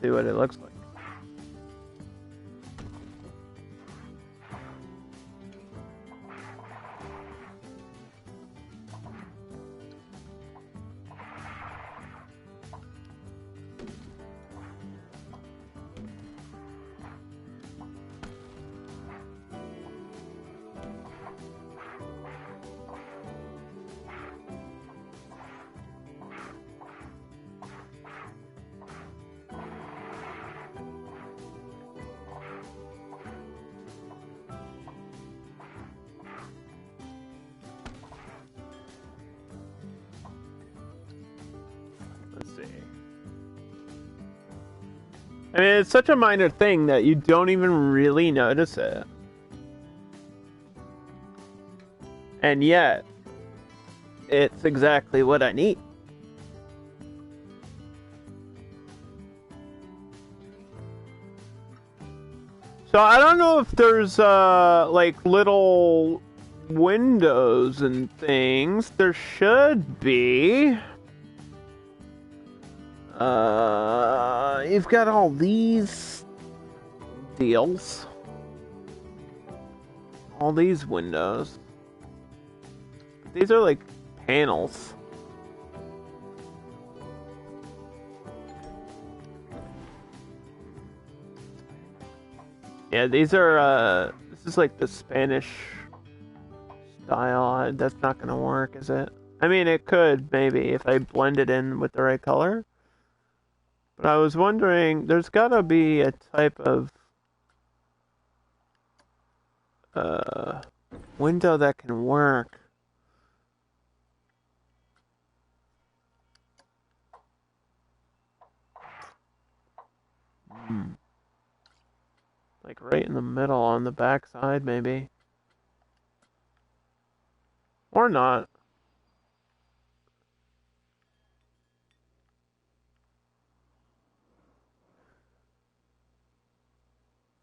See what it looks like. I mean, it's such a minor thing that you don't even really notice it. And yet, it's exactly what I need. So I don't know if there's, like, little windows and things. There should be. You've got all these deals. All these windows. These are like panels. Yeah, these are, this is like the Spanish style. That's not gonna work, is it? I mean, it could, maybe, if I blend it in with the right color. But I was wondering, there's gotta be a type of window that can work. Like right in the middle on the back side, maybe. Or not.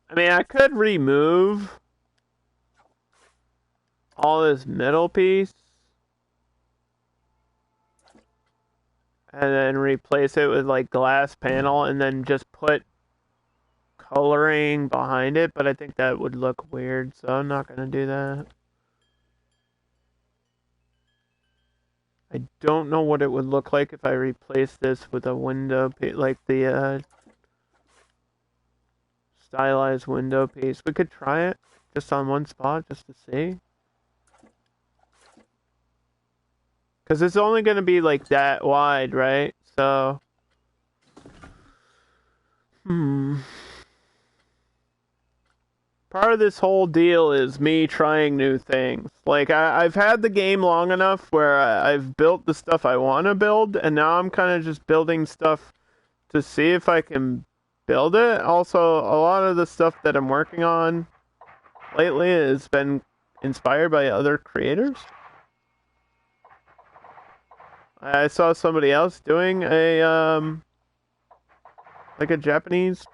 I mean, I could remove all this middle piece and then replace it with like glass panel and then just put coloring behind it, but I think that would look weird, so I'm not gonna do that. I don't know what it would look like if I replace this with a window like the stylized window piece. We could try it just on one spot just to see. Because it's only going to be like that wide, right? So... Part of this whole deal is me trying new things. Like, I've had the game long enough where I've built the stuff I want to build, and now I'm kind of just building stuff to see if I can build it. Also, a lot of the stuff that I'm working on lately has been inspired by other creators. I saw somebody else doing a, like a Japanese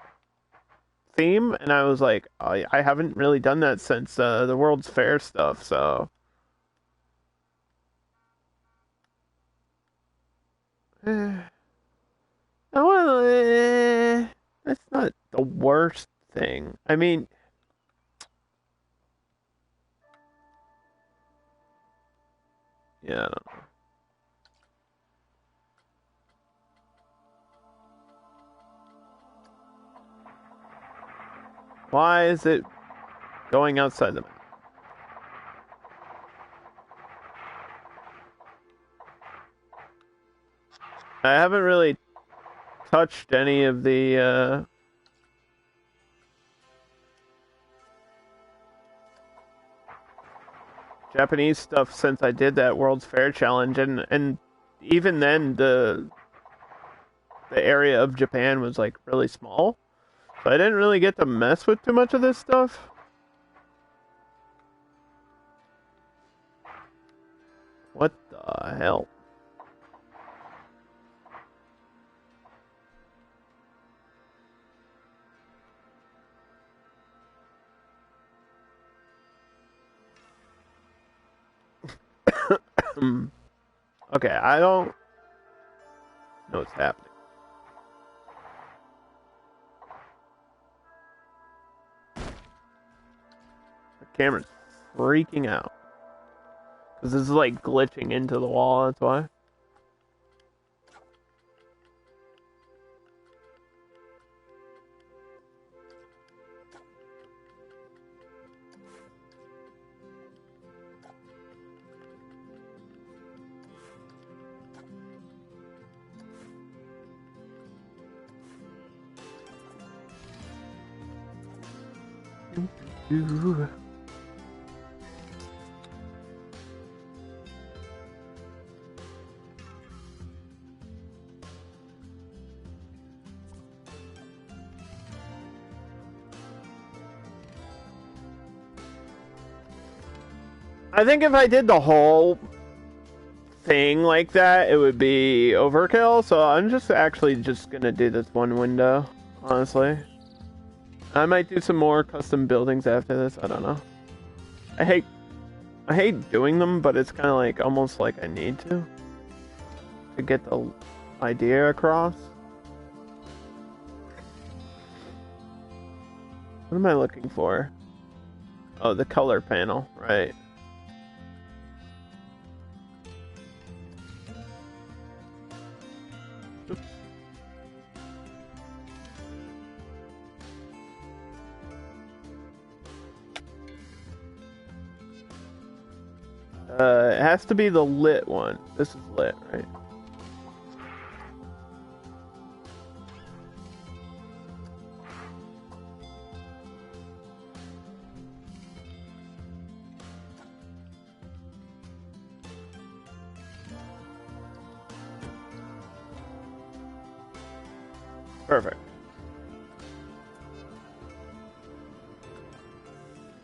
theme, and I was like, I haven't really done that since the World's Fair stuff, so... Well, that's not the worst thing. I mean... Yeah, I don't know. Why is it going outside the map? I haven't really touched any of the Japanese stuff since I did that World's Fair challenge, and even then the area of Japan was like really small, so I didn't really get to mess with too much of this stuff. What the hell? Okay, I don't know what's happening. The camera's freaking out. Because this is like glitching into the wall, that's why. I think if I did the whole thing like that, it would be overkill, so I'm just actually just gonna do this one window, honestly. I might do some more custom buildings after this, I don't know. I hate doing them, but it's kind of like almost like I need to get the idea across. What am I looking for? Oh, the color panel, right. It has to be the lit one. This is lit, right? Perfect.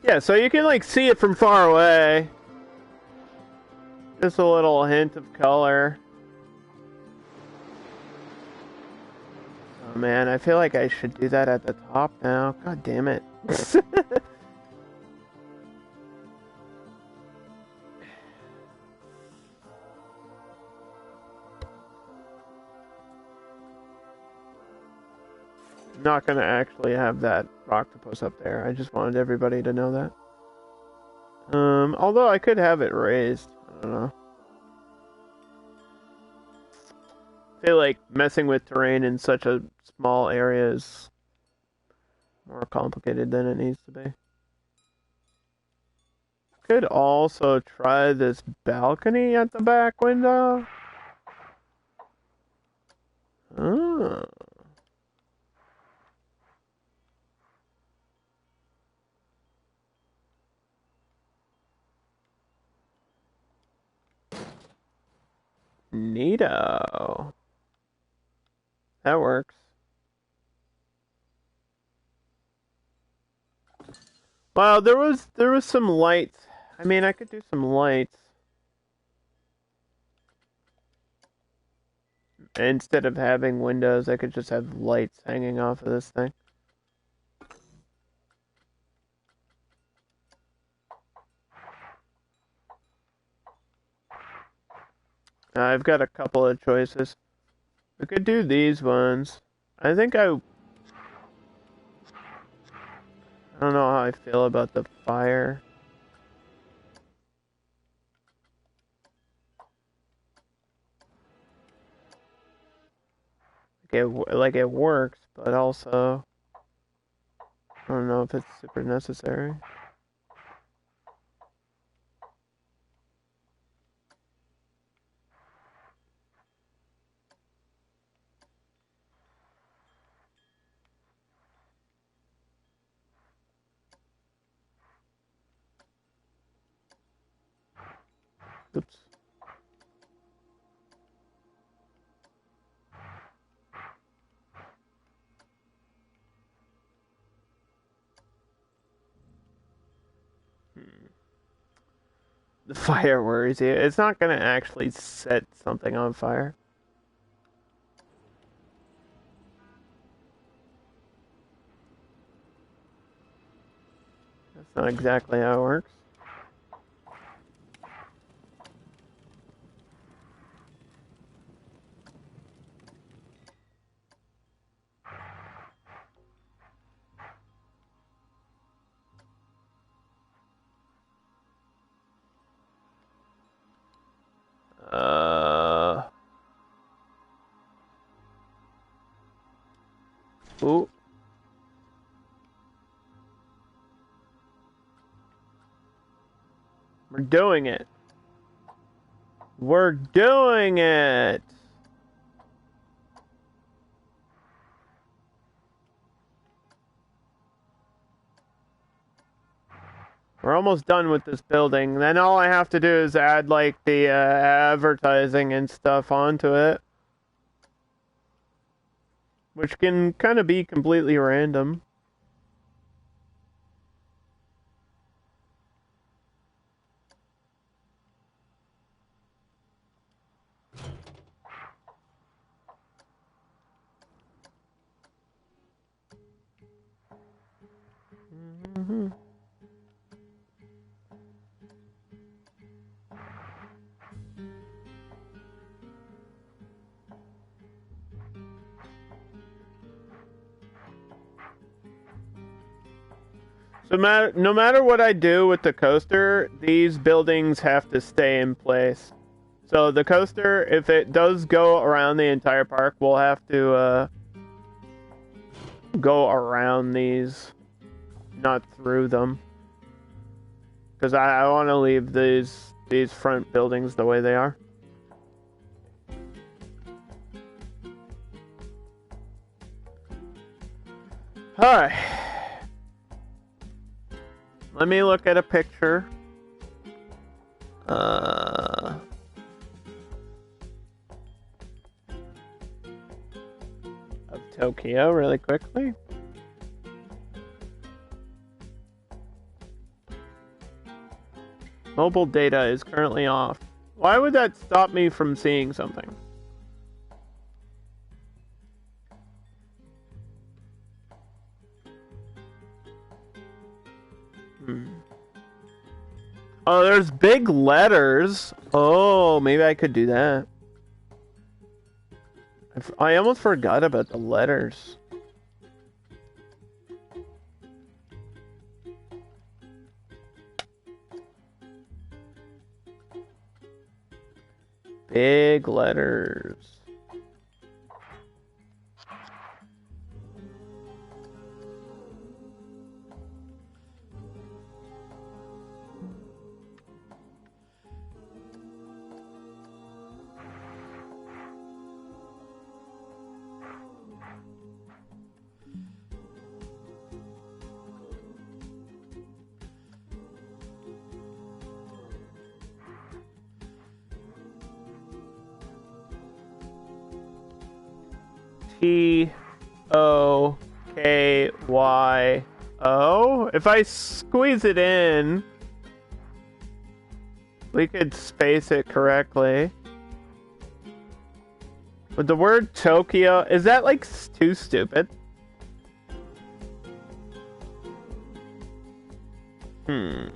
Yeah, so you can like see it from far away. Just a little hint of color. Oh man, I feel like I should do that at the top now. God damn it. I'm not gonna actually have that octopus up there. I just wanted everybody to know that. Although I could have it raised. I don't know. I feel like messing with terrain in such a small area is more complicated than it needs to be. Could also try this balcony at the back window. Oh. Neato. That works. Well, there was some lights. I mean, I could do some lights instead of having windows. I could just have lights hanging off of this thing. I've got a couple of choices. We could do these ones. I think I don't know how I feel about the fire. it works, but also I don't know if it's super necessary. Oops. The fire worries you. It's not gonna actually set something on fire. That's not exactly how it works. Ooh. We're doing it. We're doing it. We're almost done with this building. Then all I have to do is add like the advertising and stuff onto it. Which can kind of be completely random. Mm-hmm. So no matter what I do with the coaster, these buildings have to stay in place. So the coaster, if it does go around the entire park, we'll have to go around these, not through them. Because I want to leave these front buildings the way they are. Alright. Let me look at a picture. Of Tokyo really quickly. Mobile data is currently off. Why would that stop me from seeing something? Oh, there's big letters. Oh, maybe I could do that. I almost forgot about the letters. Big letters. Tokyo. If I squeeze it in, we could space it correctly. But the word Tokyo, is that like too stupid? I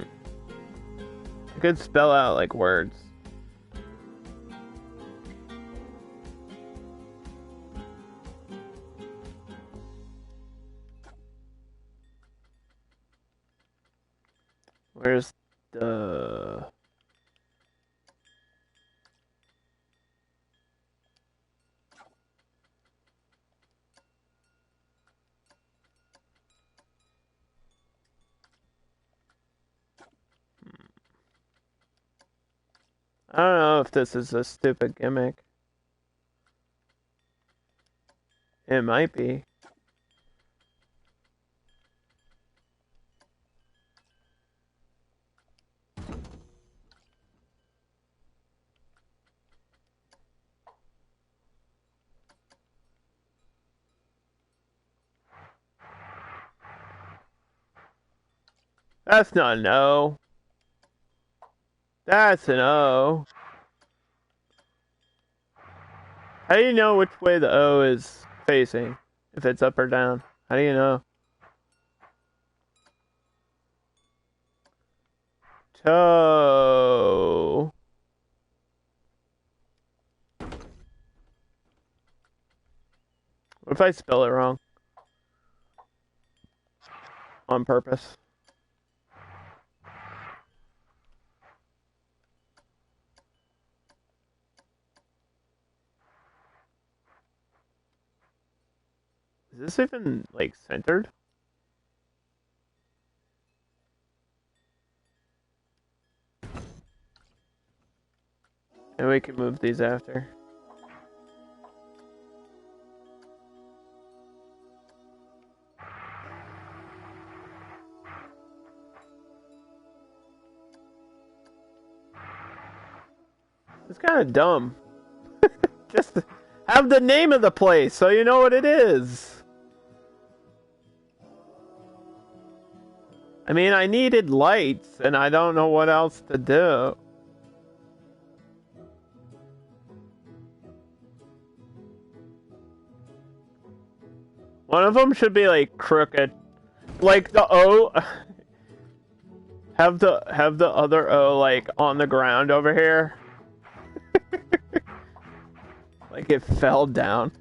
could spell out like words. Where's the... I don't know if this is a stupid gimmick. It might be. That's not an O. That's an O. How do you know which way the O is facing? If it's up or down? How do you know? Toe. What if I spell it wrong? On purpose. Is this even, like, centered? And we can move these after. It's kind of dumb. Just have the name of the place so you know what it is. I mean, I needed lights, and I don't know what else to do. One of them should be, like, crooked. Like, the O... Have the other O, like, on the ground over here. Like, it fell down.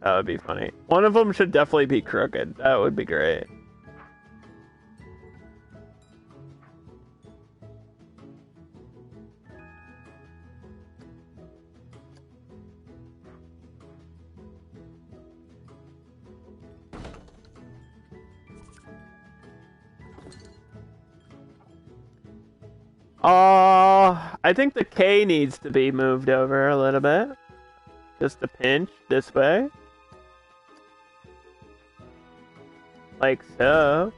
That would be funny. One of them should definitely be crooked. That would be great. I think the K needs to be moved over a little bit. Just a pinch this way. Like so.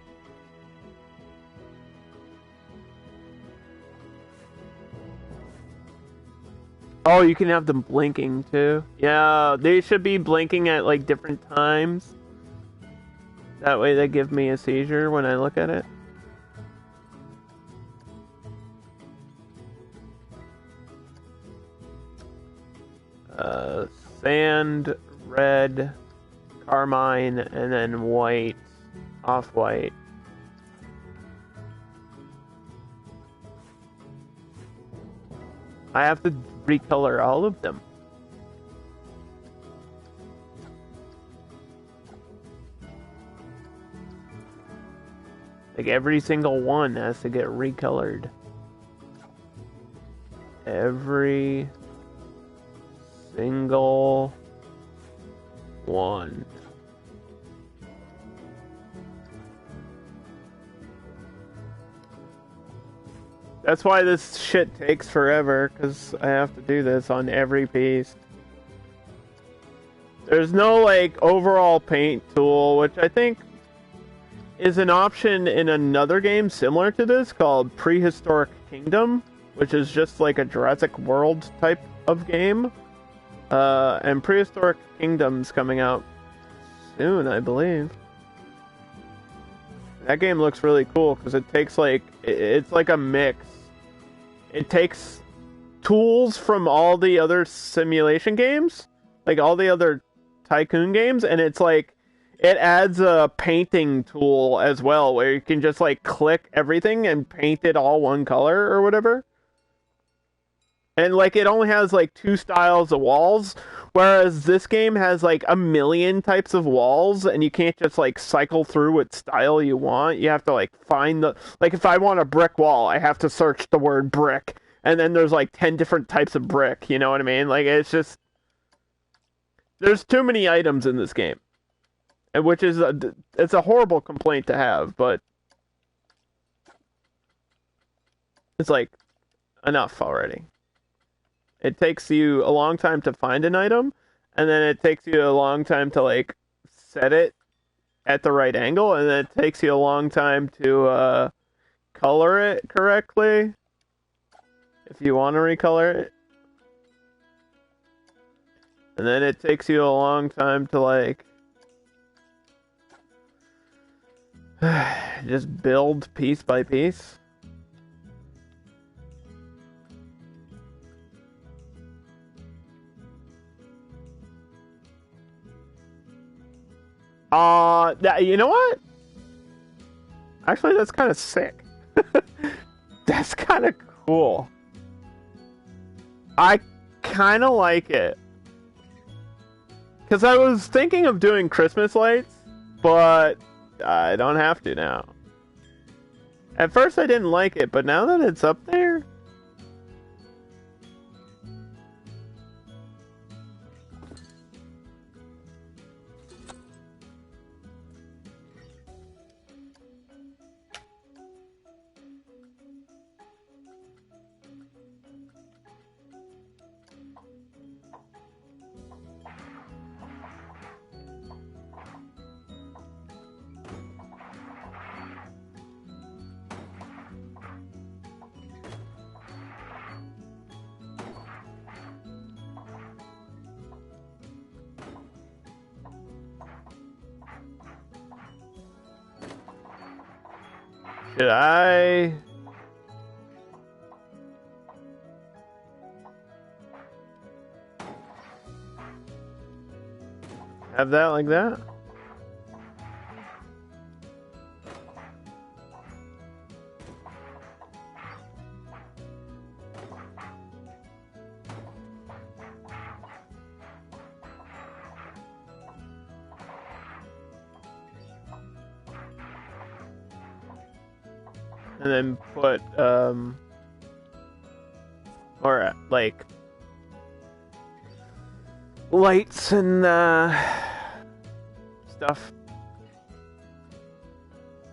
Oh, you can have them blinking too. Yeah, they should be blinking at like different times. That way they give me a seizure when I look at it. Sand, red, carmine, and then white, off-white. I have to recolor all of them. Like every single one has to get recolored. Every single one. That's why this shit takes forever, because I have to do this on every piece. There's no, like, overall paint tool, which I think is an option in another game similar to this called Prehistoric Kingdom, which is just like a Jurassic World type of game. And Prehistoric Kingdom's coming out soon, I believe. That game looks really cool because it takes it's like a mix. It takes tools from all the other simulation games, like all the other tycoon games, and it's like it adds a painting tool as well where you can just like click everything and paint it all one color or whatever. And, like, it only has, like, 2 styles of walls, whereas this game has, like, a million types of walls, and you can't just, like, cycle through what style you want. You have to, like, find the... Like, if I want a brick wall, I have to search the word brick, and then there's, like, 10 different types of brick, you know what I mean? Like, it's just... There's too many items in this game. Which is... It's a horrible complaint to have, but... It's like... enough already. It takes you a long time to find an item, and then it takes you a long time to like set it at the right angle, and then it takes you a long time to color it correctly if you want to recolor it. And then it takes you a long time to like just build piece by piece. You know what? Actually, that's kind of sick. That's kind of cool. I kind of like it. Because I was thinking of doing Christmas lights, but I don't have to now. At first I didn't like it, but now that it's up there... Should I... have that like that? And then put, or, like, lights and, stuff.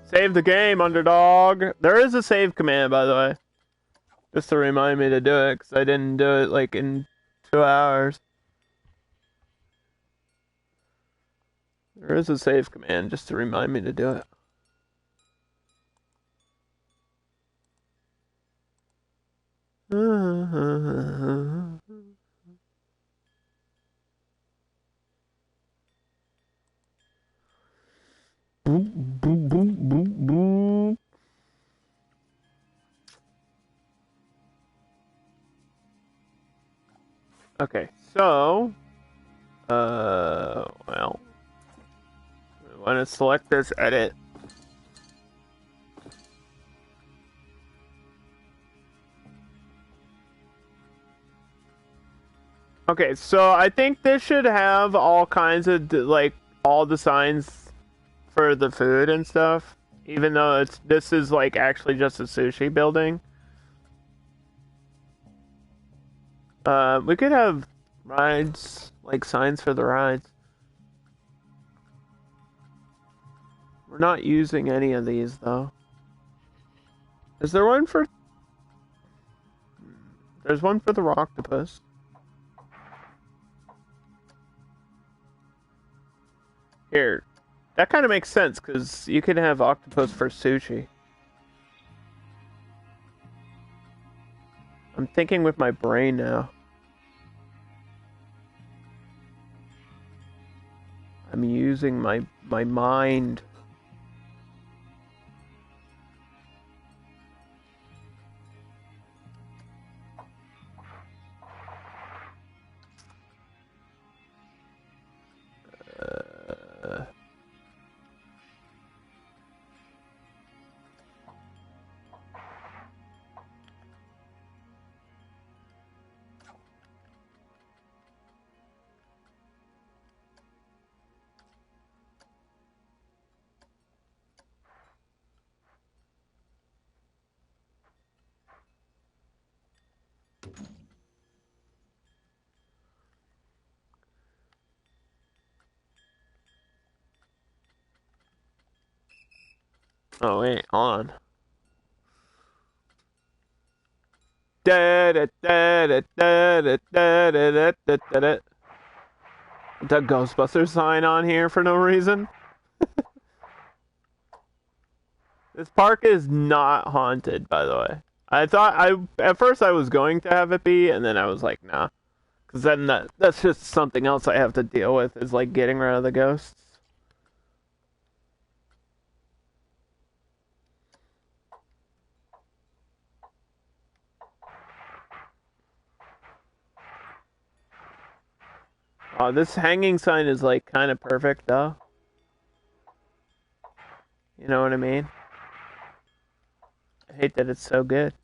Save the game, underdog! There is a save command, by the way. Just to remind me to do it, because I didn't do it, like, in 2 hours. There is a save command, just to remind me to do it. Okay, so, well, we want to select this edit. Okay, so I think this should have all kinds of, like, all the signs for the food and stuff, even though this is, like, actually just a sushi building. We could have rides, like, signs for the rides. We're not using any of these, though. Is there one for... There's one for the octopus. Here. That kind of makes sense, because you can have octopus for sushi. I'm thinking with my brain now. I'm using my mind. Oh wait, hold on. Ghostbusters sign on here for no reason. This park is not haunted, by the way. At first I was going to have it be, and then I was like, nah. Because then that's just something else I have to deal with, is like getting rid of the ghosts. Oh, this hanging sign is like kind of perfect though. You know what I mean? I hate that it's so good.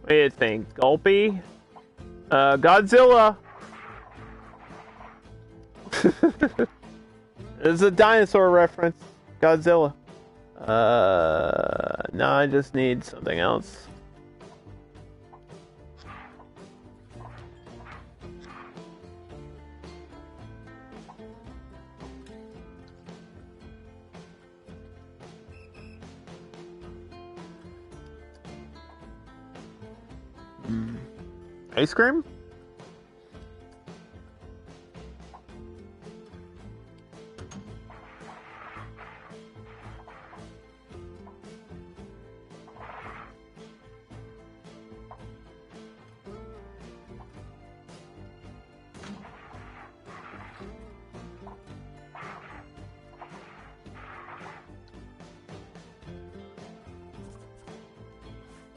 What do you think? Gulpy? Godzilla! This is a dinosaur reference. Godzilla. No, I just need something else. Ice cream?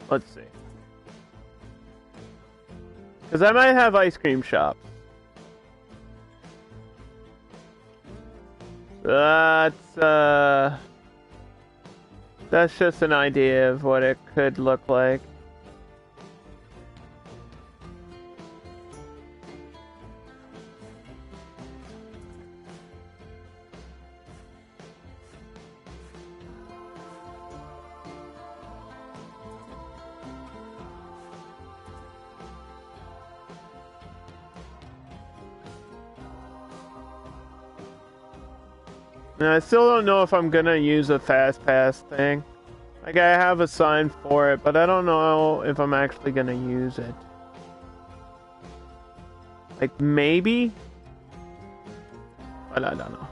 Let's see. Because I might have ice cream shops. That's just an idea of what it could look like. And I still don't know if I'm gonna use a fast pass thing. Like, I have a sign for it, but I don't know if I'm actually gonna use it. Like, maybe? But I don't know.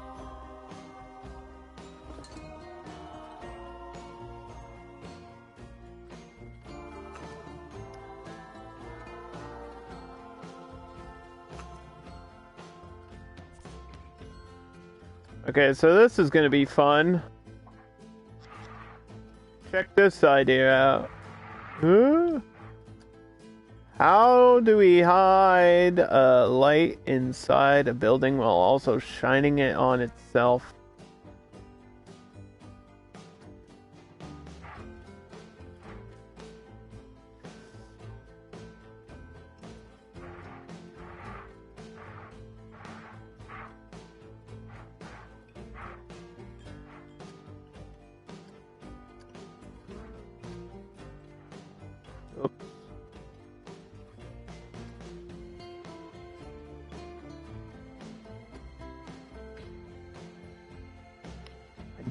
Okay, so this is gonna be fun. Check this idea out. Huh? How do we hide a light inside a building while also shining it on itself?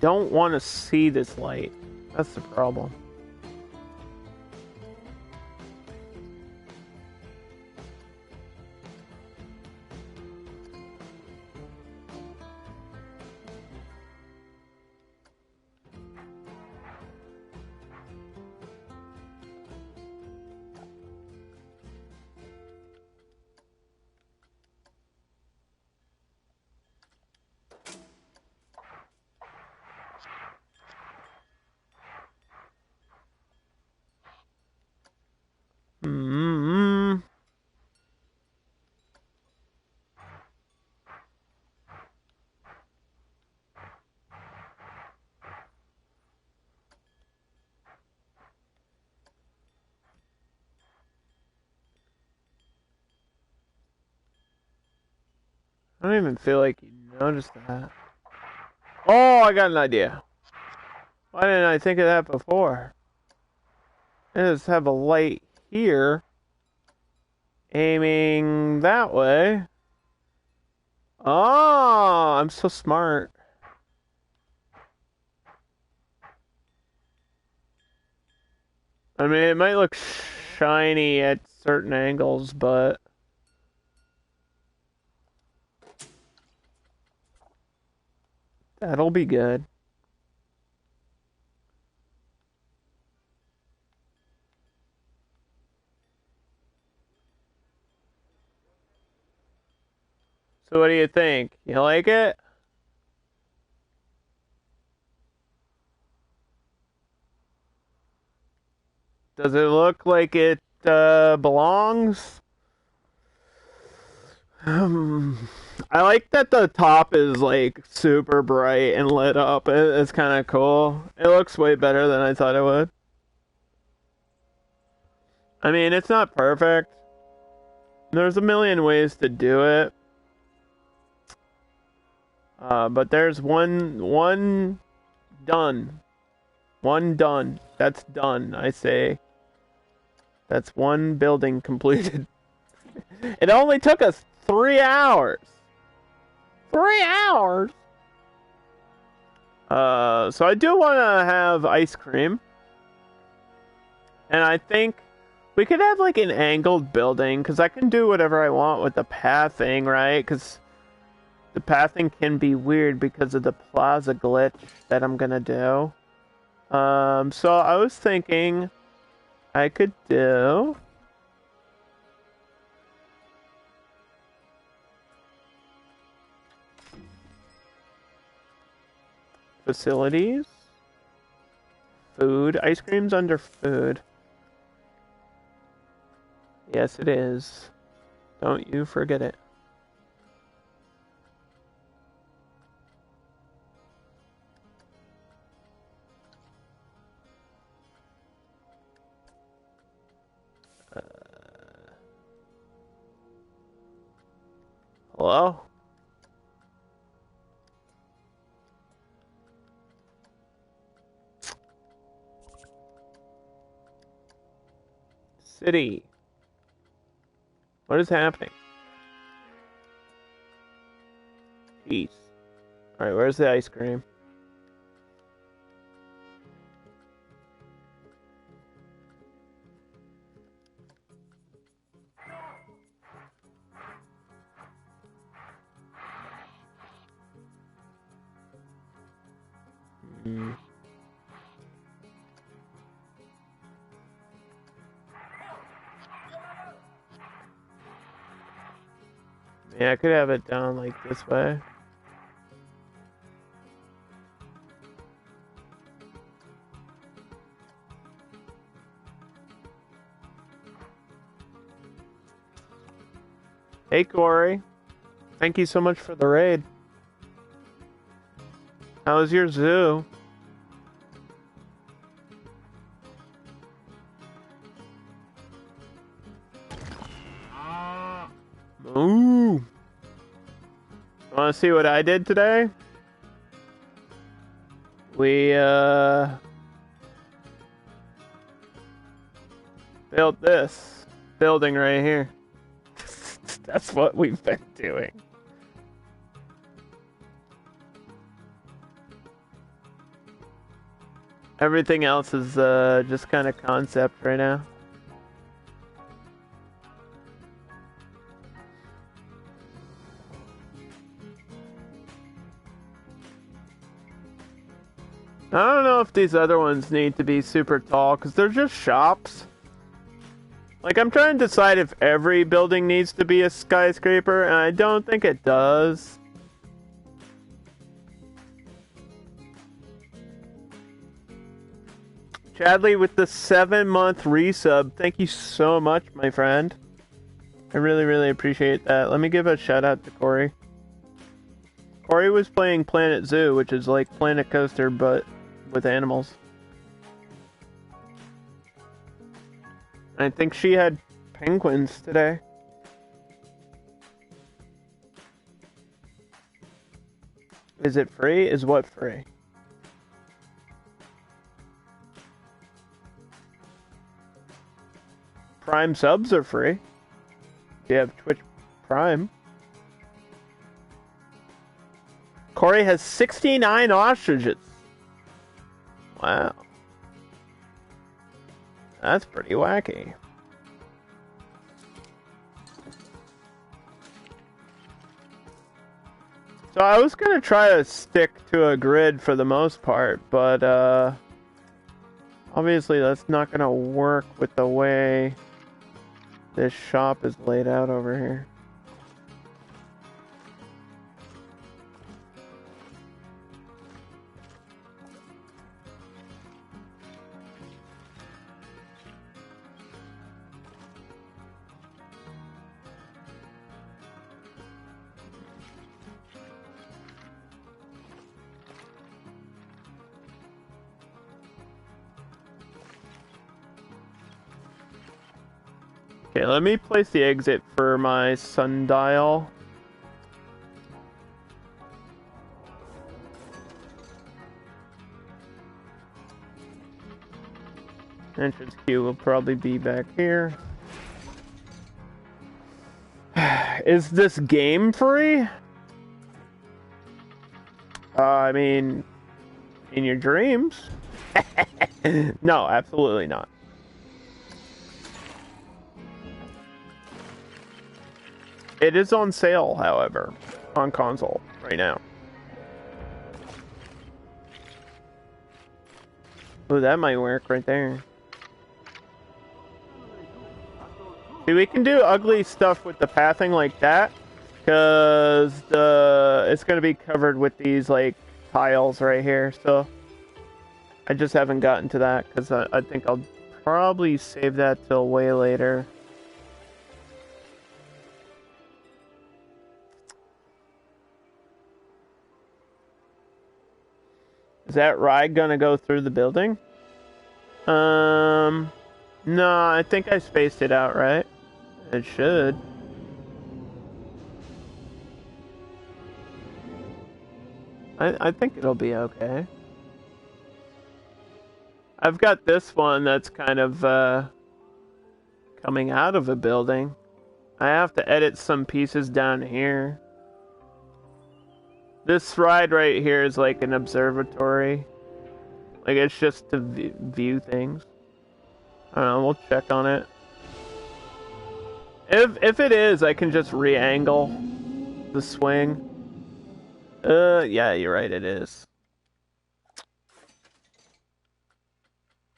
Don't want to see this light. That's the problem. I don't even feel like you noticed that. Oh, I got an idea. Why didn't I think of that before? I just have a light here, aiming that way. Oh, I'm so smart. I mean, it might look shiny at certain angles, but that'll be good. So what do you think? You like it? Does it look like it belongs? I like that the top is like super bright and lit up. It's kind of cool. It looks way better than I thought it would. I mean, it's not perfect. There's a million ways to do it. But there's one done. One done. That's done, I say. That's one building completed. It only took us 3 hours. 3 hours? So I do want to have ice cream. And I think we could have like an angled building, because I can do whatever I want with the pathing, right? Because the pathing can be weird because of the plaza glitch that I'm gonna do. So I was thinking I could do facilities, food, ice cream's under food. Yes, it is. Don't you forget it. Hello? City. What is happening? Peace. Alright, where's the ice cream? Yeah, I could have it down like this way. Hey, Corey. Thank you so much for the raid. How was your zoo? Ooh. Want to see what I did today? We, built this building right here. That's what we've been doing. Everything else is, just kind of concept right now. I don't know if these other ones need to be super tall, because they're just shops. Like, I'm trying to decide if every building needs to be a skyscraper, and I don't think it does. Chadley with the 7-month resub. Thank you so much, my friend. I really, really appreciate that. Let me give a shout out to Corey. Corey was playing Planet Zoo, which is like Planet Coaster, but with animals. I think she had penguins today. Is it free? Is what free? Prime subs are free. You have Twitch Prime. Corey has 69 ostriches. Wow. That's pretty wacky. So I was gonna try to stick to a grid for the most part, but obviously that's not gonna work with the way this shop is laid out over here. Okay, let me place the exit for my Sundial. Entrance queue will probably be back here. Is this game free? I mean, in your dreams. No, absolutely not. It is on sale, however, on console right now. Oh, that might work right there. See, we can do ugly stuff with the pathing like that, because it's going to be covered with these, like, tiles right here, so I just haven't gotten to that, because I think I'll probably save that till way later. Is that ride gonna go through the building? No, I think I spaced it out right. It should. I think it'll be okay. I've got this one that's kind of coming out of a building. I have to edit some pieces down here. This ride right here is like an observatory. Like, it's just to view things. I don't know, we'll check on it. If it is, I can just re-angle the swing. Yeah, you're right, it is.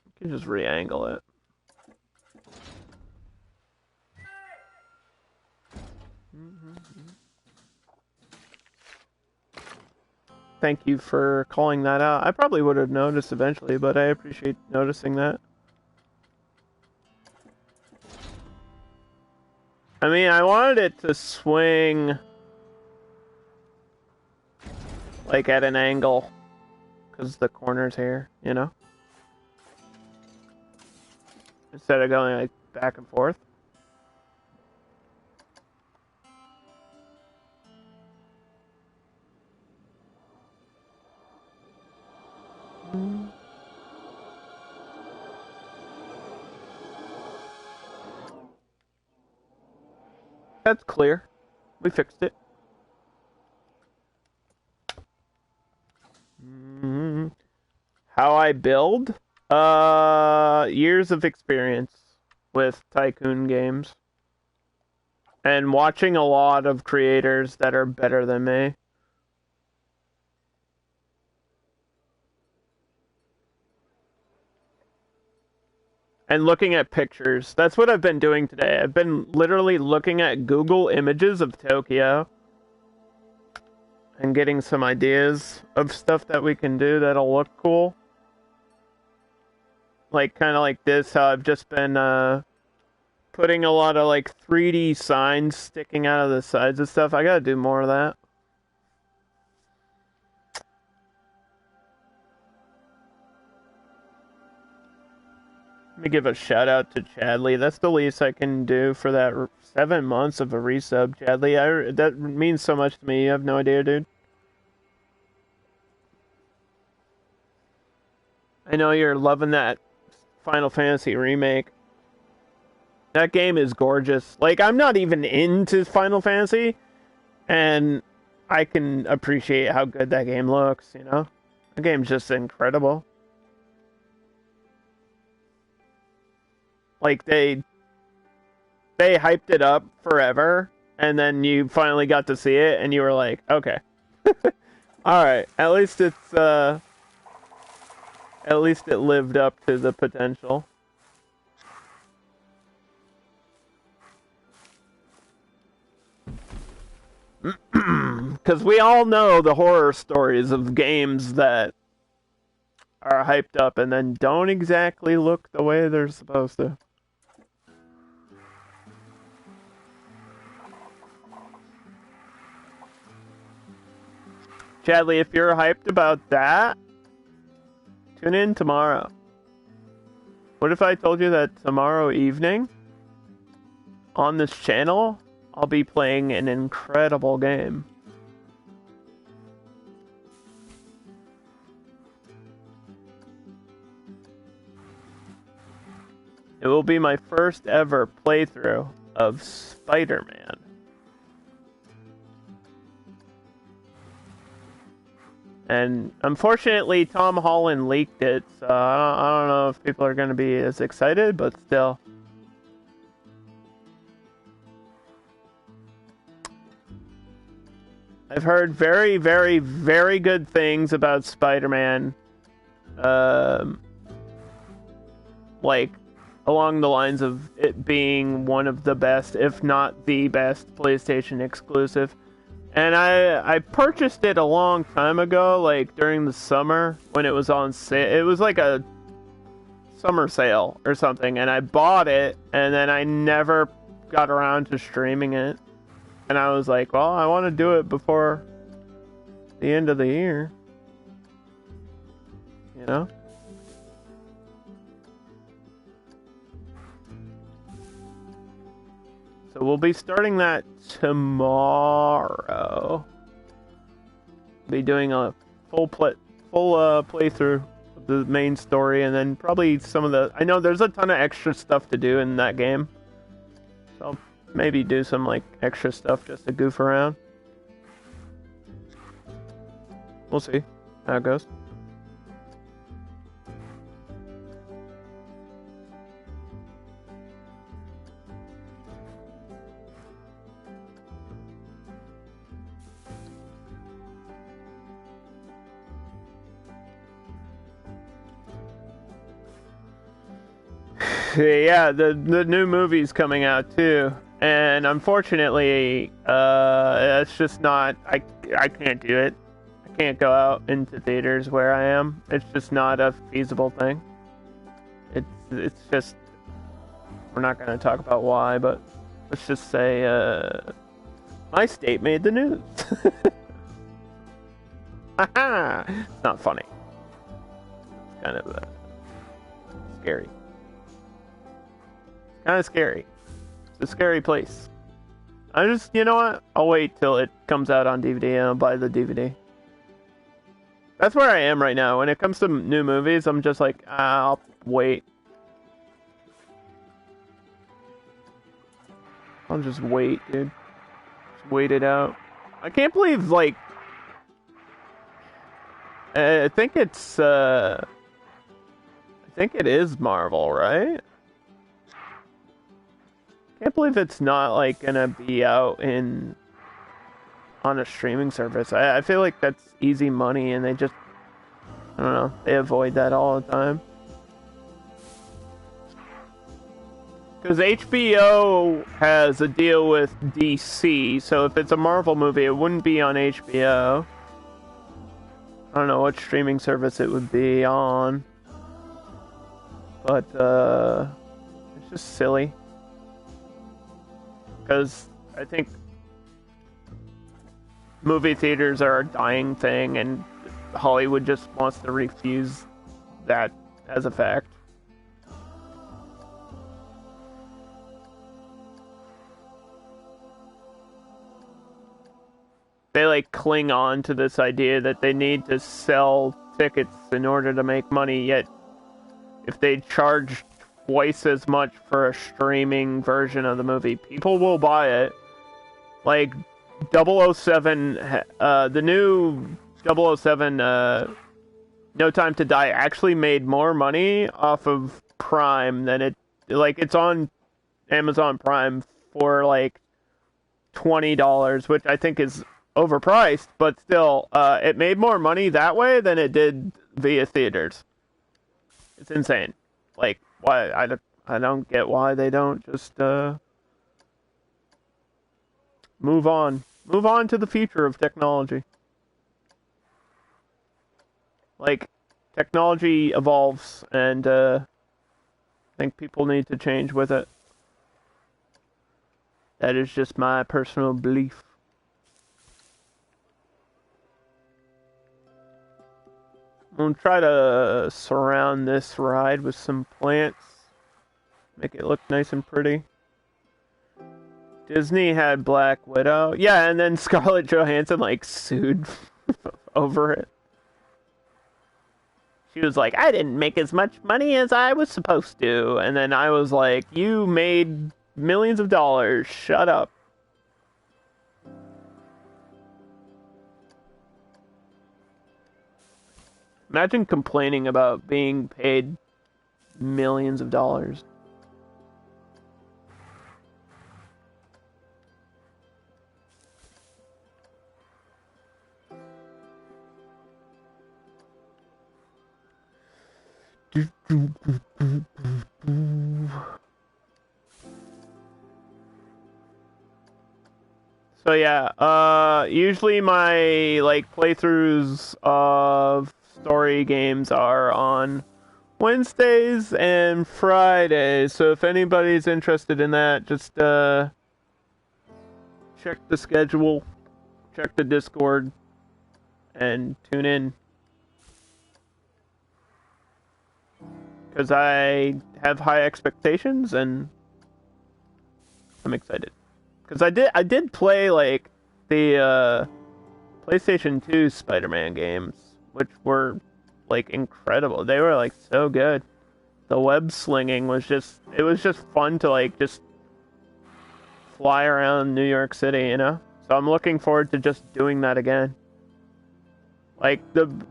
You can just re-angle it. Thank you for calling that out. I probably would have noticed eventually, but I appreciate noticing that. I mean, I wanted it to swing like at an angle, because the corner's here, you know? Instead of going like back and forth. That's clear. We fixed it. How I build? Years of experience with tycoon games. And watching a lot of creators that are better than me. And looking at pictures. That's what I've been doing today. I've been literally looking at Google images of Tokyo. And getting some ideas of stuff that we can do that'll look cool. Like, kind of like this, how I've just been putting a lot of like 3D signs sticking out of the sides and stuff. I gotta do more of that. Let me give a shout out to Chadley. That's the least I can do for that 7 months of a resub, Chadley. That means so much to me. You have no idea, dude. I know you're loving that Final Fantasy remake. That game is gorgeous. Like, I'm not even into Final Fantasy, and I can appreciate how good that game looks, you know? The game's just incredible. Like, they hyped it up forever, and then you finally got to see it, and you were like, okay. Alright, at least it lived up to the potential. Because we all know the horror stories of games that are hyped up and then don't exactly look the way they're supposed to. Chadley, if you're hyped about that, tune in tomorrow. What if I told you that tomorrow evening, on this channel, I'll be playing an incredible game? It will be my first ever playthrough of Spider-Man. And unfortunately, Tom Holland leaked it, so I don't know if people are going to be as excited, but still. I've heard very, very, very good things about Spider-Man. Like, along the lines of it being one of the best, if not the best, PlayStation exclusive. And I purchased it a long time ago, like during the summer when it was on sale. It was like a summer sale or something, and I bought it, and then I never got around to streaming it. And I was like, well, I want to do it before the end of the year. You know? So we'll be starting that tomorrow. Be doing a full playthrough of the main story, and then probably some of the... I know there's a ton of extra stuff to do in that game. So maybe do some like extra stuff just to goof around. We'll see how it goes. Yeah, the new movie's coming out too, and unfortunately, it's just not. I can't do it. I can't go out into theaters where I am. It's just not a feasible thing. It's just. We're not going to talk about why, but let's just say my state made the news. It's not funny. It's kind of scary. Kind of scary. It's a scary place. You know what? I'll wait till it comes out on DVD and I'll buy the DVD. That's where I am right now. When it comes to new movies, I'm just like, I'll wait. I'll just wait, dude. Just wait it out. I can't believe, like... I think it is Marvel, right? Can't believe it's not like gonna be out on a streaming service. I feel like that's easy money, and they just, I don't know, they avoid that all the time. Because HBO has a deal with DC, so if it's a Marvel movie, it wouldn't be on HBO. I don't know what streaming service it would be on, but it's just silly. Because I think movie theaters are a dying thing, and Hollywood just wants to refuse that as a fact. They like cling on to this idea that they need to sell tickets in order to make money, yet if they charge twice as much for a streaming version of the movie, people will buy it. Like, 007, the new 007, No Time to Die actually made more money off of Prime than it's on Amazon Prime for, like, $20, which I think is overpriced, but still, it made more money that way than it did via theaters. It's insane. Like, why, I don't get why they don't just, move on. Move on to the future of technology. Like, technology evolves, and, I think people need to change with it. That is just my personal belief. I'm gonna try to surround this ride with some plants. Make it look nice and pretty. Disney had Black Widow. Yeah, and then Scarlett Johansson, like, sued over it. She was like, I didn't make as much money as I was supposed to. And then I was like, you made millions of dollars. Shut up. Imagine complaining about being paid millions of dollars. So yeah, usually my, like, playthroughs of story games are on Wednesdays and Fridays, so if anybody's interested in that, just check the schedule, check the Discord, and tune in. Because I have high expectations, and I'm excited. Because I did play, like, the PlayStation 2 Spider-Man games, which were, like, incredible. They were, like, so good. The web slinging was just, it was just fun to, like, just fly around New York City, you know? So I'm looking forward to just doing that again. Like,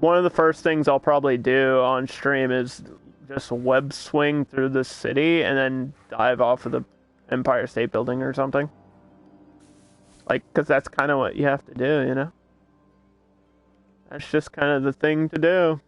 one of the first things I'll probably do on stream is just web swing through the city and then dive off of the Empire State Building or something. Like, because that's kind of what you have to do, you know? That's just kind of the thing to do.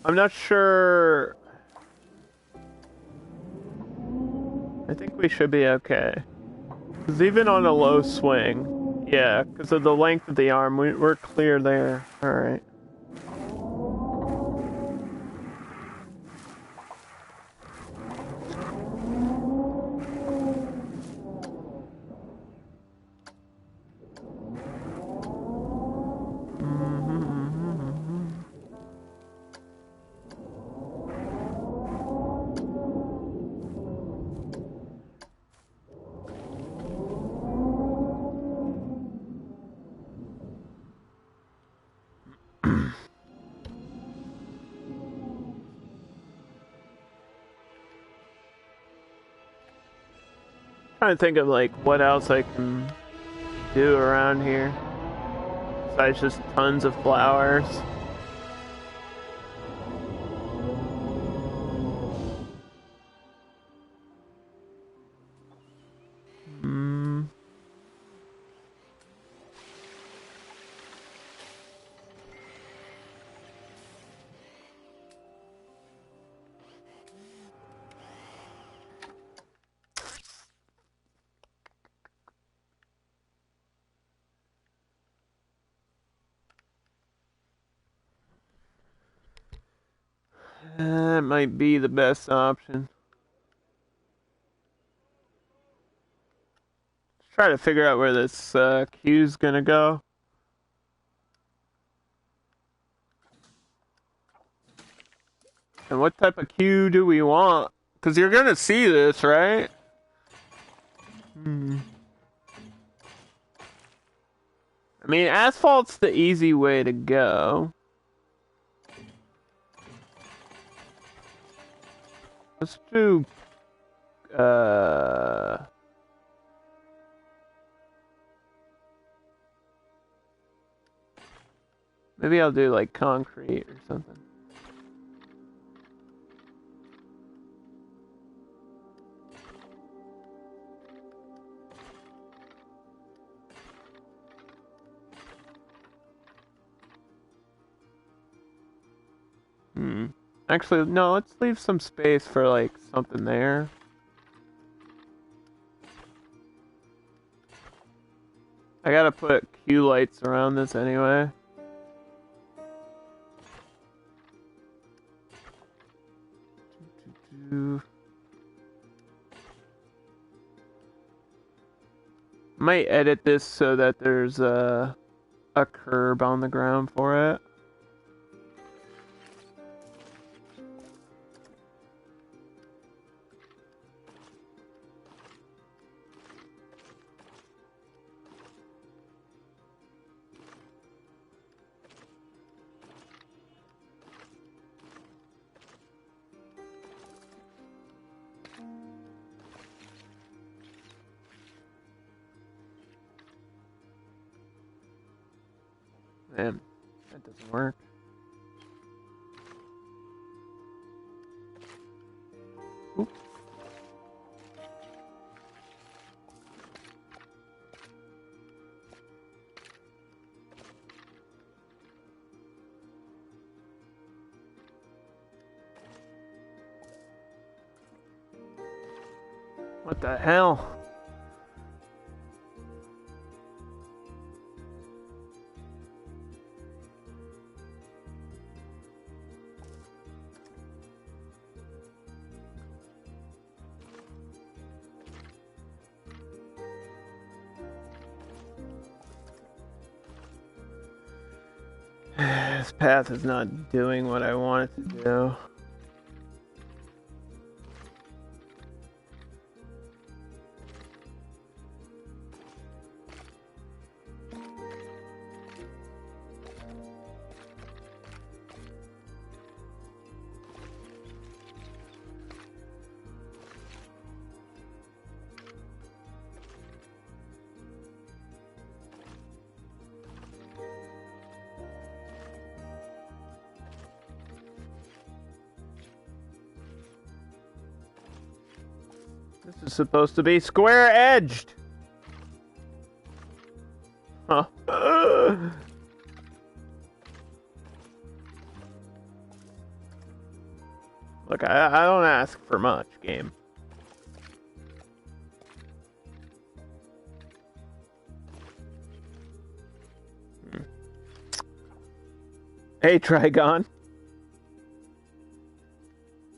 I'm not sure. I think we should be okay. Because even on a low swing, yeah, because of the length of the arm, we're clear there. Alright. Trying to think of, like, what else I can do around here besides just tons of flowers. That might be the best option. Let's try to figure out where this queue's gonna go. And what type of queue do we want? Because you're gonna see this, right? I mean, asphalt's the easy way to go. Let's do... maybe I'll do, like, concrete or something. Actually, no, let's leave some space for, like, something there. I gotta put queue lights around this anyway. Might edit this so that there's a curb on the ground for it. Man, that doesn't work. Oops. What the hell? This path is not doing what I want it to do. This is supposed to be square-edged. Huh. Look, I don't ask for much, game. Hey, Trigon.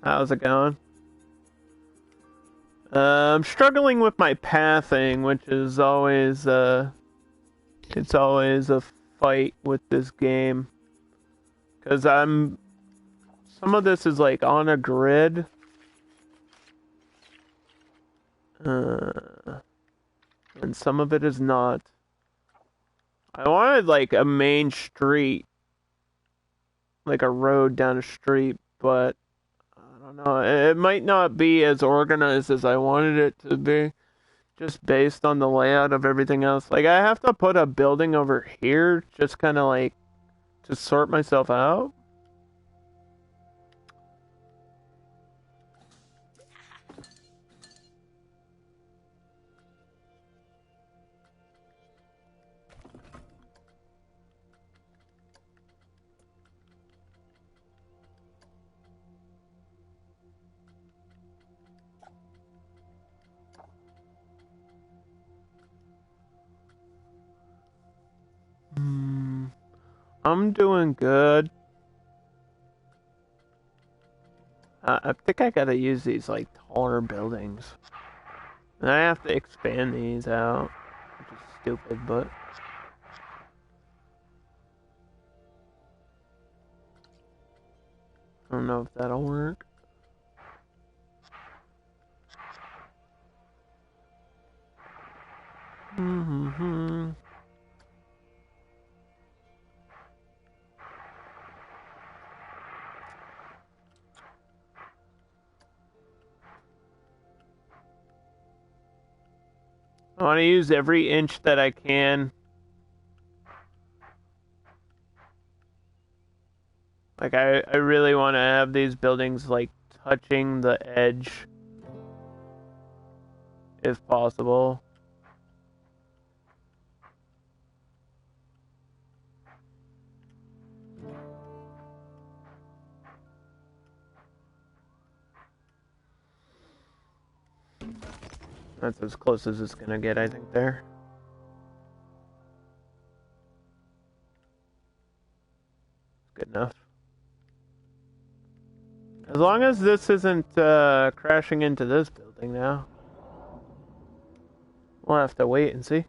How's it going? I'm struggling with my pathing, which is always, it's always a fight with this game. Because some of this is like on a grid. And some of it is not. I wanted like a main street. Like a road down a street, but I don't know. It might not be as organized as I wanted it to be, just based on the layout of everything else. Like, I have to put a building over here, just kind of like, to sort myself out. I'm doing good. I think I gotta use these, like, taller buildings. And I have to expand these out, which is stupid, but... I don't know if that'll work. Mm-hmm. I want to use every inch that I can. Like, I really want to have these buildings, like, touching the edge. If possible. That's as close as it's gonna get, I think, there. Good enough. As long as this isn't crashing into this building now. We'll have to wait and see.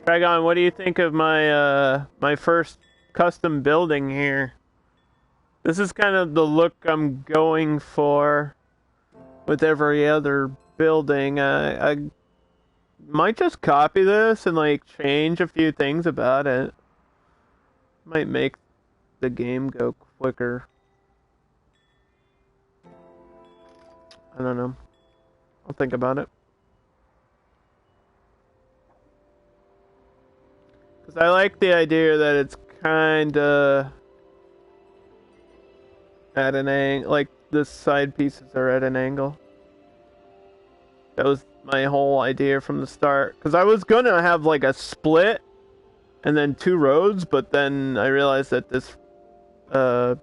Dragon, what do you think of my my first custom building here? This is kind of the look I'm going for with every other building. I might just copy this and like change a few things about it. Might make the game go quicker. I don't know. I'll think about it. Because I like the idea that it's kinda at an angle, like the side pieces are at an angle. That was my whole idea from the start. Because I was gonna have like a split and then 2 roads, but then I realized that this the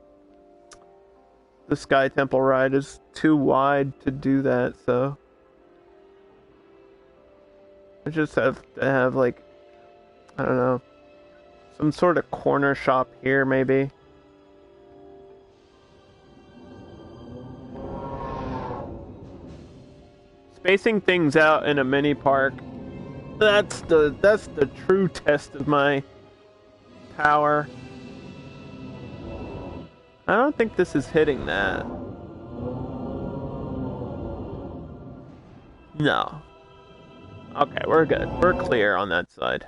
Sky Temple ride is too wide to do that, so I just have to have like, I don't know, some sort of corner shop here maybe. Spacing things out in a mini park, that's the true test of my power. I don't think this is hitting that. No. Okay, we're good. We're clear on that side.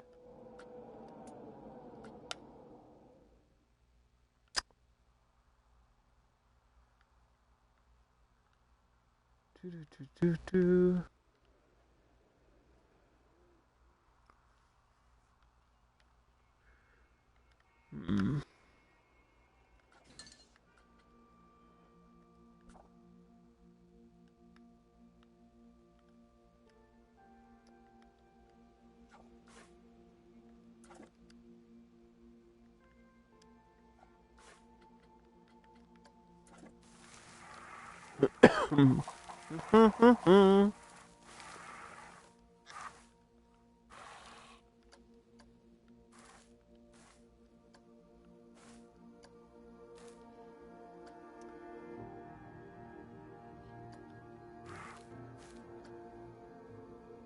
Hmm.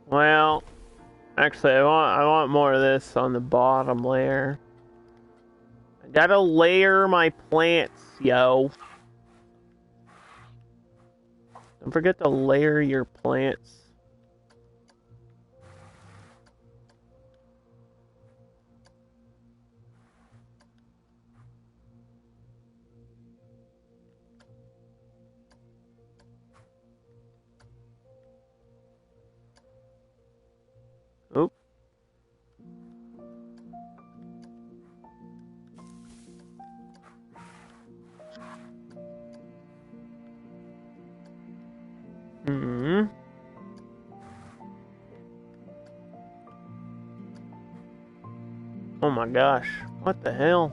Well, actually, I want more of this on the bottom layer. I gotta layer my plants, yo. Don't forget to layer your plants. Oop. Hmm. Oh my gosh. What the hell?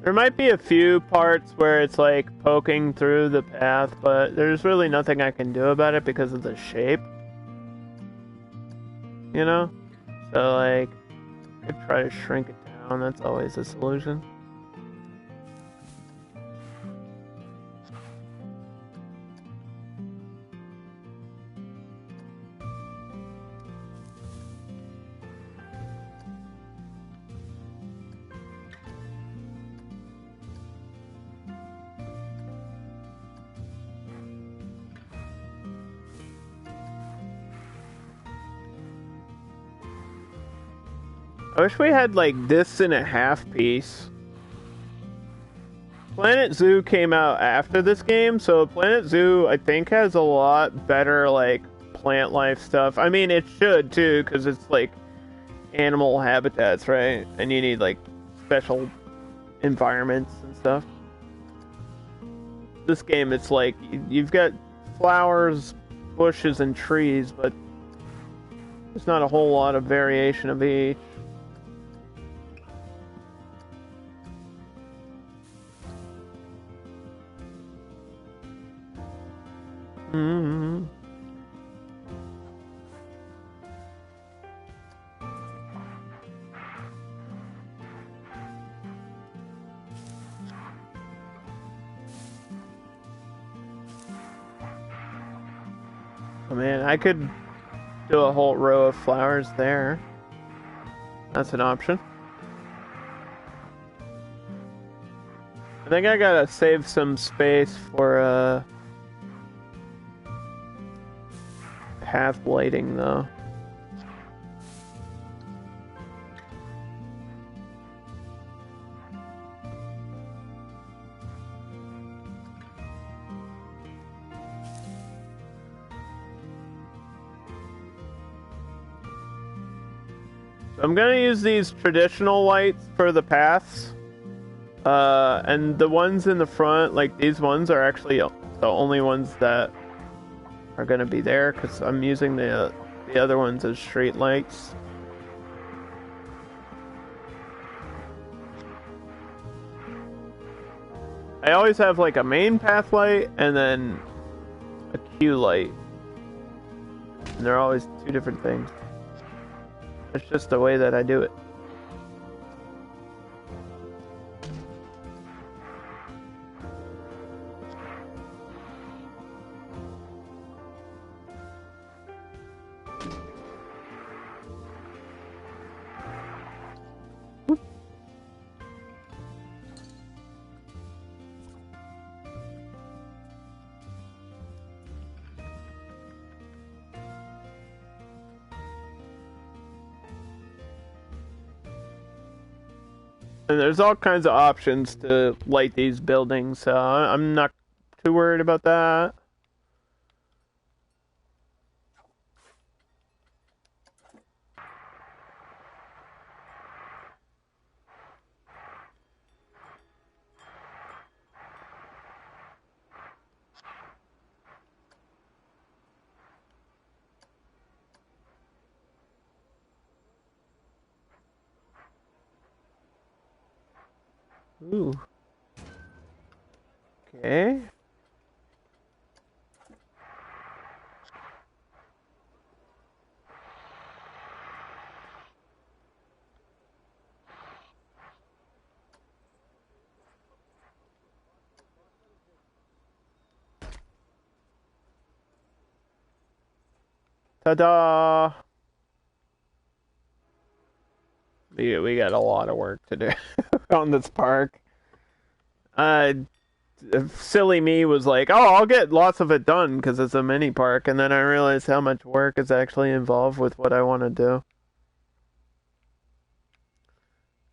There might be a few parts where it's like poking through the path, but there's really nothing I can do about it because of the shape. You know? So like, I could try to shrink it down. around. That's always a solution. I wish we had, like, this in a half piece. Planet Zoo came out after this game, so Planet Zoo, I think, has a lot better, like, plant life stuff. I mean, it should, too, because it's, like, animal habitats, right? And you need, like, special environments and stuff. This game, it's like, you've got flowers, bushes, and trees, but there's not a whole lot of variation of each. Mm-hmm. Oh man, I could do a whole row of flowers there. That's an option. I think I gotta save some space for path lighting though. I'm gonna use these traditional lights for the paths. And the ones in the front, like these ones, are actually the only ones that are gonna be there, because I'm using the other ones as street lights. I always have like a main path light and then a queue light. And they're always two different things. It's just the way that I do it. And there's all kinds of options to light these buildings, so I'm not too worried about that. Ooh. Okay. Ta-da! We got a lot of work to do on this park. Silly me was like, oh, I'll get lots of it done because it's a mini park, and then I realized how much work is actually involved with what I want to do.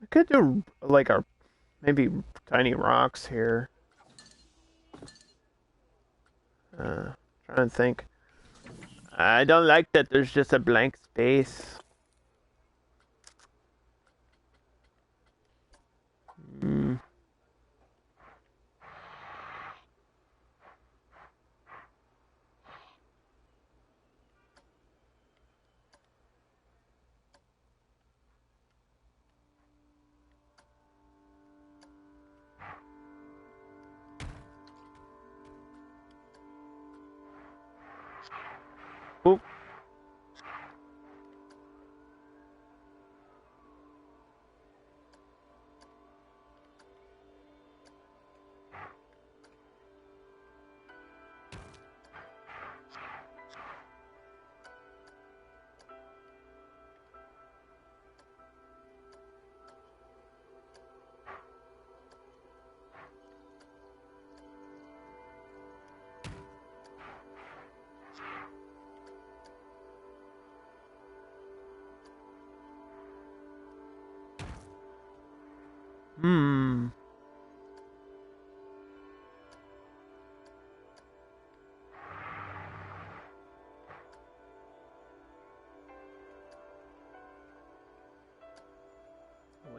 I could do like maybe tiny rocks here. Trying to think. I don't like that there's just a blank space. Hmm. Oop.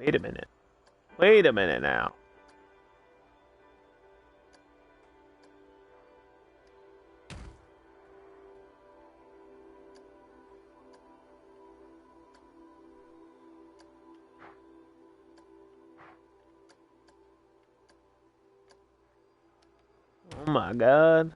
Wait a minute. Wait a minute now. Oh my god.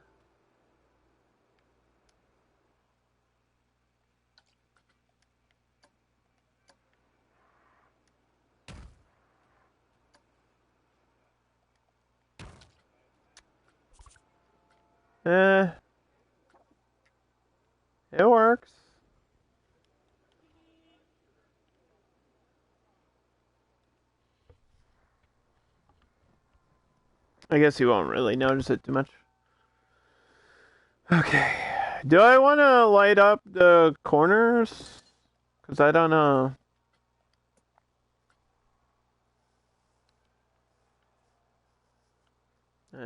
It works. I guess you won't really notice it too much. Okay. Do I want to light up the corners? Because I don't know.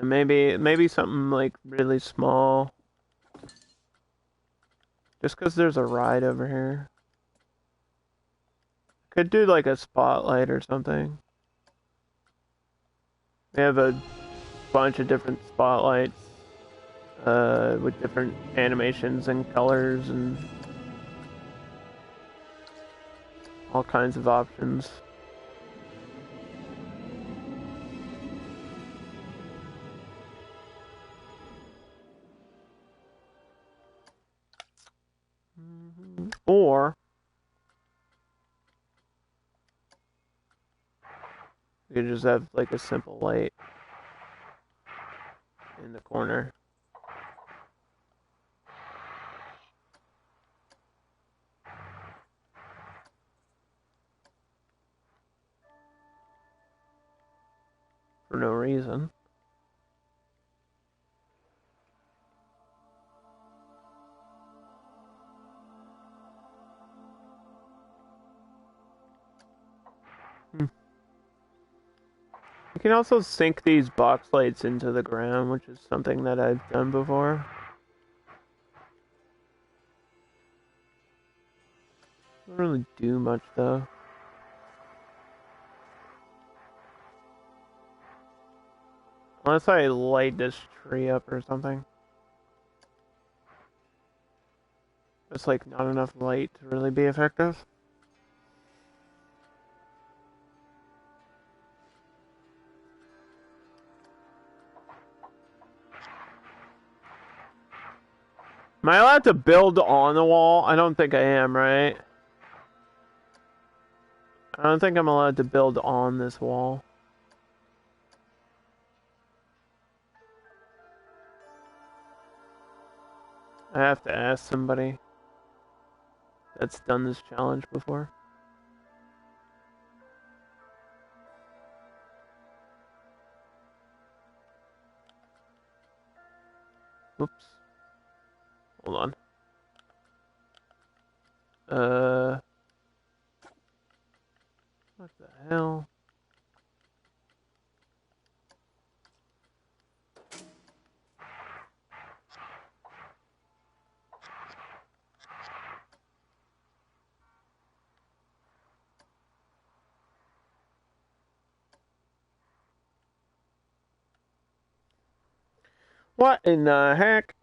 Maybe something like really small. Just because there's a ride over here. Could do like a spotlight or something. We have a bunch of different spotlights with different animations and colors and all kinds of options. Or you could just have like a simple light in the corner. For no reason. You can also sink these box lights into the ground, which is something that I've done before. Doesn't really do much though. Unless I light this tree up or something. It's like not enough light to really be effective. Am I allowed to build on the wall? I don't think I am, right? I don't think I'm allowed to build on this wall. I have to ask somebody that's done this challenge before. Oops. Hold on. What the hell? What in the heck?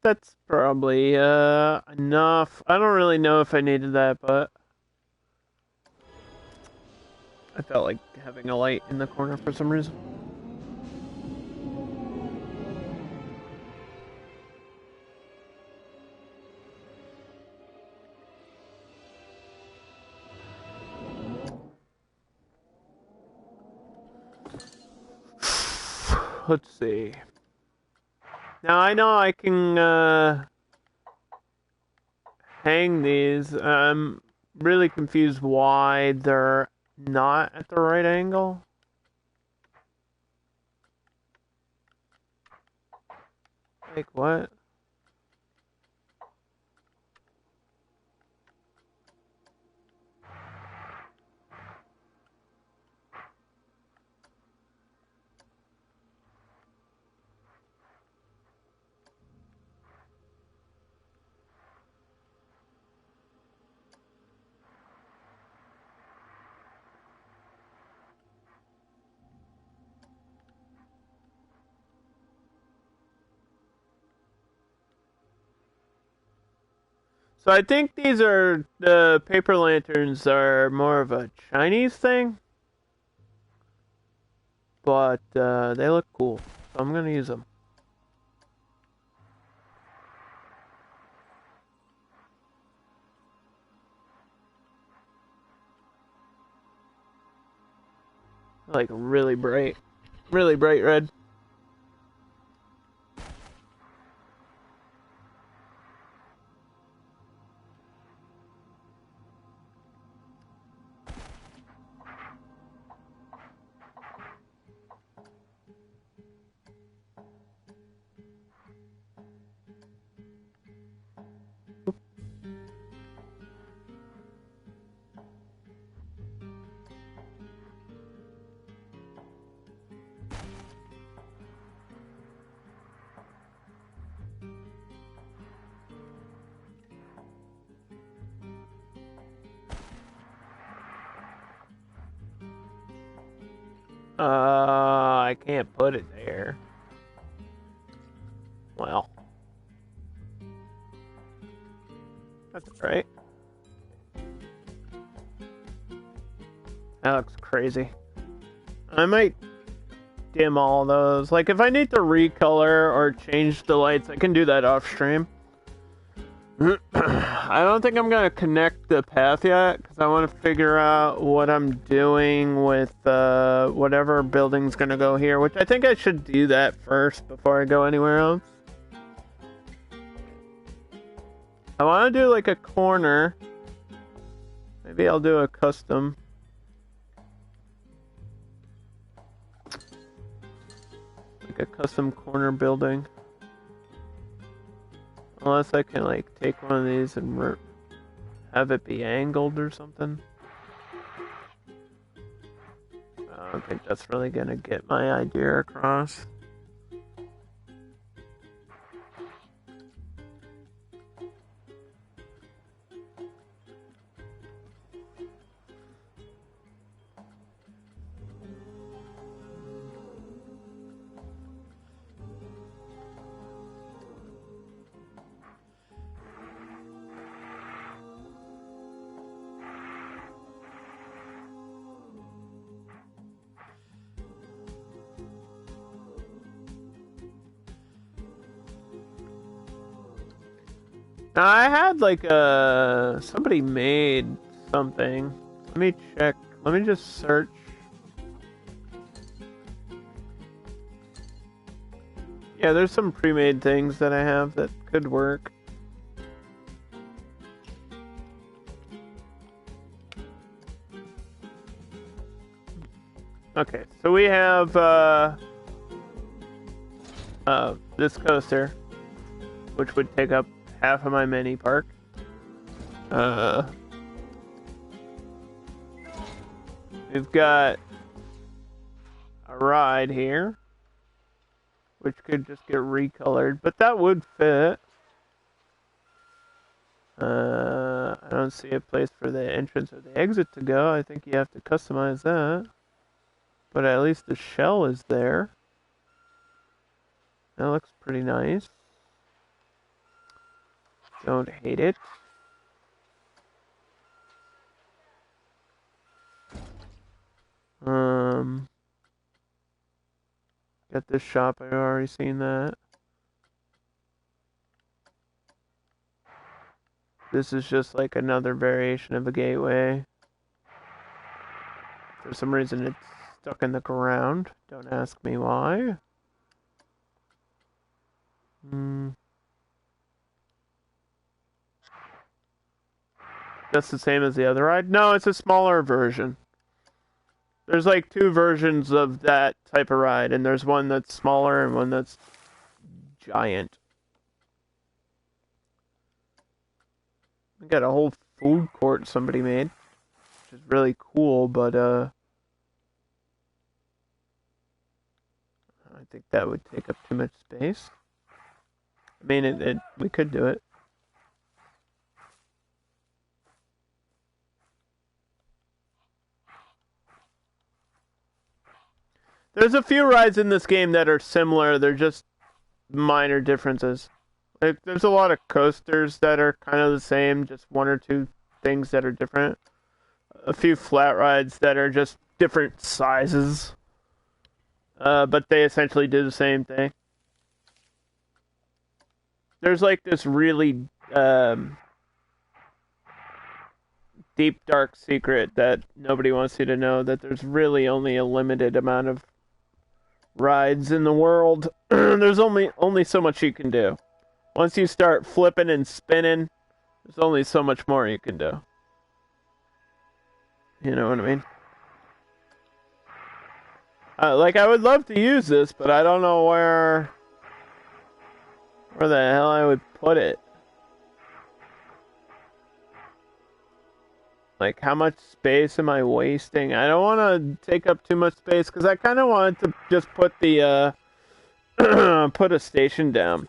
That's probably enough. I don't really know if I needed that, but I felt like having a light in the corner for some reason. Let's see. Now I know I can hang these. I'm really confused why they're not at the right angle. Like what? So I think these are, the paper lanterns are more of a Chinese thing. But they look cool, so I'm gonna use them. Like really bright red. I can't put it there. Well, that's right. That looks crazy. I might dim all those. Like, if I need to recolor or change the lights, I can do that off stream. I don't think I'm gonna connect the path yet, because I want to figure out what I'm doing with whatever building's gonna go here, which I think I should do that first before I go anywhere else. I want to do like a corner. Maybe I'll do a custom. Like a custom corner building. Unless I can like take one of these and have it be angled or something. I don't think that's really gonna get my idea across. I had like somebody made something. Let me check. Let me just search. Yeah, there's some pre-made things that I have that could work. Okay, so we have this coaster, which would take up half of my mini park. We've got a ride here, which could just get recolored, but that would fit. I don't see a place for the entrance or the exit to go. I think you have to customize that. But at least the shell is there. That looks pretty nice. Don't hate it. Got this shop, I've already seen that. This is just like another variation of a gateway. For some reason it's stuck in the ground. Don't ask me why. That's the same as the other ride? No, it's a smaller version. There's like two versions of that type of ride, and there's one that's smaller and one that's giant. We got a whole food court somebody made, which is really cool, but I think that would take up too much space. I mean, we could do it. There's a few rides in this game that are similar. They're just minor differences. Like, there's a lot of coasters that are kind of the same, just one or two things that are different. A few flat rides that are just different sizes. But they essentially do the same thing. There's like this really deep, dark secret that nobody wants you to know, that there's really only a limited amount of rides in the world. There's only so much you can do. Once you start flipping and spinning, there's only so much more you can do. You know what I mean? Like, I would love to use this, but I don't know where the hell I would put it. Like, how much space am I wasting? I don't want to take up too much space, because I kind of wanted to just put the, put a station down.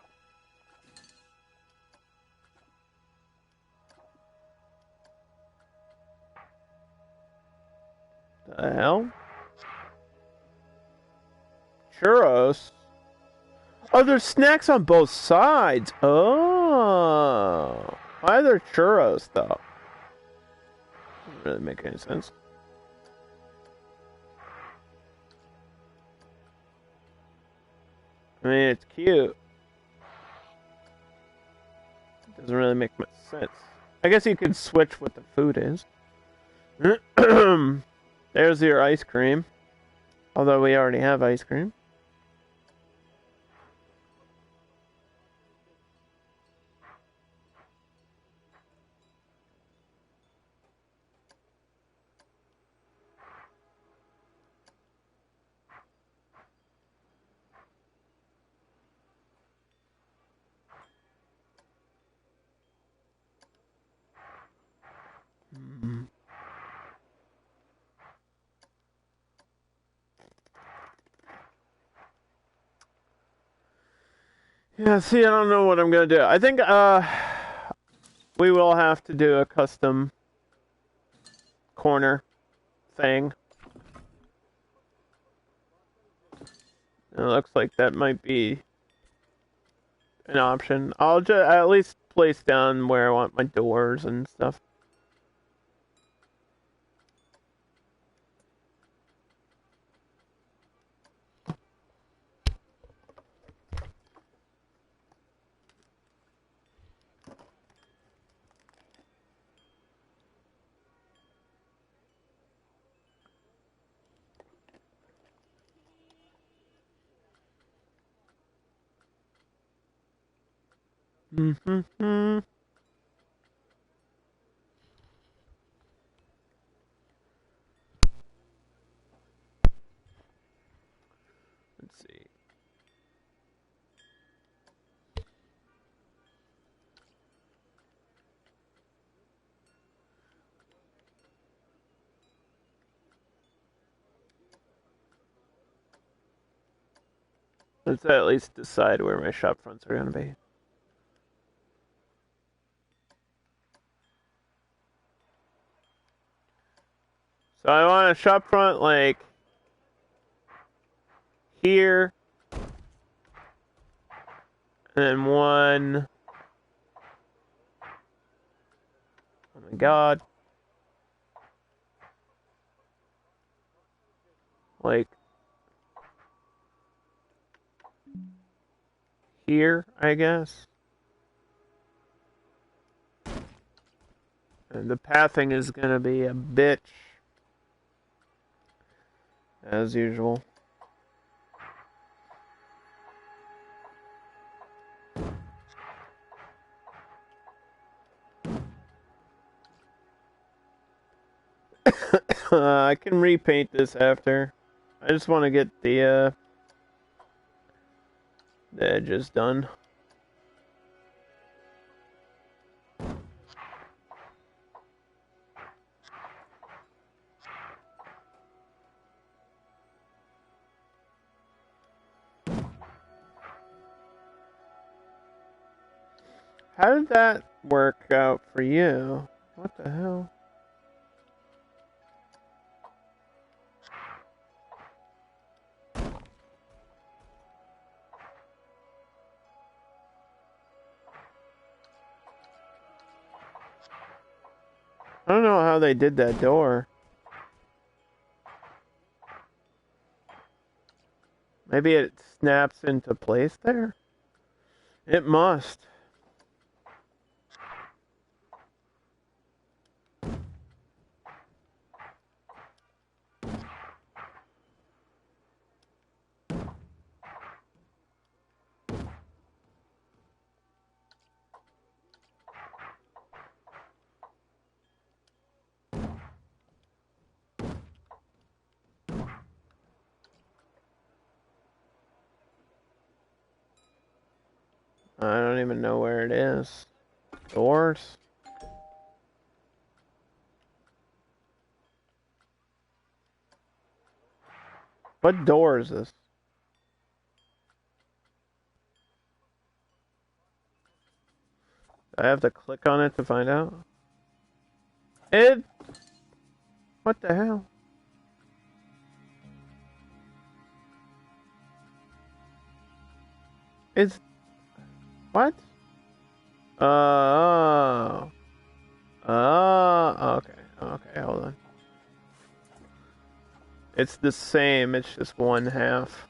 The hell? Churros? Oh, there's snacks on both sides. Oh. Why are there churros, though? Doesn't really make any sense. I mean, it's cute. It doesn't really make much sense. I guess you could switch what the food is. There's your ice cream. Although we already have ice cream. Yeah, see, I don't know what I'm gonna do. I think, we will have to do a custom corner thing. It looks like that might be an option. I'll just at least place down where I want my doors and stuff. Mm-hmm. Let's see. Let's at least decide where my shop fronts are gonna be. So I want a shop front like here, and then one. Oh my god. Like here, I guess. And the pathing is gonna be a bitch. As usual. I can repaint this after. I just want to get the edges done. How did that work out for you? What the hell? I don't know how they did that door. Maybe it snaps into place there? It must. I don't even know where it is. Doors? What door is this? I have to click on it to find out. It... What the hell? It's... What? Oh. Okay. Okay, hold on. It's the same, it's just one half.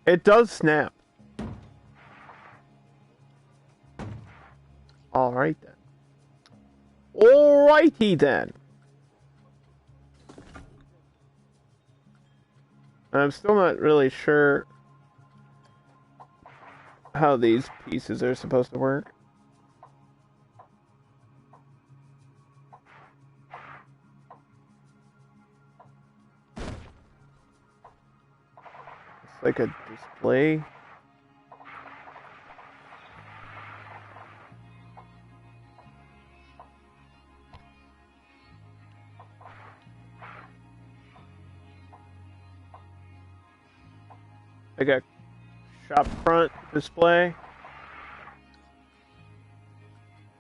It does snap. Alright then. Alrighty then. I'm still not really sure how these pieces are supposed to work. It's like a display. Like a shop front display.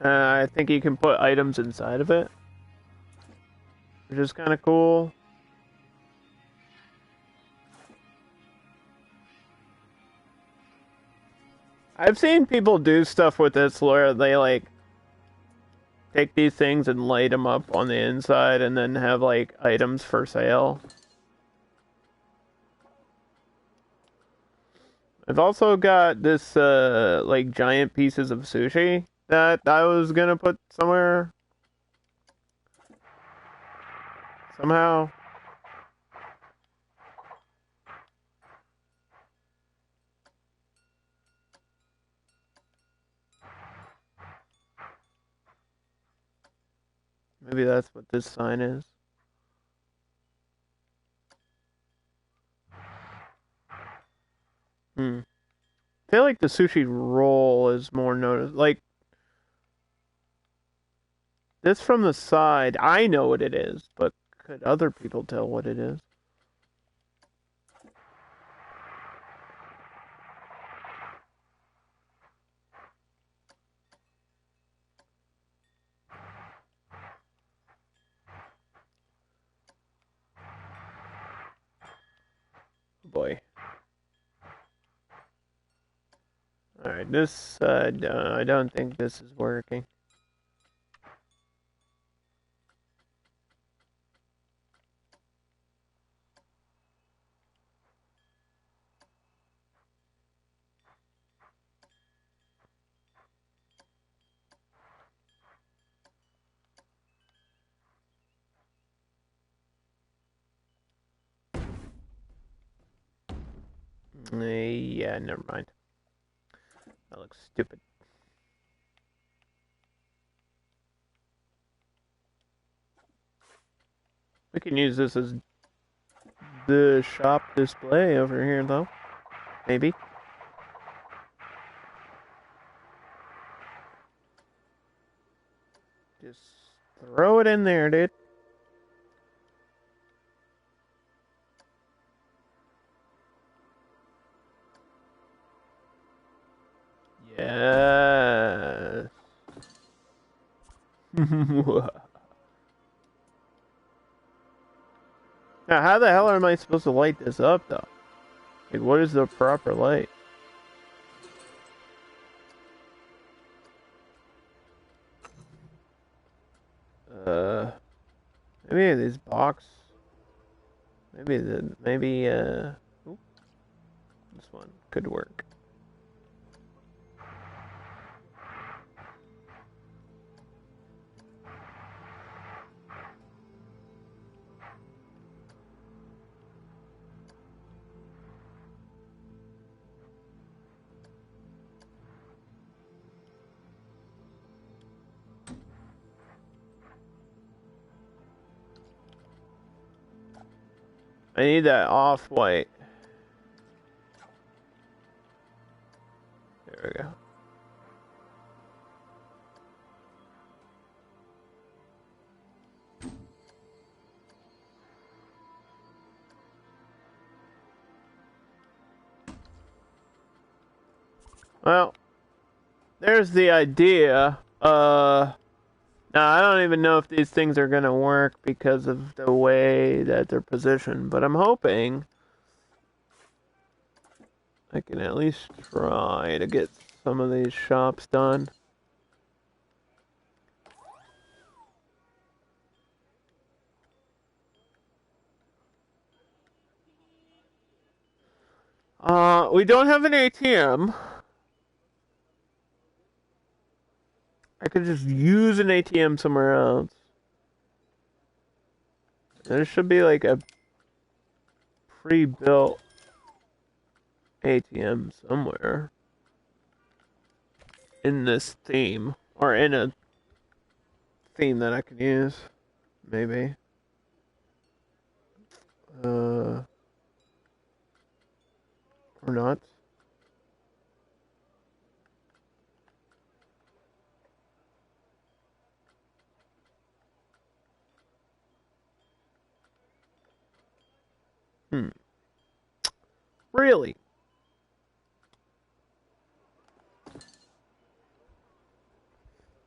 I think you can put items inside of it, which is kind of cool. I've seen people do stuff with this where they like take these things and light them up on the inside and then have like items for sale. I've also got this like giant pieces of sushi that I was gonna put somewhere somehow. Maybe that's what this sign is. I feel like the sushi roll is more noticeable. Like, this from the side, I know what it is, but could other people tell what it is? Oh boy. Alright, this, I don't think this is working. Yeah, never mind. That looks stupid. We can use this as the shop display over here, though. Maybe. Just throw it in there, dude. Yes. Now, how the hell am I supposed to light this up, though? Like, what is the proper light? Maybe this box. Maybe ooh, this one could work. I need that off-white. There we go. Well, there's the idea. Now I don't even know if these things are gonna work because of the way that they're positioned, but I'm hoping I can at least try to get some of these shops done. We don't have an ATM. I could just use an ATM somewhere else. There should be like a pre-built ATM somewhere in this theme, or in a theme that I can use, maybe. Or not. Really?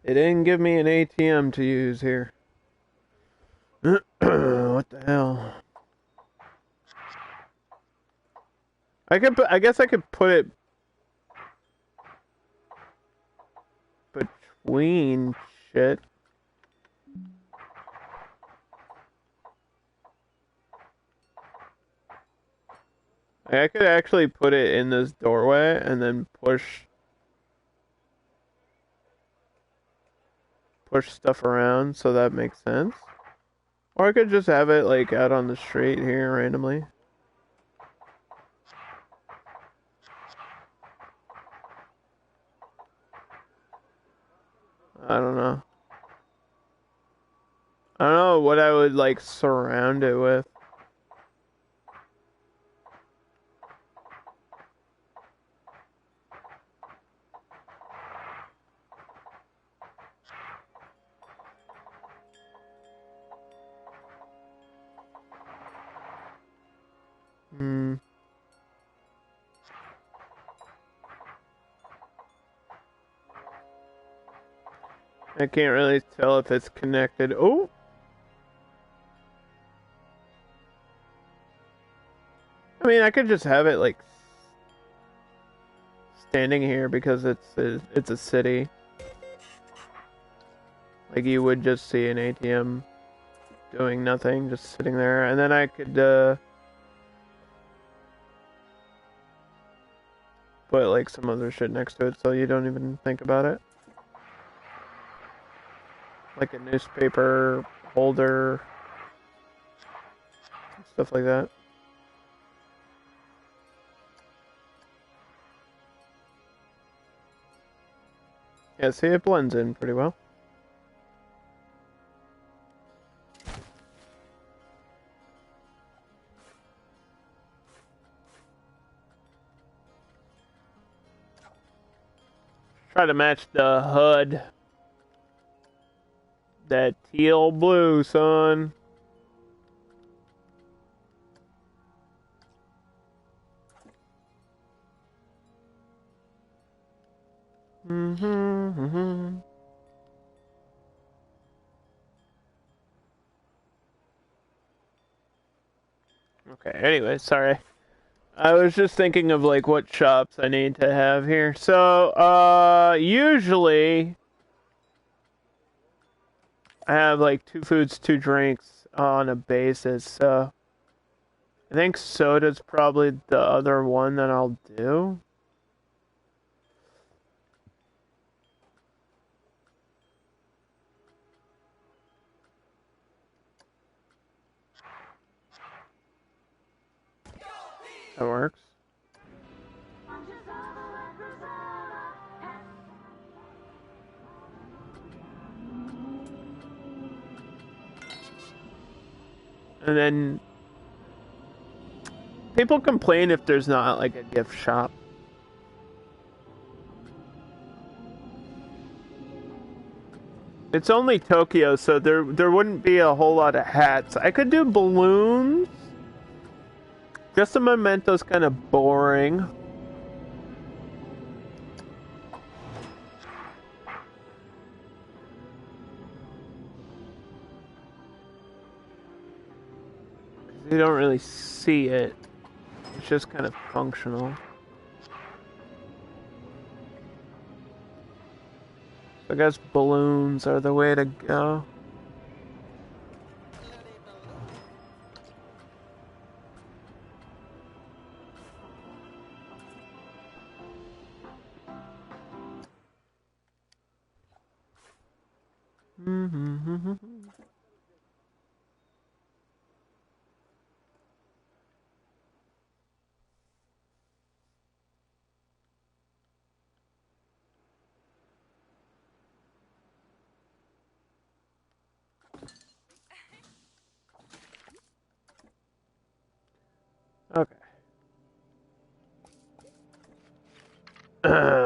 It didn't give me an ATM to use here. What the hell? I guess I could put it between shit. I could actually put it in this doorway and then push stuff around, so that makes sense. Or I could just have it like out on the street here randomly. I don't know. I don't know what I would like surround it with. I can't really tell if it's connected. Oh! I mean, I could just have it like standing here because it's a city. Like you would just see an ATM doing nothing, just sitting there, and then I could put like some other shit next to it so you don't even think about it. Like a newspaper holder, stuff like that. Yeah, see, it blends in pretty well. Try to match the hood. That teal blue, son. Mm-hmm. Okay, anyway, sorry. I was just thinking of like what shops I need to have here. So, usually I have like 2 foods, 2 drinks on a basis. So I think soda's probably the other one that I'll do. That works. And then people complain if there's not like a gift shop. It's only Tokyo, so there wouldn't be a whole lot of hats. I could do balloons. Just a memento's kind of boring. You don't really see it. It's just kind of functional. I guess balloons are the way to go. Okay.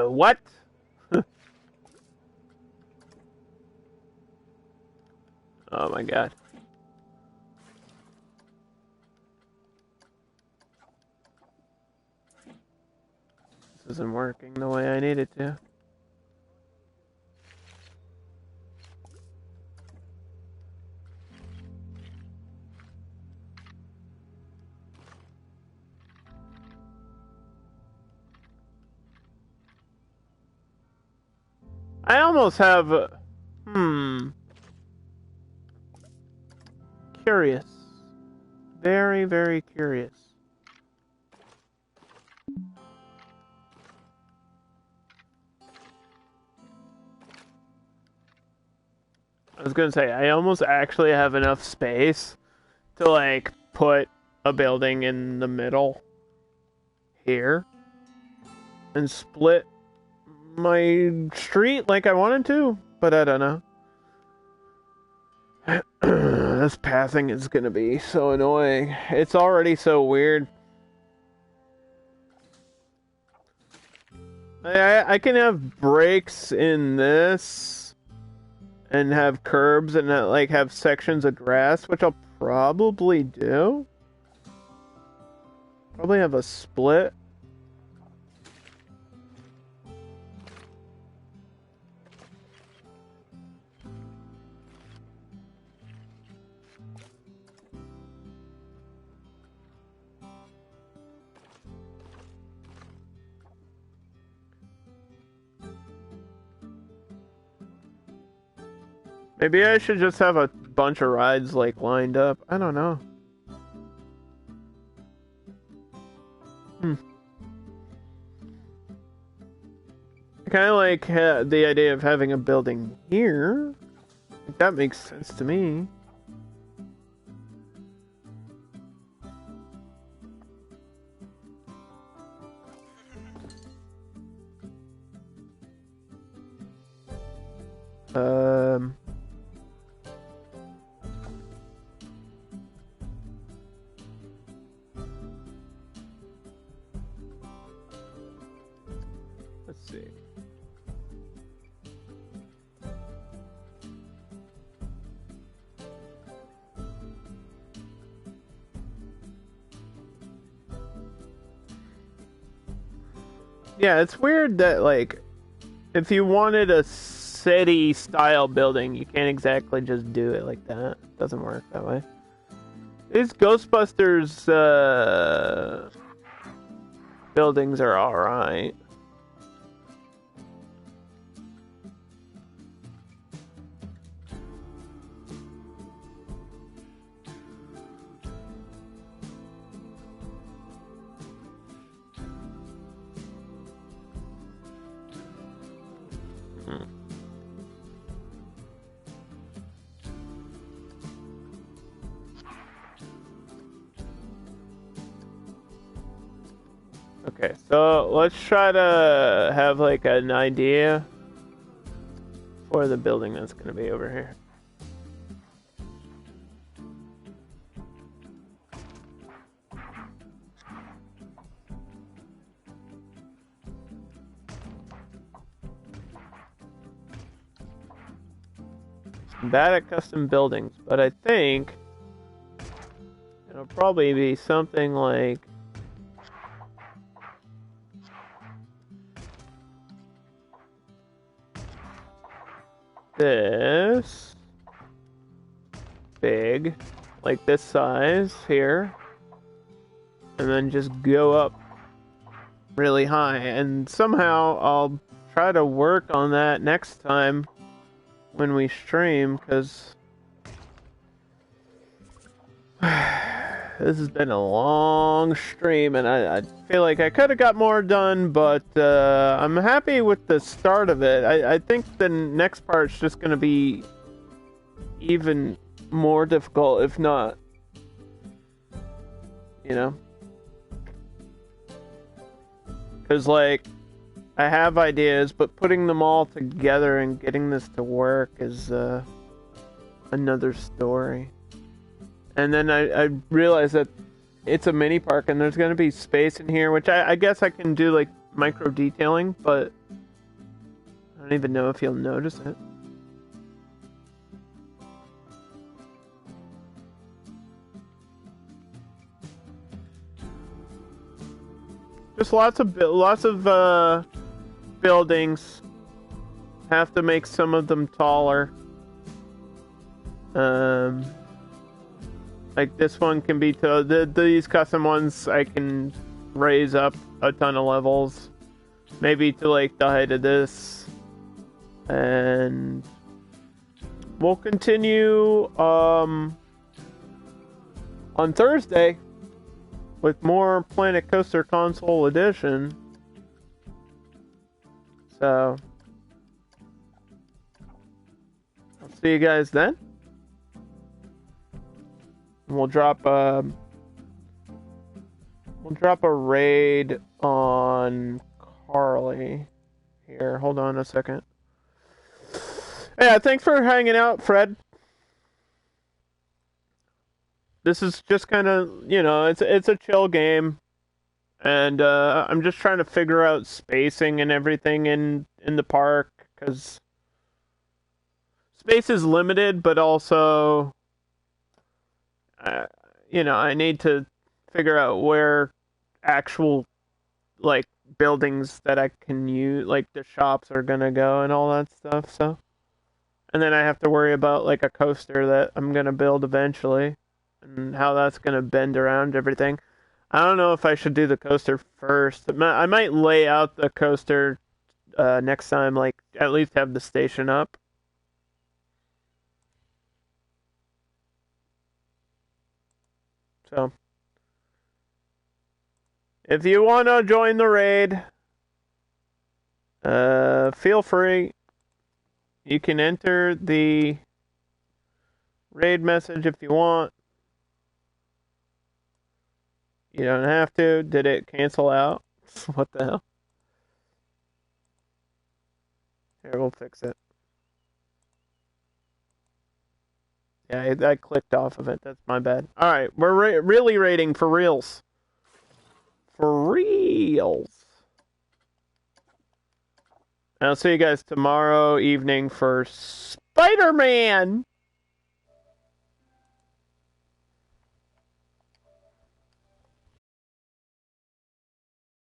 What? Oh my god. This isn't working the way I need it to. I almost have... Curious. Very, very curious. I was gonna say, I almost actually have enough space to, like, put a building in the middle here and split my street like I wanted to, but I don't know. This pathing is gonna be so annoying. It's already so weird. I can have breaks in this and have curbs and like have sections of grass, which I'll probably do. Probably have a split. Maybe I should just have a bunch of rides like lined up. I don't know. I kind of like the idea of having a building here. That makes sense to me. Let's see. Yeah, it's weird that, like, if you wanted a city-style building, you can't exactly just do it like that. It doesn't work that way. These Ghostbusters, buildings are alright. Okay, so let's try to have like an idea for the building that's going to be over here. I'm bad at custom buildings, but I think it'll probably be something like this big, like this size here, and then just go up really high, and somehow I'll try to work on that next time when we stream, because this has been a long stream, and I feel like I could have got more done, but I'm happy with the start of it. I think the next part's just going to be even more difficult, if not, you know? Because, like, I have ideas, but putting them all together and getting this to work is another story. And then I realized that it's a mini park and there's going to be space in here, which I guess I can do like micro detailing, but I don't even know if you'll notice it. Just lots of buildings. Have to make some of them taller. Like this one can be these custom ones I can raise up a ton of levels, maybe to like the height of this, and we'll continue on Thursday with more Planet Coaster Console Edition. So I'll see you guys then. We'll drop a raid on Carly here. Hold on a second. Yeah, thanks for hanging out, Fred. This is just kind of, you know, it's a chill game, and I'm just trying to figure out spacing and everything in the park, because space is limited, but also, you know, I need to figure out where actual, like, buildings that I can use, like the shops are gonna go and all that stuff, so. And then I have to worry about, like, a coaster that I'm gonna build eventually, and how that's gonna bend around everything. I don't know if I should do the coaster first. I might lay out the coaster next time, like, at least have the station up. So, if you want to join the raid, feel free. You can enter the raid message if you want. You don't have to. Did it cancel out? What the hell? Here, we'll fix it. Yeah, I clicked off of it. That's my bad. Alright, we're really raiding for reals. For reals. I'll see you guys tomorrow evening for Spider-Man!